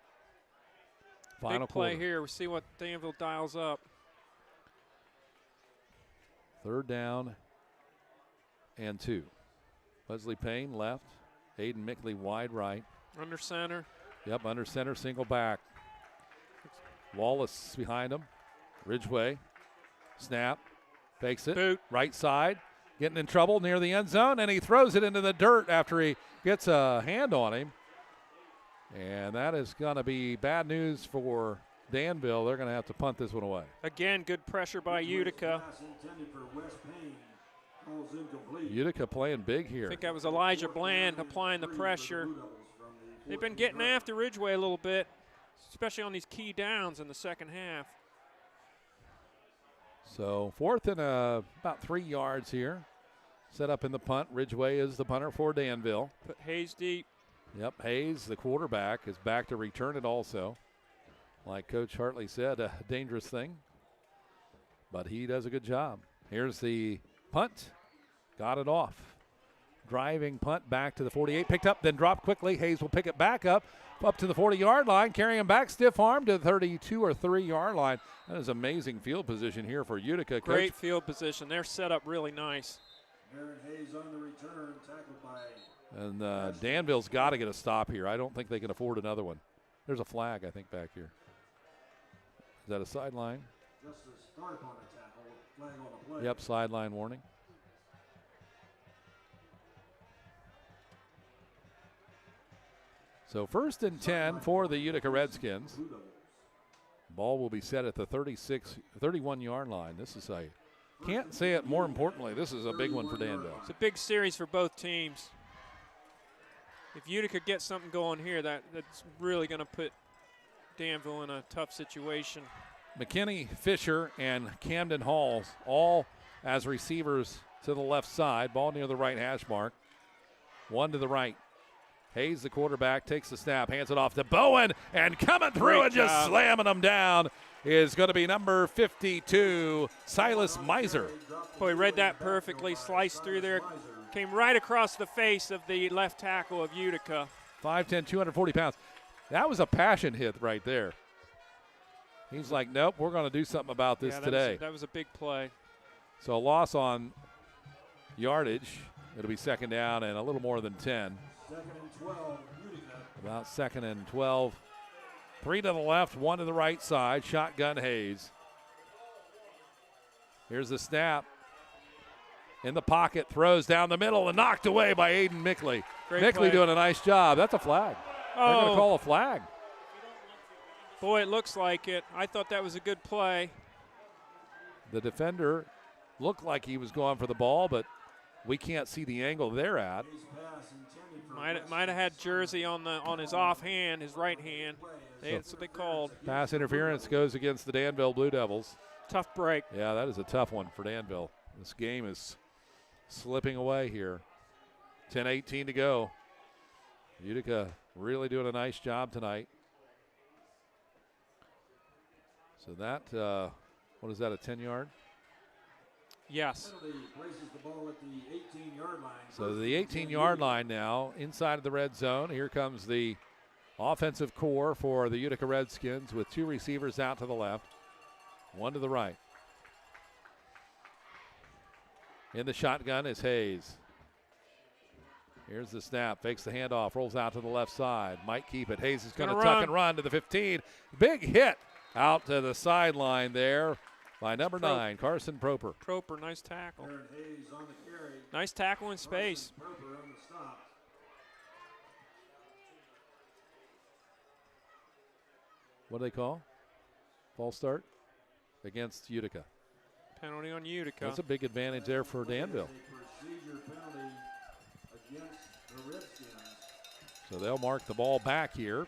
Final big play quarter. here. We'll see what Danville dials up. Third down and 2. Leslie Payne left. Aiden Mickley wide right. Under center. Yep, under center, single back. Wallace behind him. Ridgway. Snap. Fakes it. Boot. Right side. Getting in trouble near the end zone, and he throws it into the dirt after he gets a hand on him. And that is going to be bad news for Danville. They're going to have to punt this one away. Again, good pressure by Utica. Utica playing big here. I think that was Elijah Bland applying the pressure. They've been getting after Ridgway a little bit, especially on these key downs in the second half. So fourth and about 3 yards here. Set up in the punt. Ridgway is the punter for Danville. Put Hayes deep. Yep, Hayes, the quarterback, is back to return it also. Like Coach Hartley said, a dangerous thing, but he does a good job. Here's the punt. Got it off. Driving punt back to the 48. Picked up, then dropped quickly. Hayes will pick it back up to the 40-yard line. Carrying him back, stiff arm to the 32 or 3-yard line. That is amazing field position here for Utica. Great field position. They're set up really nice. Aaron Hayes on the return, tackled by. And Danville's got to get a stop here. I don't think they can afford another one. There's a flag, I think, back here. Is that a sideline? Just a start on the tackle, flag on the play. Yep, sideline warning. So 1st and 10 for the Utica Redskins. Ball will be set at the 31-yard line. This is can't say it more importantly, this is a big one for Danville. It's a big series for both teams. If Utica gets something going here, that's really going to put Danville in a tough situation. McKinney, Fisher, and Camden Halls all as receivers to the left side. Ball near the right hash mark. One to the right. Hayes, the quarterback, takes the snap, hands it off to Bowen, and coming through and just slamming them down is going to be number 52, Silas Miser. Boy, read that perfectly, sliced through there, came right across the face of the left tackle of Utica. 5'10", 240 pounds. That was a passion hit right there. He's like, nope, we're going to do something about this today. That was a big play. So a loss on yardage. It'll be second down and a little more than 10. 2nd and 12, Utica. About 2nd and 12. 3 to the left, 1 to the right side. Shotgun Hayes. Here's the snap. In the pocket, throws down the middle and knocked away by Aiden Mickley. Mickley doing a nice job. That's a flag. They're going to call a flag. Boy, it looks like it. I thought that was a good play. The defender looked like he was going for the ball, but we can't see the angle they're at. Might have had Jersey on his offhand, his right hand. That's what they called. Pass interference goes against the Danville Blue Devils. Tough break. Yeah, that is a tough one for Danville. This game is slipping away here. 10:18 to go. Utica really doing a nice job tonight. So that, what is that, a 10-yard? Yes. Penalty places the ball at the 18-yard line. So the 18-yard line now inside of the red zone. Here comes the offensive core for the Utica Redskins with 2 receivers out to the left, 1 to the right. In the shotgun is Hayes. Here's the snap, fakes the handoff, rolls out to the left side. Might keep it. Hayes is going to tuck and run to the 15. Big hit out to the sideline there by number 9, Carson Proper. Proper, nice tackle. Aaron Hayes on the carry. Nice tackle in space. Proper on the stop. What do they call? False start against Utica. Penalty on Utica. That's a big advantage there for Danville. Procedure penalty against the Redskins. So they'll mark the ball back here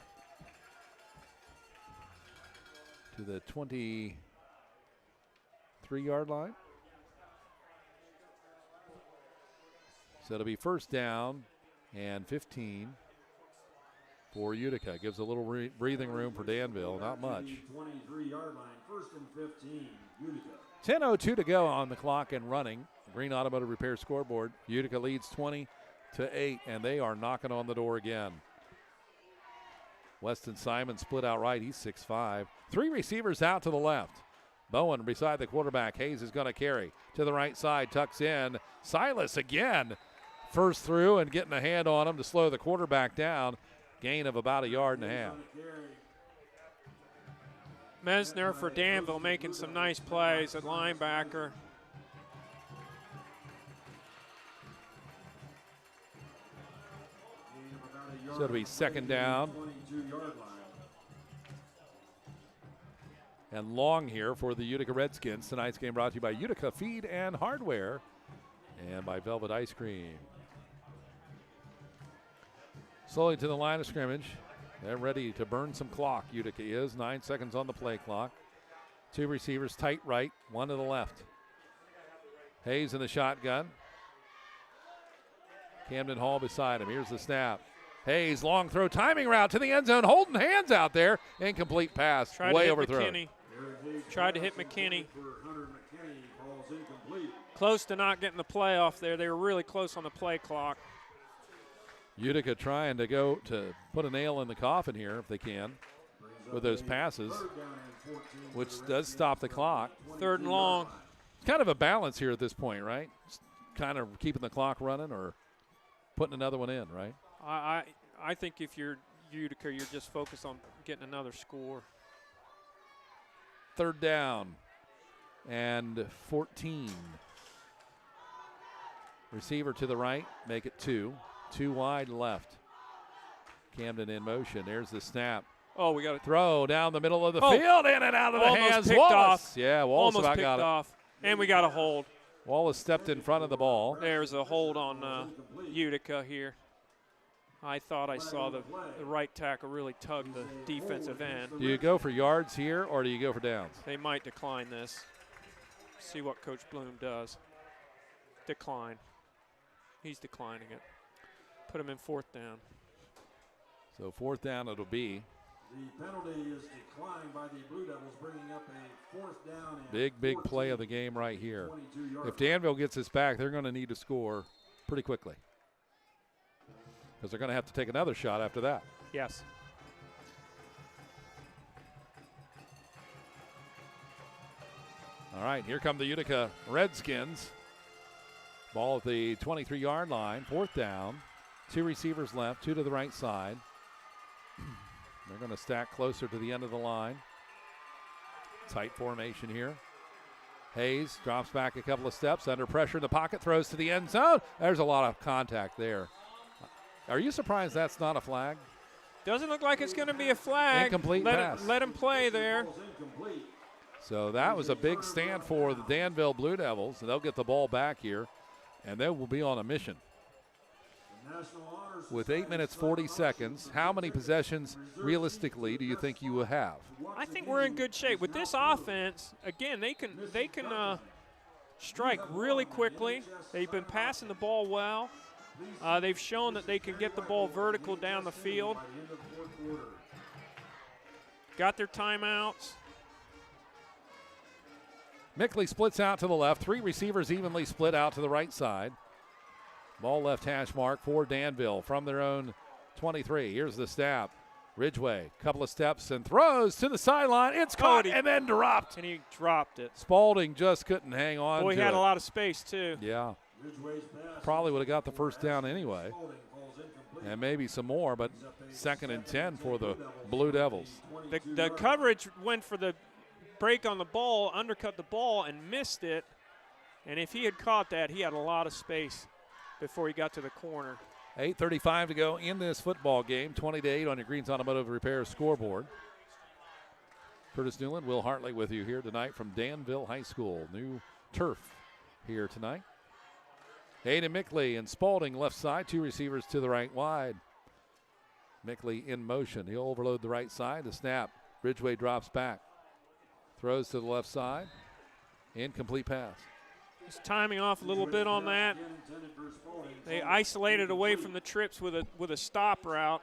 to the 23-yard line. So it'll be first down and 15 for Utica. Gives a little breathing room for Danville, not much. 23-yard line, first and 15, Utica. 10:02 to go on the clock and running. Green Automotive Repair scoreboard. Utica leads 20-8, and they are knocking on the door again. Weston Simon split out right. He's 6'5". 3 receivers out to the left. Bowen beside the quarterback. Hayes is going to carry to the right side. Tucks in. Silas again. First through and getting a hand on him to slow the quarterback down. Gain of about 1.5 yards. Mesner for Danville making some nice plays at linebacker. So it'll be second down. And long here for the Utica Redskins. Tonight's game brought to you by Utica Feed and Hardware and by Velvet Ice Cream. Slowly to the line of scrimmage. They're ready to burn some clock, Utica is. 9 seconds on the play clock. 2 receivers tight right, 1 to the left. Hayes in the shotgun. Camden Hall beside him. Here's the snap. Hayes, long throw, timing route to the end zone, holding hands out there. Incomplete pass, way overthrown. Tried to hit McKinney. Close to not getting the play off there. They were really close on the play clock. Utica trying to go to put a nail in the coffin here if they can with those passes, which does stop the clock. 3rd and long. It's kind of a balance here at this point, right? Just kind of keeping the clock running or putting another one in, right? I think if you're Utica, you're just focused on getting another score. 3rd down and 14. Receiver to the right, make it 2. 2 wide left. Camden in motion. There's the snap. Oh, we got to throw down the middle of the field, in and out of the hands. Picked Wallace. Off. Yeah, Wallace almost about picked got it. Off. And we got a hold. Wallace stepped in front of the ball. There's a hold on Utica here. I thought I saw the right tackle really tug the defensive end. Do you go for yards here or do you go for downs? They might decline this. See what Coach Bloom does. Decline. He's declining it. Put him in 4th down. So 4th down it'll be. The penalty is declined by the Blue Devils, bringing up a 4th down. And big play of the game right here. If Danville gets this back, they're going to need to score pretty quickly because they're going to have to take another shot after that. Yes. All right, here come the Utica Redskins. Ball at the 23-yard line, 4th down. 2 receivers left, 2 to the right side. They're going to stack closer to the end of the line. Tight formation here. Hayes drops back a couple of steps, under pressure in the pocket, throws to the end zone. There's a lot of contact there. Are you surprised that's not a flag? Doesn't look like it's going to be a flag. Incomplete pass. Let him play there. So that was a big stand for the Danville Blue Devils, and they'll get the ball back here, and they will be on a mission. With 8 minutes 40 seconds, how many possessions realistically do you think you will have? I think we're in good shape with this offense. Again, they can strike really quickly. They've been passing the ball well. They've shown that they can get the ball vertical down the field. Got their timeouts. Mickley splits out to the left. 3 receivers evenly split out to the right side. Ball left hash mark for Danville from their own 23. Here's the snap. Ridgway, couple of steps and throws to the sideline. It's caught and then dropped. And he dropped it. Spalding just couldn't hang on to it. Boy, he had a lot of space, too. Yeah. Probably would have got the first down anyway. And maybe some more, but 2nd and 10 for the Blue Devils. The coverage went for the break on the ball, undercut the ball, and missed it. And if he had caught that, he had a lot of space before he got to the corner. 8:35 to go in this football game. 20-8 on your Greens Automotive Repair scoreboard. Curtis Newland, Will Hartley with you here tonight from Danville High School. New turf here tonight. Hayden Mickley and Spalding left side. 2 receivers to the right wide. Mickley in motion. He'll overload the right side. The snap. Ridgway drops back. Throws to the left side. Incomplete pass. Just timing off a little bit on that. They isolated away from the trips with a stop route.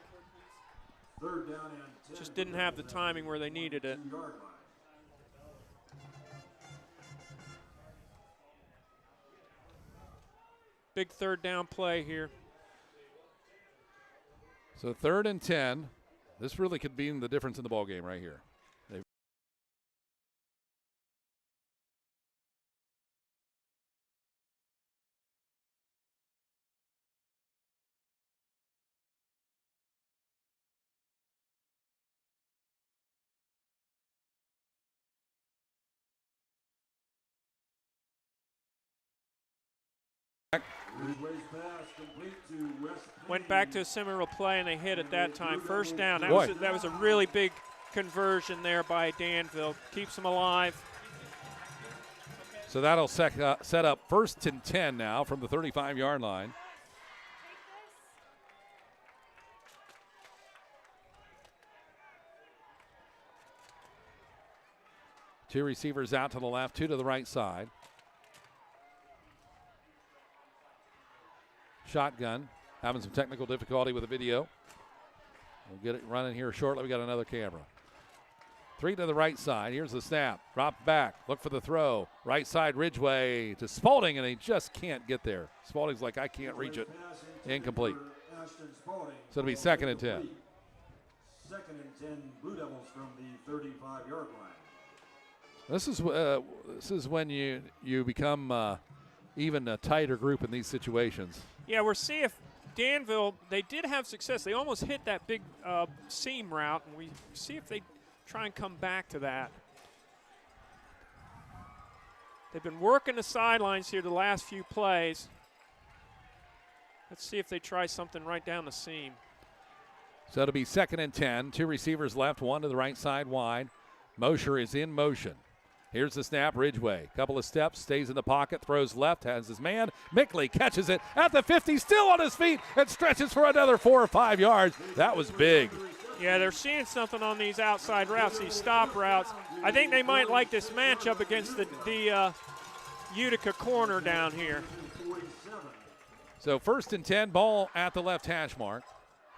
Just didn't have the timing where they needed it. Big 3rd down play here. So 3rd and 10. This really could be the difference in the ball game right here. Went back to a similar play, and they hit at that time. 1st down. That was a really big conversion there by Danville. Keeps them alive. So that'll set up 1st and 10 now from the 35-yard line. Two receivers out to the left, 2 to the right side. Shotgun, having some technical difficulty with the video. We'll get it running here shortly. We got another camera. 3 to the right side. Here's the snap. Drop back. Look for the throw. Right side, Ridgway to Spalding, and he just can't get there. Spalding's like, I can't reach it. Incomplete. So it'll be 2nd and 10. 2nd and 10, Blue Devils from the 35-yard line. This is when you become even a tighter group in these situations. Yeah, we'll see if Danville, they did have success. They almost hit that big seam route, and we see if they try and come back to that. They've been working the sidelines here the last few plays. Let's see if they try something right down the seam. So it'll be 2nd and 10. 2 receivers left, 1 to the right side wide. Mosher is in motion. Here's the snap, Ridgway. Couple of steps, stays in the pocket, throws left, has his man. Mickley catches it at the 50, still on his feet, and stretches for another 4 or 5 yards. That was big. Yeah, they're seeing something on these outside routes, these stop routes. I think they might like this matchup against the Utica corner down here. So 1st and 10, ball at the left hash mark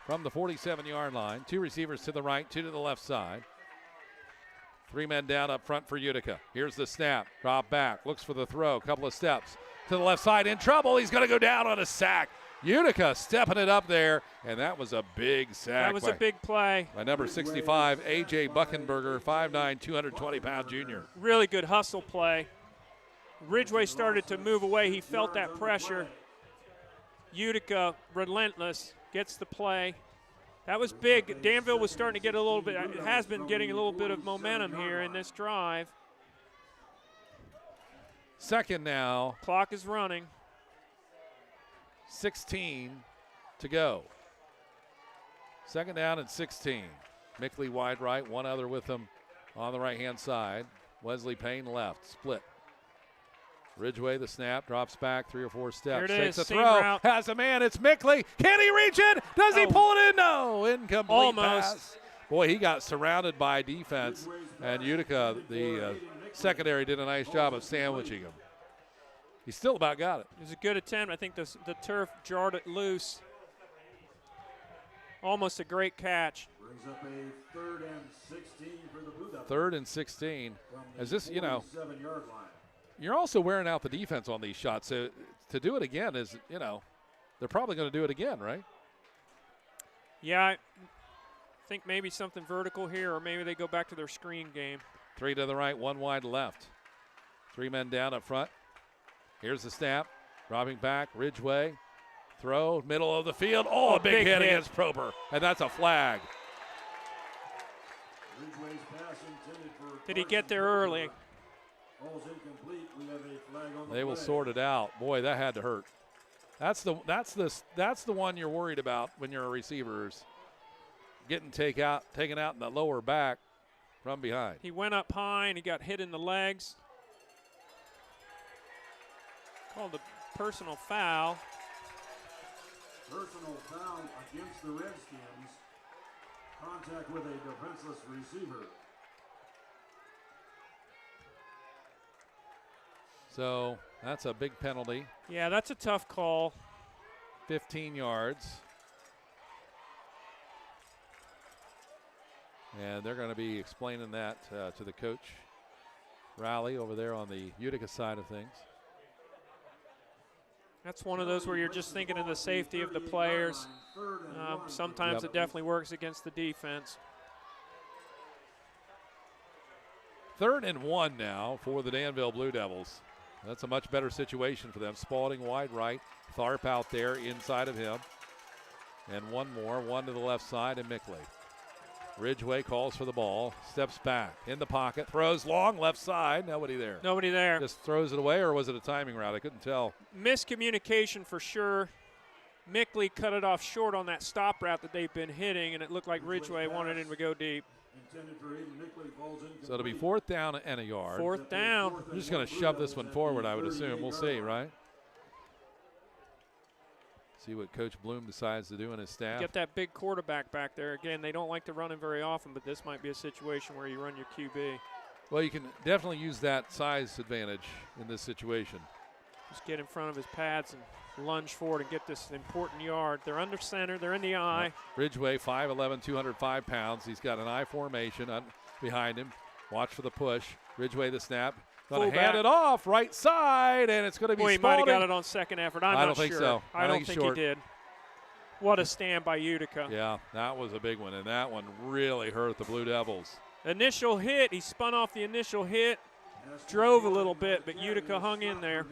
from the 47-yard line. 2 receivers to the right, 2 to the left side. 3 men down up front for Utica. Here's the snap. Drop back. Looks for the throw. Couple of steps to the left side. In trouble. He's going to go down on a sack. Utica stepping it up there, and that was a big sack. That was a big play. By number 65, A.J. Buchenberger, 5'9", 220-pound junior. Really good hustle play. Ridgway started to move away. He felt that pressure. Utica, relentless, gets the play. That was big. Danville was starting to get a little bit, has been getting a little bit of momentum here in this drive. 2nd now. Clock is running. 16 to go. 2nd down and 16. Mickley wide right, 1 other with him on the right-hand side. Wesley Payne left, split. Ridgway, the snap, drops back 3 or 4 steps. Takes a throw, has a man, it's Mickley. Can he reach it? Does he pull it in? No, incomplete pass. Boy, he got surrounded by defense, and Utica, the secondary, did a nice job of sandwiching him. He still about got it. It was a good attempt. I think the turf jarred it loose. Almost a great catch. Brings up a 3rd and 16 for the Blue Devils. 3rd and 16. As this, 47-yard line. you're also wearing out the defense on these shots. So to do it again is, they're probably going to do it again, right? Yeah, I think maybe something vertical here, or maybe they go back to their screen game. 3 to the right, 1 wide left. 3 men down up front. Here's the snap. Dropping back, Ridgway. Throw, middle of the field. Oh, a big hit against Prober, and that's a flag. Did he get there early? They will sort it out. Boy, that had to hurt. That's the one you're worried about when you're a receiver, is getting taken out in the lower back from behind. He went up high and he got hit in the legs. Called a personal foul. Personal foul against the Redskins. Contact with a defenseless receiver. So that's a big penalty. Yeah, that's a tough call. 15 yards. And they're going to be explaining that to the coach, Riley, over there on the Utica side of things. That's one of those where you're just thinking of the safety of the players. Sometimes it definitely works against the defense. 3rd and 1 now for the Danville Blue Devils. That's a much better situation for them. Spalding wide right, Tharp out there inside of him. And one more, one to the left side, and Mickley. Ridgway calls for the ball, steps back in the pocket, throws long left side. Nobody there. Nobody there. Just throws it away, or was it a timing route? I couldn't tell. Miscommunication for sure. Mickley cut it off short on that stop route that they've been hitting, and it looked like Ridgway wanted him to go deep. So it'll be 4th down and a yard. 4th down. They're just going to shove this one forward, I would assume. We'll see, right? See what Coach Bloom decides to do in his staff. Get that big quarterback back there. Again, they don't like to run him very often, but this might be a situation where you run your QB. Well, you can definitely use that size advantage in this situation. Just get in front of his pads and lunge forward and get this important yard. They're under center. They're in the eye. Ridgway, 5'11", 205 pounds. He's got an I formation behind him. Watch for the push. Ridgway the snap. Going to hand it off right side, and it's going to be Spalding. He might have got it on second effort. I'm I not don't think sure. so. I don't think he did. What a stand by Utica. Yeah, that was a big one, and that one really hurt the Blue Devils. Initial hit. He spun off the initial hit, drove a little bit, but Utica hung in there.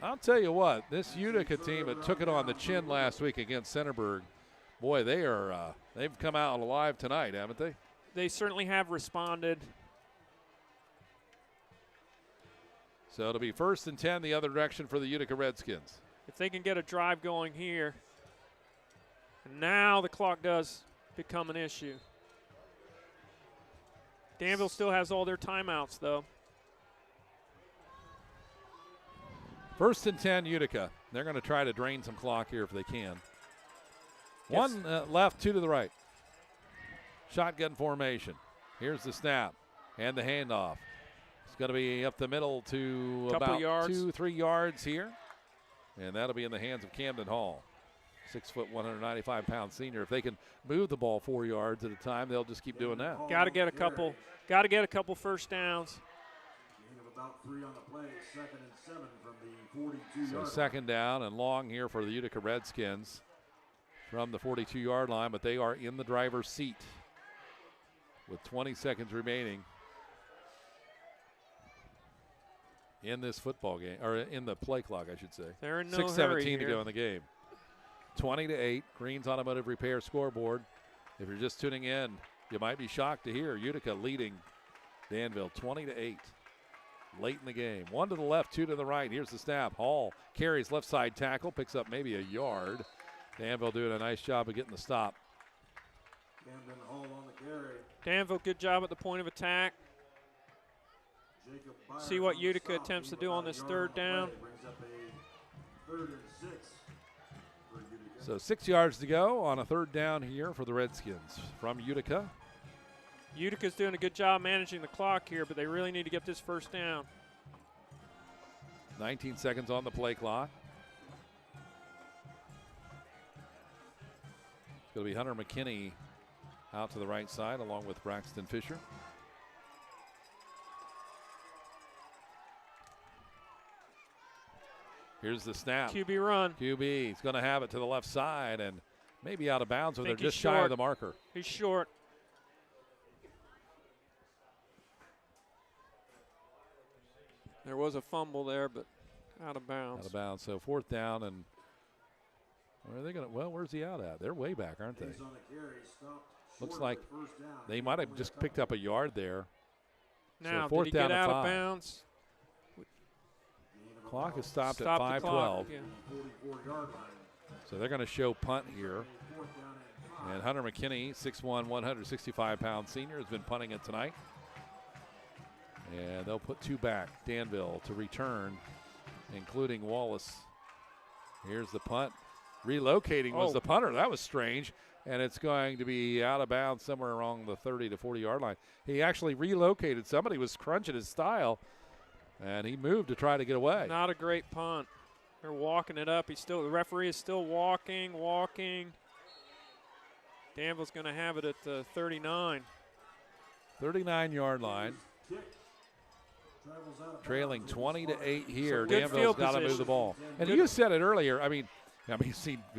I'll tell you what, this Utica team that took it on the chin last week against Centerburg, boy, they've come out alive tonight, haven't they? They certainly have responded. So it'll be 1st and 10 the other direction for the Utica Redskins. If they can get a drive going here. And now the clock does become an issue. Danville still has all their timeouts, though. 1st and 10 Utica. They're going to try to drain some clock here if they can. Yes. 1 left, 2 to the right. Shotgun formation. Here's the snap and the handoff. It's going to be up the middle to about 2-3 yards here. And that'll be in the hands of Camden Hall. 6 foot, 195-pound senior. If they can move the ball 4 yards at a time, they'll just keep doing that. Got to get a couple first downs. About 3 on the play, 2nd and 7 from the 42-yard So 2nd down and long here for the Utica Redskins from the 42-yard line, but they are in the driver's seat with 20 seconds remaining in this football game, or in the play clock, I should say. They're in no 6:17 to go in the game. 20-8, Green's Automotive Repair scoreboard. If you're just tuning in, you might be shocked to hear Utica leading Danville 20-8 late in the game. 1 to the left, 2 to the right. Here's the snap. Hall carries left side tackle, picks up maybe a yard. Danville doing a nice job of getting the stop. Camden Hall on the carry. Danville, good job at the point of attack. See what Utica attempts to do on this 3rd down. Brings up a 3rd and 6 for Utica. So 6 yards to go on a 3rd down here for the Redskins from Utica. Utica's doing a good job managing the clock here, but they really need to get this 1st down. 19 seconds on the play clock. It's going to be Hunter McKinney out to the right side along with Braxton Fisher. Here's the snap. QB run. QB. He's going to have it to the left side and maybe out of bounds, or they're just short. shy of the marker. He's short. There was a fumble there, but out of bounds. Out of bounds. So 4th down, and where are they going to? Well, where's he out at? They're way back, aren't they? Looks like they might have just picked up a yard there. Now, so 4th did he down get out of 5. bounds? Clock is stopped at 5:12. Yeah. So they're going to show punt here. And Hunter McKinney, 6'1", 165-pound senior, has been punting it tonight. And they'll put 2 back. Danville to return, including Wallace. Here's the punt. Relocating was the punter. That was strange. And it's going to be out of bounds somewhere along the 30 to 40-yard line. He actually relocated. Somebody was crunching his style, and he moved to try to get away. Not a great punt. They're walking it up. The referee is still walking. Danville's going to have it at the 39. 39-yard line. Trailing 20-8 here. Good Danville's field got to move position. the ball. And you said it earlier. I mean, we've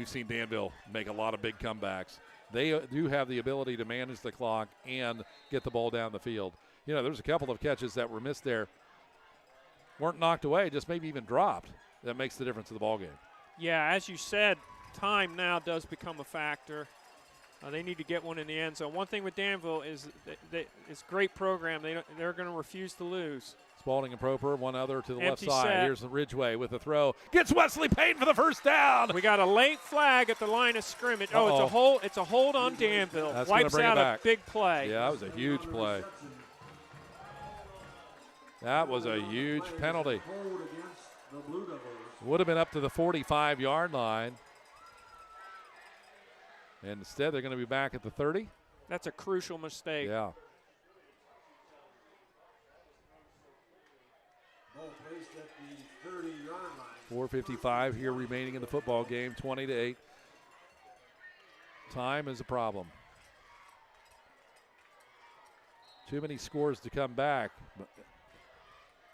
seen Danville make a lot of big comebacks. They do have the ability to manage the clock and get the ball down the field. You know, there's a couple of catches that were missed there. Weren't knocked away, just maybe even dropped. That makes the difference in the ball game. Yeah, as you said, time now does become a factor. They need to get one in the end zone. One thing with Danville is it's a great program. They're going to refuse to lose. Spalding and Proper, one other to the Empty left side. set. Here's Ridgway with the throw. Gets Wesley Payne for the first down. We got a late flag at the line of scrimmage. Uh-oh. Oh, it's a hold. It's a hold on Danville. That's Wipes bring it out a back. big play. Yeah, that was a huge play. That was a huge penalty. Would have been up to the 45-yard line. And instead, they're going to be back at the 30. That's a crucial mistake. Yeah. Ball placed at the 30-yard line. 4:55 here remaining in the football game, 20-8. Time is a problem. Too many scores to come back. But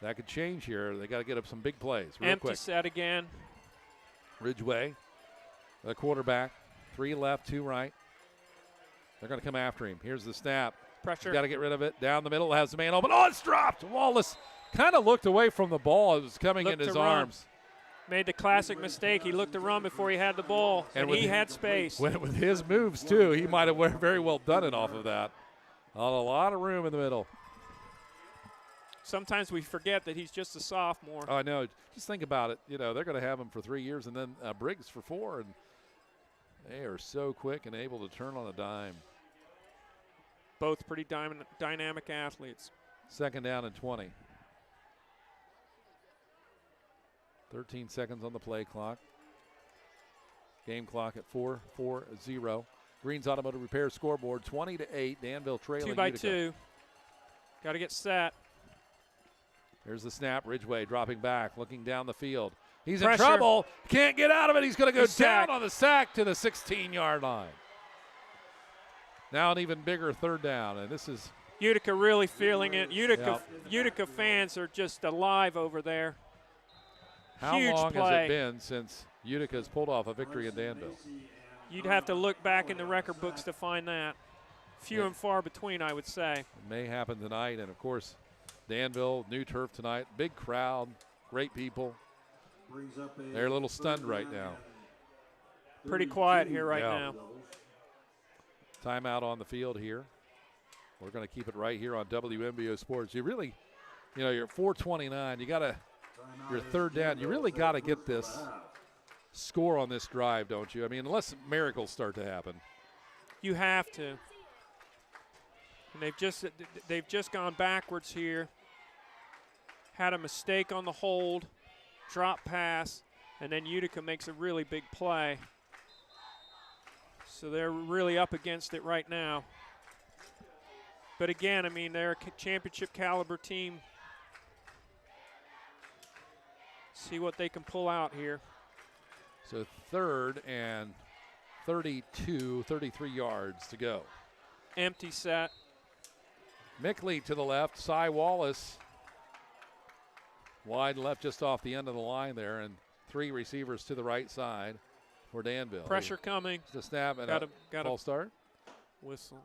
that could change here. They got to get up some big plays real Empty quick. set again. Ridgway, the quarterback. 3 left, 2 right. They're going to come after him. Here's the snap. Pressure. Got to get rid of it. Down the middle, has the man open. Oh, it's dropped. Wallace kind of looked away from the ball. It was coming in his arms. Made the classic mistake. He looked to run before he had the ball, and he had space. With his moves, too, he might have very well done it off of that. A lot of room in the middle. Sometimes we forget that he's just a sophomore. Oh, I know. Just think about it. You know, they're going to have him for 3 years and then Briggs for 4, and they are so quick and able to turn on a dime. Both pretty dynamic athletes. 2nd down and 20. 13 seconds on the play clock. Game clock at 4:40. Green's Automotive Repair scoreboard 20-8. Danville trailing 2 by Utica. 2. Got to get set. Here's the snap. Ridgway dropping back, looking down the field. He's Pressure. in trouble. Can't get out of it. He's going to go Sack. down on the sack to the 16-yard line. Now an even bigger 3rd down, and this is Utica really feeling it. Utica fans are just alive over there. how Huge long play. has it been since Utica has pulled off a victory in Danville? You'd have to look back in the record books to find that. Few and far between, I would say. It may happen tonight, and of course, Danville, new turf tonight, big crowd, great people. They're a little stunned right now. Pretty quiet here right Yeah. now. Timeout on the field here. We're going to keep it right here on WMBO Sports. You really, you're at 4:29. You got to, your 3rd down. You really got to get this score on this drive, don't you? I mean, unless miracles start to happen. You have to. And they've just gone backwards here. Had a mistake on the hold, drop pass, and then Utica makes a really big play. So they're really up against it right now. But again, I mean, they're a championship caliber team. See what they can pull out here. So 3rd and 32, 33 yards to go. Empty set. Mickley to the left. Cy Wallace wide left just off the end of the line there and three receivers to the right side for Danville. Pressure coming. The snap and a false start. Whistle.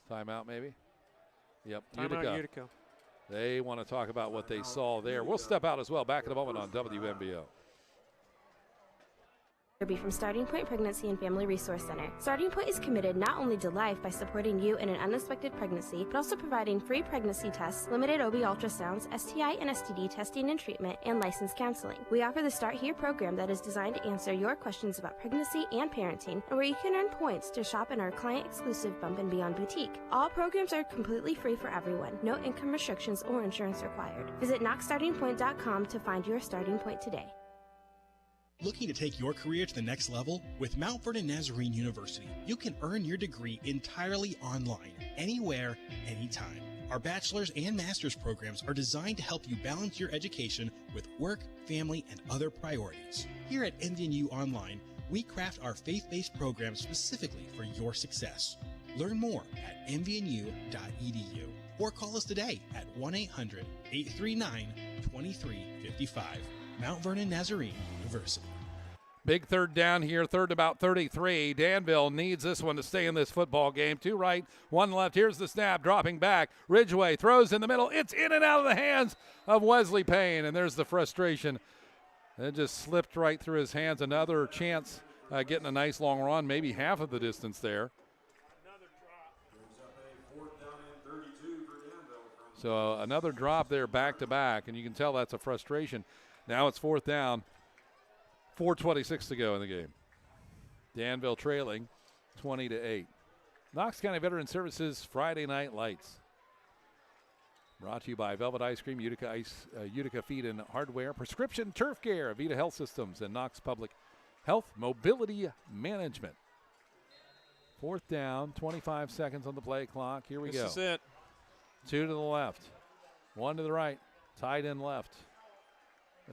Timeout maybe. Yep. Timeout Utica. They want to talk about what they saw there. We'll step out as well. Back in a moment on WMBO. From Starting Point Pregnancy and Family Resource Center. Starting Point is committed not only to life by supporting you in an unexpected pregnancy, but also providing free pregnancy tests, limited OB ultrasounds, STI and STD testing and treatment, and licensed counseling. We offer the Start Here program that is designed to answer your questions about pregnancy and parenting, and where you can earn points to shop in our client-exclusive Bump and Beyond boutique. All programs are completely free for everyone, no income restrictions or insurance required. Visit knoxstartingpoint.com to find your starting point today. Looking to take your career to the next level? With Mount Vernon Nazarene University, you can earn your degree entirely online, anywhere, anytime. Our bachelor's and master's programs are designed to help you balance your education with work, family, and other priorities. Here at MVNU Online, we craft our faith-based programs specifically for your success. Learn more at mvnu.edu or call us today at 1-800-839-2355. Mount Vernon Nazarene University. Big third down here, third about 33. Danville needs this one to stay in this football game. Two right, one left. Here's the snap, dropping back. Ridgway throws in the middle. It's in and out of the hands of Wesley Payne, and there's the frustration. It just slipped right through his hands. Another chance getting a nice long run, maybe half of the distance there. So another drop there back-to-back, and you can tell that's a frustration. Now it's fourth down, 4:26 to go in the game. Danville trailing 20-8. Knox County Veteran Services Friday Night Lights. Brought to you by Velvet Ice Cream, Utica Feed and Hardware, Prescription Turf Care, Avita Health Systems, and Knox Public Health Mobility Management. Fourth down, 25 seconds on the play clock. Here we go. This is it. Two to the left, one to the right, tight end left.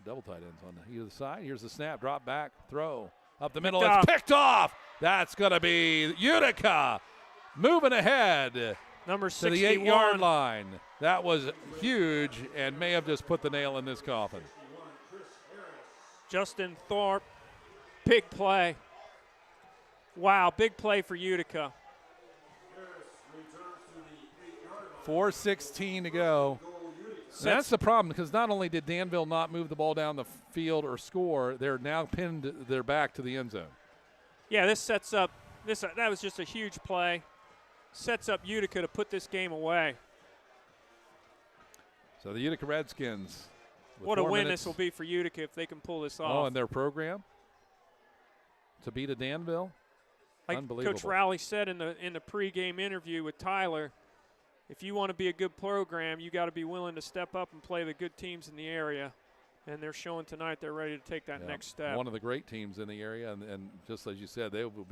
Double tight ends on either side. Here's the snap, drop back, throw. Up the middle, it's picked off. That's going to be Utica moving ahead. Number 61. To the 8-yard line. That was huge and may have just put the nail in this coffin. Justin Thorpe, big play. Wow, big play for Utica. 4:16 to go. That's the problem, because not only did Danville not move the ball down the field or score, they're now pinned their back to the end zone. Yeah, this sets up that was just a huge play. Sets up Utica to put this game away. So the Utica Redskins. What a win this will be for Utica if they can pull this off. Oh, and their program to beat a Danville. Like Unbelievable. Coach Rowley said in the pregame interview with Tyler, if you want to be a good program, you got to be willing to step up and play the good teams in the area. And they're showing tonight they're ready to take that next step. One of the great teams in the area, and just as you said, they will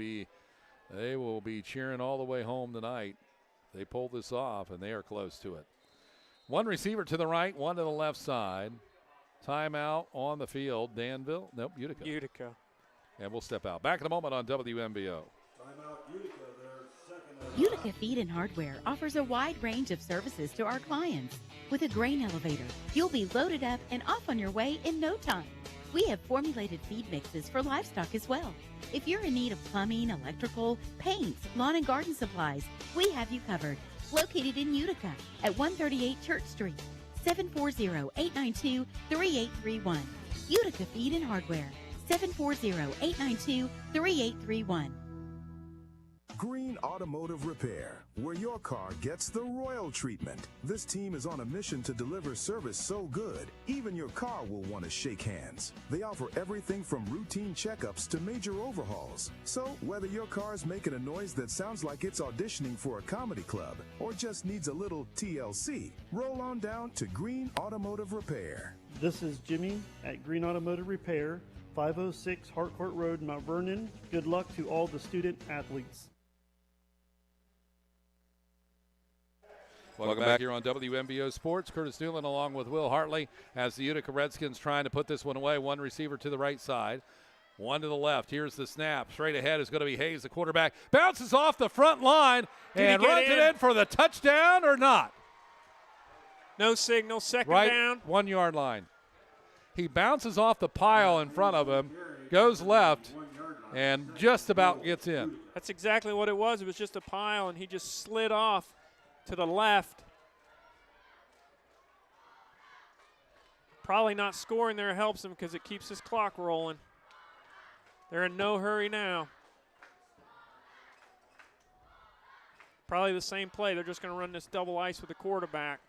be cheering all the way home tonight. They pull this off, and they are close to it. One receiver to the right, one to the left side. Timeout on the field. Danville. Nope, Utica. Utica. And we'll step out. Back in a moment on WMBO. Timeout Utica. Utica Feed and Hardware offers a wide range of services to our clients. With a grain elevator, you'll be loaded up and off on your way in no time. We have formulated feed mixes for livestock as well. If you're in need of plumbing, electrical, paints, lawn and garden supplies, we have you covered. Located in Utica at 138 Church Street, 740-892-3831. Utica Feed and Hardware, 740-892-3831. Green Automotive Repair, where your car gets the royal treatment. This team is on a mission to deliver service so good, even your car will want to shake hands. They offer everything from routine checkups to major overhauls. So whether your car's making a noise that sounds like it's auditioning for a comedy club or just needs a little TLC, roll on down to Green Automotive Repair. This is Jimmy at Green Automotive Repair, 506 Harcourt Road, Mount Vernon. Good luck to all the student athletes. Welcome back here on WMBO Sports. Curtis Newland along with Will Hartley as the Utica Redskins trying to put this one away. One receiver to the right side, one to the left. Here's the snap. Straight ahead is going to be Hayes, the quarterback. Bounces off the front line and runs it in for the touchdown or not? No signal, second right, down. 1 yard line. He bounces off the pile in front of him, goes left, and just about gets in. That's exactly what it was. It was just a pile, and he just slid off to the left. Probably not scoring there helps him because it keeps his clock rolling. They're in no hurry now. Probably the same play. They're just going to run this double ice with the quarterback.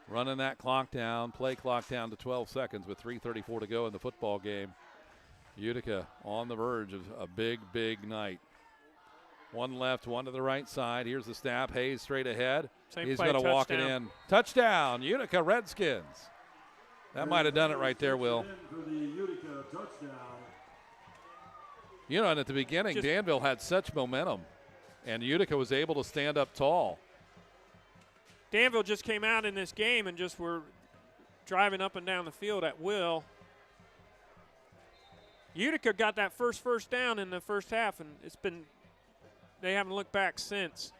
Running that clock down, play clock down to 12 seconds with 3:34 to go in the football game. Utica on the verge of a big, big night. One left, one to the right side. Here's the snap. Hayes straight ahead. He's going to walk it in. Touchdown, Utica Redskins. That might have done it right there, Will. You know, and at the beginning, Danville had such momentum, and Utica was able to stand up tall. Danville just came out in this game and just were driving up and down the field at will. Utica got that first down in the first half, and they haven't looked back since.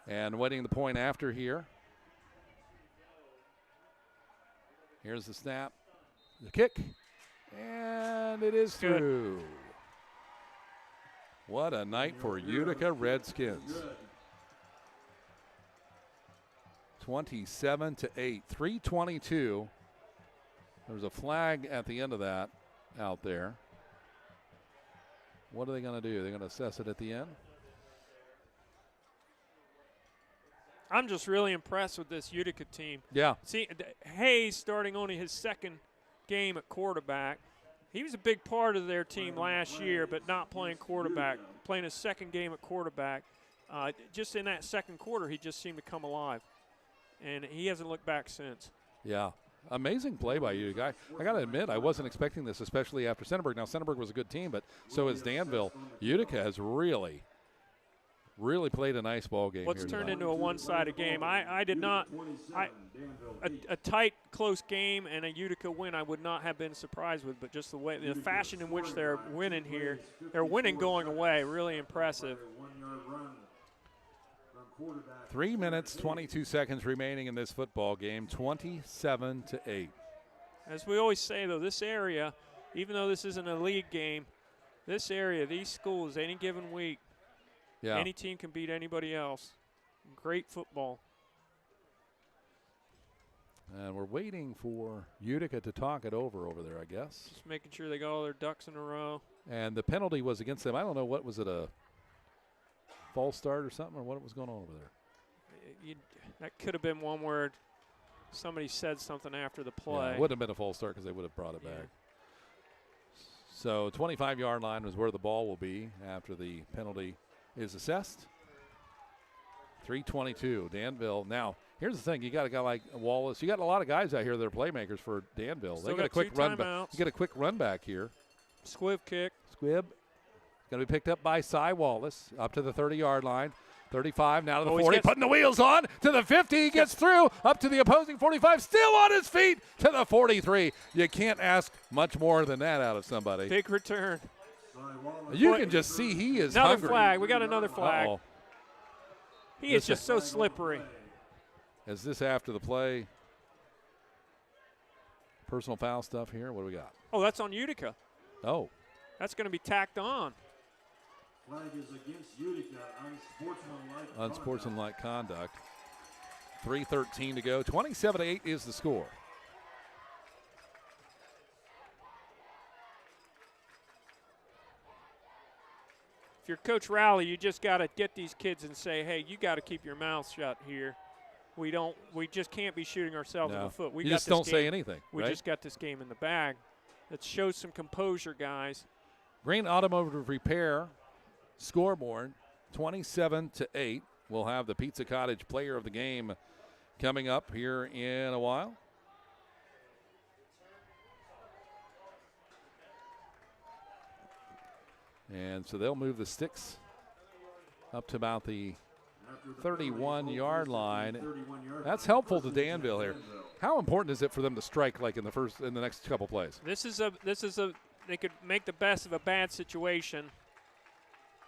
And waiting the point after here. Here's the snap, the kick, and it is through. What a night for Utica Redskins. 27-8, 3:22. There's a flag at the end of that out there. What are they going to do? They're going to assess it at the end? I'm just really impressed with this Utica team. Yeah. See, Hayes starting only his second game at quarterback. He was a big part of their team last year, but not playing quarterback, playing his second game at quarterback. Just in that second quarter, he just seemed to come alive, and he hasn't looked back since. Yeah. Amazing play by Utica. I got to admit, I wasn't expecting this, especially after Centerburg. Now, Centerburg was a good team, but so is Danville. Utica has really played a nice ball game. What's here turned tonight. into a one-sided game. I did not a tight, close game and a Utica win I would not have been surprised with, but just the fashion in which they're winning here. They're winning going away. Really impressive. 3 minutes, 22 seconds remaining in this football game, 27-8. As we always say, though, this area, even though this isn't a league game, this area, these schools, any given week, any team can beat anybody else. Great football. And we're waiting for Utica to talk it over there, I guess. Just making sure they got all their ducks in a row. And the penalty was against them. I don't know, what was it, a false start or something, or what was going on over there? That could have been one where somebody said something after the play. Yeah, it would have been a false start because they would have brought it back. So 25-yard line was where the ball will be after the penalty is assessed. 3:22, Danville. Now, here's the thing: you got a guy like Wallace. You got a lot of guys out here that are playmakers for Danville. Still they got a quick run back. You get a quick run back here. Squib kick. Squib. Going to be picked up by Cy Wallace up to the 30-yard line. 35 now to the 40, putting the wheels on to the 50. He gets through up to the opposing 45, still on his feet to the 43. You can't ask much more than that out of somebody. Big return. You can just see he is another hungry. Flag. We got another flag. Uh-oh. He is just so slippery. Is this after the play? Personal foul stuff here. What do we got? Oh, that's on Utica. Oh. That's going to be tacked on. Flag is against Utica, unsportsmanlike conduct. 3:13 to go. 27-8 is the score. If you're Coach Rowley, you just got to get these kids and say, hey, you got to keep your mouth shut here. We just can't be shooting ourselves in the foot. You just don't say anything. We just got this game in the bag. Let's show some composure, guys. Green Automotive Repair scoreboard, 27-8. We'll have the Pizza Cottage Player of the Game coming up here in a while. And so they'll move the sticks up to about the 31-yard line. That's helpful to Danville here. How important is it for them to strike like in the next couple plays? This is a they could make the best of a bad situation.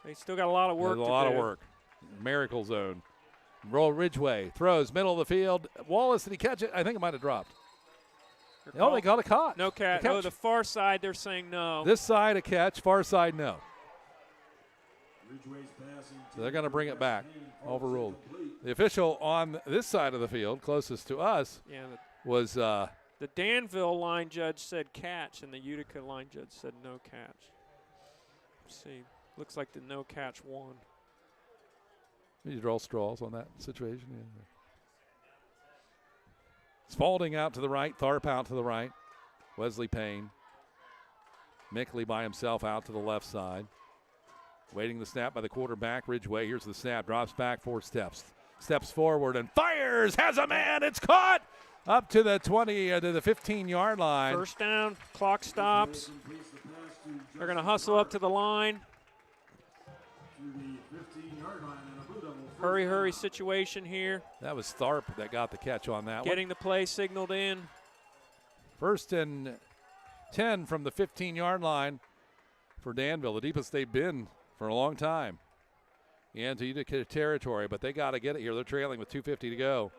They still got a lot of work to do. There's a lot of work. Miracle zone. Roll Ridgeway. Throws middle of the field. Wallace, did he catch it? I think it might have dropped. Oh, they got a catch. No catch. Oh, the far side, they're saying no. This side a catch, far side no. So they're going to bring it back. Overruled. The official on this side of the field, closest to us, was the Danville line judge said catch, and the Utica line judge said no catch. Let's see. Looks like the no catch won. You draw straws on that situation. Yeah. Spalding out to the right, Tharp out to the right, Wesley Payne. Mickley by himself out to the left side. Waiting the snap by the quarterback, Ridgeway. Here's the snap, drops back 4 steps. Steps forward and fires, has a man, it's caught! Up to the 20, to the 15-yard line. First down, clock stops. They're going to hustle up to the line. Hurry situation here. That was Tharp that got the catch on that one. Getting the play signaled in. 1st and 10 from the 15-yard line for Danville, the deepest they've been for a long time. Into Utica territory, but they got to get it here. They're trailing with 2:50 to go.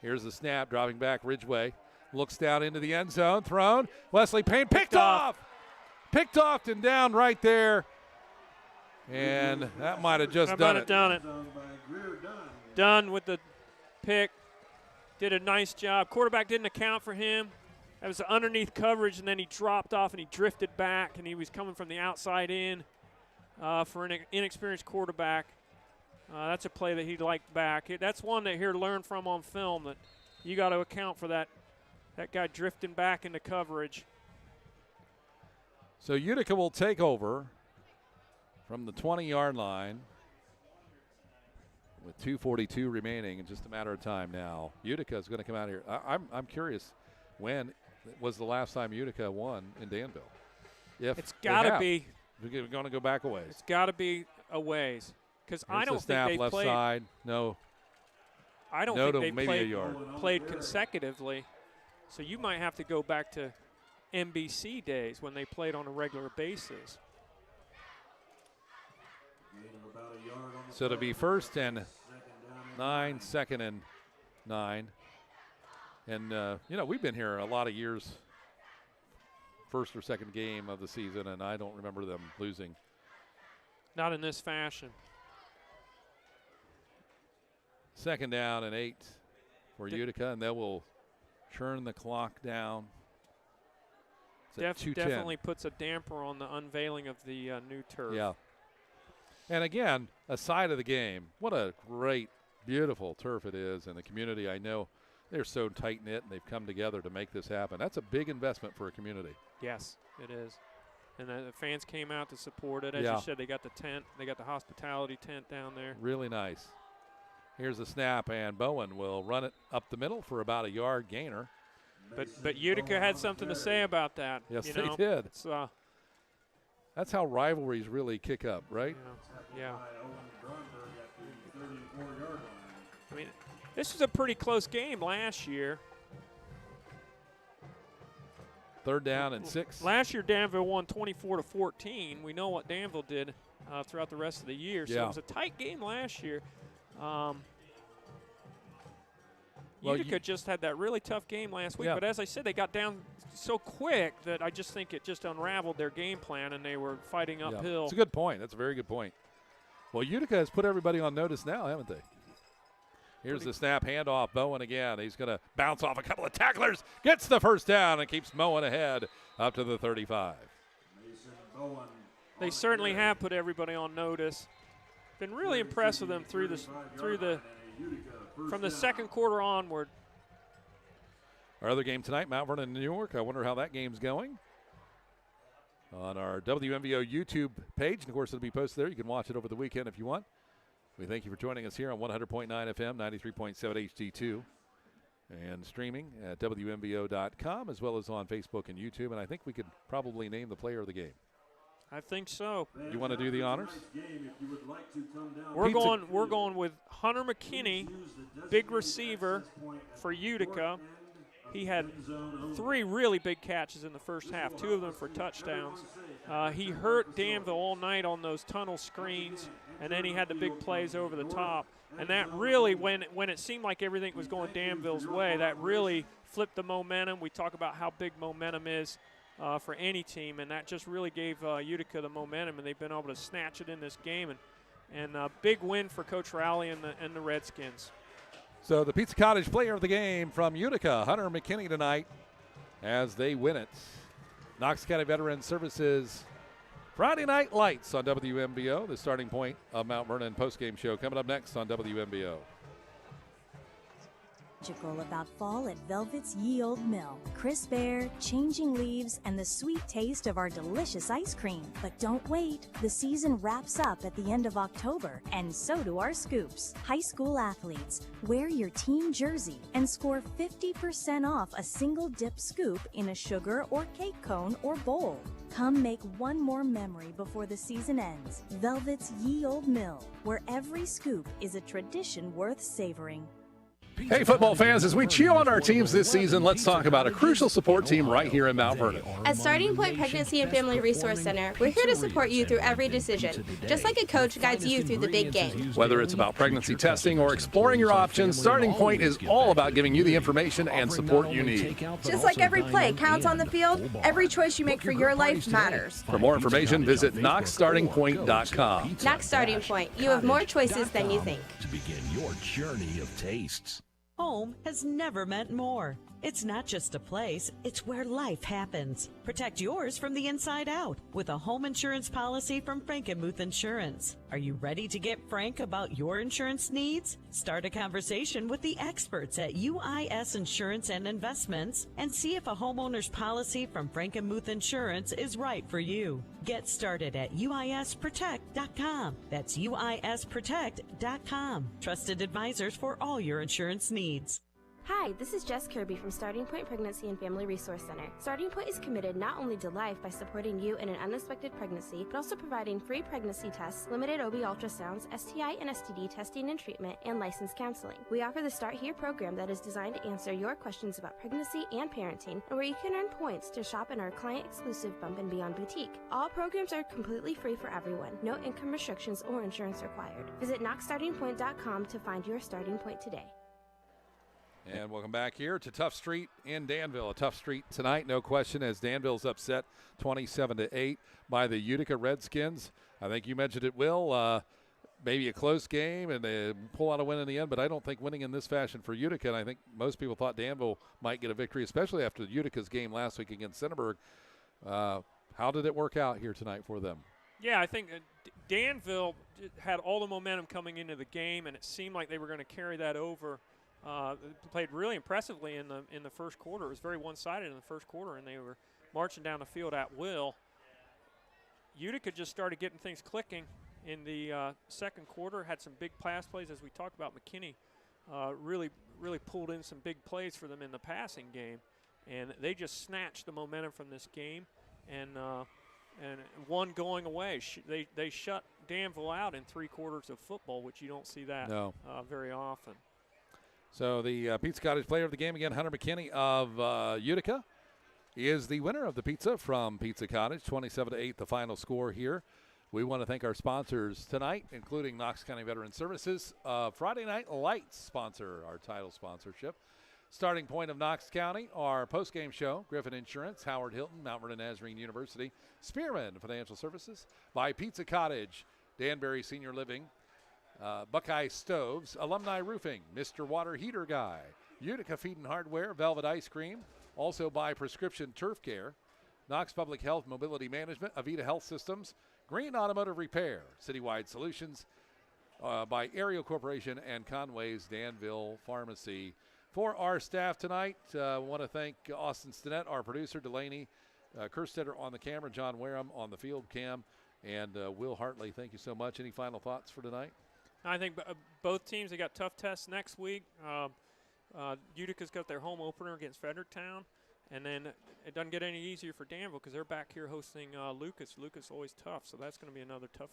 Here's the snap, dropping back Ridgeway. Looks down into the end zone, thrown. Wesley Payne picked off. Picked off and down right there. And that might have just done it. Dunn with the pick. Did a nice job. Quarterback didn't account for him. That was underneath coverage, and then he dropped off and he drifted back, and he was coming from the outside in for an inexperienced quarterback. That's a play that he'd like back. That's one that here to learn from on film, that you got to account for that guy drifting back into coverage. So Utica will take over from the 20-yard line with 2:42 remaining and just a matter of time now. Utica is going to come out here. I'm curious, when was the last time Utica won in Danville? It's got to be. We're going to go back a ways. It's got to be a ways. Because I don't think they left played. Side, no. I don't think they played consecutively. So you might have to go back to NBC days when they played on a regular basis. So it'll be 1st and 9, 2nd and 9. And, we've been here a lot of years, first or second game of the season, and I don't remember them losing. Not in this fashion. 2nd down and 8 for Utica, and they will churn the clock down. Definitely puts a damper on the unveiling of the new turf. Yeah. And again, a side of the game. What a great, beautiful turf it is. And the community, I know, they're so tight-knit, and they've come together to make this happen. That's a big investment for a community. Yes, it is. And the fans came out to support it. As you said, they got the tent. They got the hospitality tent down there. Really nice. Here's the snap, and Bowen will run it up the middle for about a yard gainer. But Utica had something to say about that. Yes, they did. It's, that's how rivalries really kick up, right? Yeah. I mean, this was a pretty close game last year. 3rd down and 6. Last year, Danville won 24-14. We know what Danville did throughout the rest of the year. So it was a tight game last year. Utica just had that really tough game last week. But as I said, they got down so quick that I just think it just unraveled their game plan, and they were fighting uphill. It's a good point. That's a very good point. Well, Utica has put everybody on notice now, haven't they? Here's the snap, handoff, Bowen again. He's going to bounce off a couple of tacklers, gets the 1st down, and keeps Bowen ahead up to the 35. They certainly have put everybody on notice. Been really impressed with them from the 2nd quarter onward. Our other game tonight, Mount Vernon, New York. I wonder how that game's going. On our WMVO YouTube page, and of course it'll be posted there. You can watch it over the weekend if you want. We thank you for joining us here on 100.9 FM, 93.7 HD2, and streaming at WMVO.com, as well as on Facebook and YouTube. And I think we could probably name the player of the game. I think so. You want to do the honors? We're going with Hunter McKinney, big receiver for Utica. He had 3 really big catches in the first half, 2 of them for touchdowns. He hurt Danville all night on those tunnel screens, and then he had the big plays over the top. And that really, when it seemed like everything was going Danville's way, that really flipped the momentum. We talk about how big momentum is for any team, and that just really gave Utica the momentum, and they've been able to snatch it in this game. And a big win for Coach Rowley and the Redskins. So the Pizza Cottage player of the game from Utica, Hunter McKinney, tonight as they win it. Knox County Veteran Services Friday Night Lights on WMBO, the starting point of Mount Vernon postgame show coming up next on WMBO. Magical about fall at Velvet's Ye Old Mill. Crisp air, changing leaves, and the sweet taste of our delicious ice cream. But don't wait. The season wraps up at the end of October, and so do our scoops. High school athletes, wear your team jersey and score 50% off a single dip scoop in a sugar or cake cone or bowl. Come make one more memory before the season ends. Velvet's Ye Old Mill, where every scoop is a tradition worth savoring. Hey, football fans, as we cheer on our teams this season, let's talk about a crucial support team right here in Mount Vernon. At Starting Point Pregnancy and Family Resource Center, we're here to support you through every decision, just like a coach guides you through the big game. Whether it's about pregnancy testing or exploring your options, Starting Point is all about giving you the information and support you need. Just like every play counts on the field, every choice you make for your life matters. For more information, visit knoxstartingpoint.com. Knox Starting Point, you have more choices than you think. To begin your journey of tastes. Home has never meant more. It's not just a place, it's where life happens. Protect yours from the inside out with a home insurance policy from Frank & Muth Insurance. Are you ready to get frank about your insurance needs? Start a conversation with the experts at UIS Insurance and Investments and see if a homeowner's policy from Frank & Muth Insurance is right for you. Get started at UISprotect.com. That's UISprotect.com. Trusted advisors for all your insurance needs. Hi, this is Jess Kirby from Starting Point Pregnancy and Family Resource Center. Starting Point is committed not only to life by supporting you in an unexpected pregnancy, but also providing free pregnancy tests, limited OB ultrasounds, STI and STD testing and treatment, and licensed counseling. We offer the Start Here program that is designed to answer your questions about pregnancy and parenting, and where you can earn points to shop in our client-exclusive Bump and Beyond boutique. All programs are completely free for everyone. No income restrictions or insurance required. Visit knoxstartingpoint.com to find your starting point today. And welcome back here to Tough Street in Danville. A tough street tonight, no question, as Danville's upset 27-8 by the Utica Redskins. I think you mentioned it, Will. Maybe a close game and they pull out a win in the end, but I don't think winning in this fashion for Utica, and I think most people thought Danville might get a victory, especially after Utica's game last week against Centerburg. How did it work out here tonight for them? Yeah, I think Danville had all the momentum coming into the game, and it seemed like they were going to carry that over. Played really impressively in the first quarter. It was very one-sided in the first quarter, and they were marching down the field at will. Utica just started getting things clicking in the second quarter. Had some big pass plays, as we talked about. McKinney really pulled in some big plays for them in the passing game, and they just snatched the momentum from this game, and one going away. They shut Danville out in 3 quarters of football, which you don't see that very often. So the Pizza Cottage player of the game again, Hunter McKinney of Utica, is the winner of the pizza from Pizza Cottage, 27-8 the final score here. We want to thank our sponsors tonight, including Knox County Veteran Services. Friday Night Lights sponsor our title sponsorship. Starting Point of Knox County, our postgame show, Griffin Insurance, Howard Hilton, Mount Vernon Nazarene University, Spearman Financial Services, by Pizza Cottage, Danbury Senior Living, Buckeye Stoves, Alumni Roofing, Mr. Water Heater Guy, Utica Feed and Hardware, Velvet Ice Cream, also by Prescription Turf Care, Knox Public Health Mobility Management, Avita Health Systems, Green Automotive Repair, Citywide Solutions, by Aerial Corporation, and Conway's Danville Pharmacy. For our staff tonight, I want to thank Austin Stinnett, our producer, Delaney Kerstetter on the camera, John Wareham on the field cam, and Will Hartley. Thank you so much. Any final thoughts for tonight? I think both teams, they got tough tests next week. Utica's got their home opener against Fredericktown, and then it doesn't get any easier for Danville because they're back here hosting Lucas. Lucas always tough, so that's going to be another tough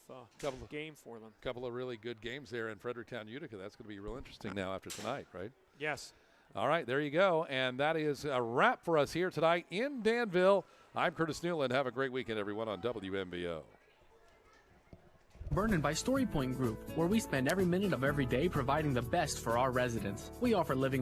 game for them. A couple of really good games there in Fredericktown, Utica. That's going to be real interesting now after tonight, right? Yes. All right, there you go. And that is a wrap for us here tonight in Danville. I'm Curtis Newland. Have a great weekend, everyone, on WMBO. Vernon by StoryPoint Group, where we spend every minute of every day providing the best for our residents. We offer living on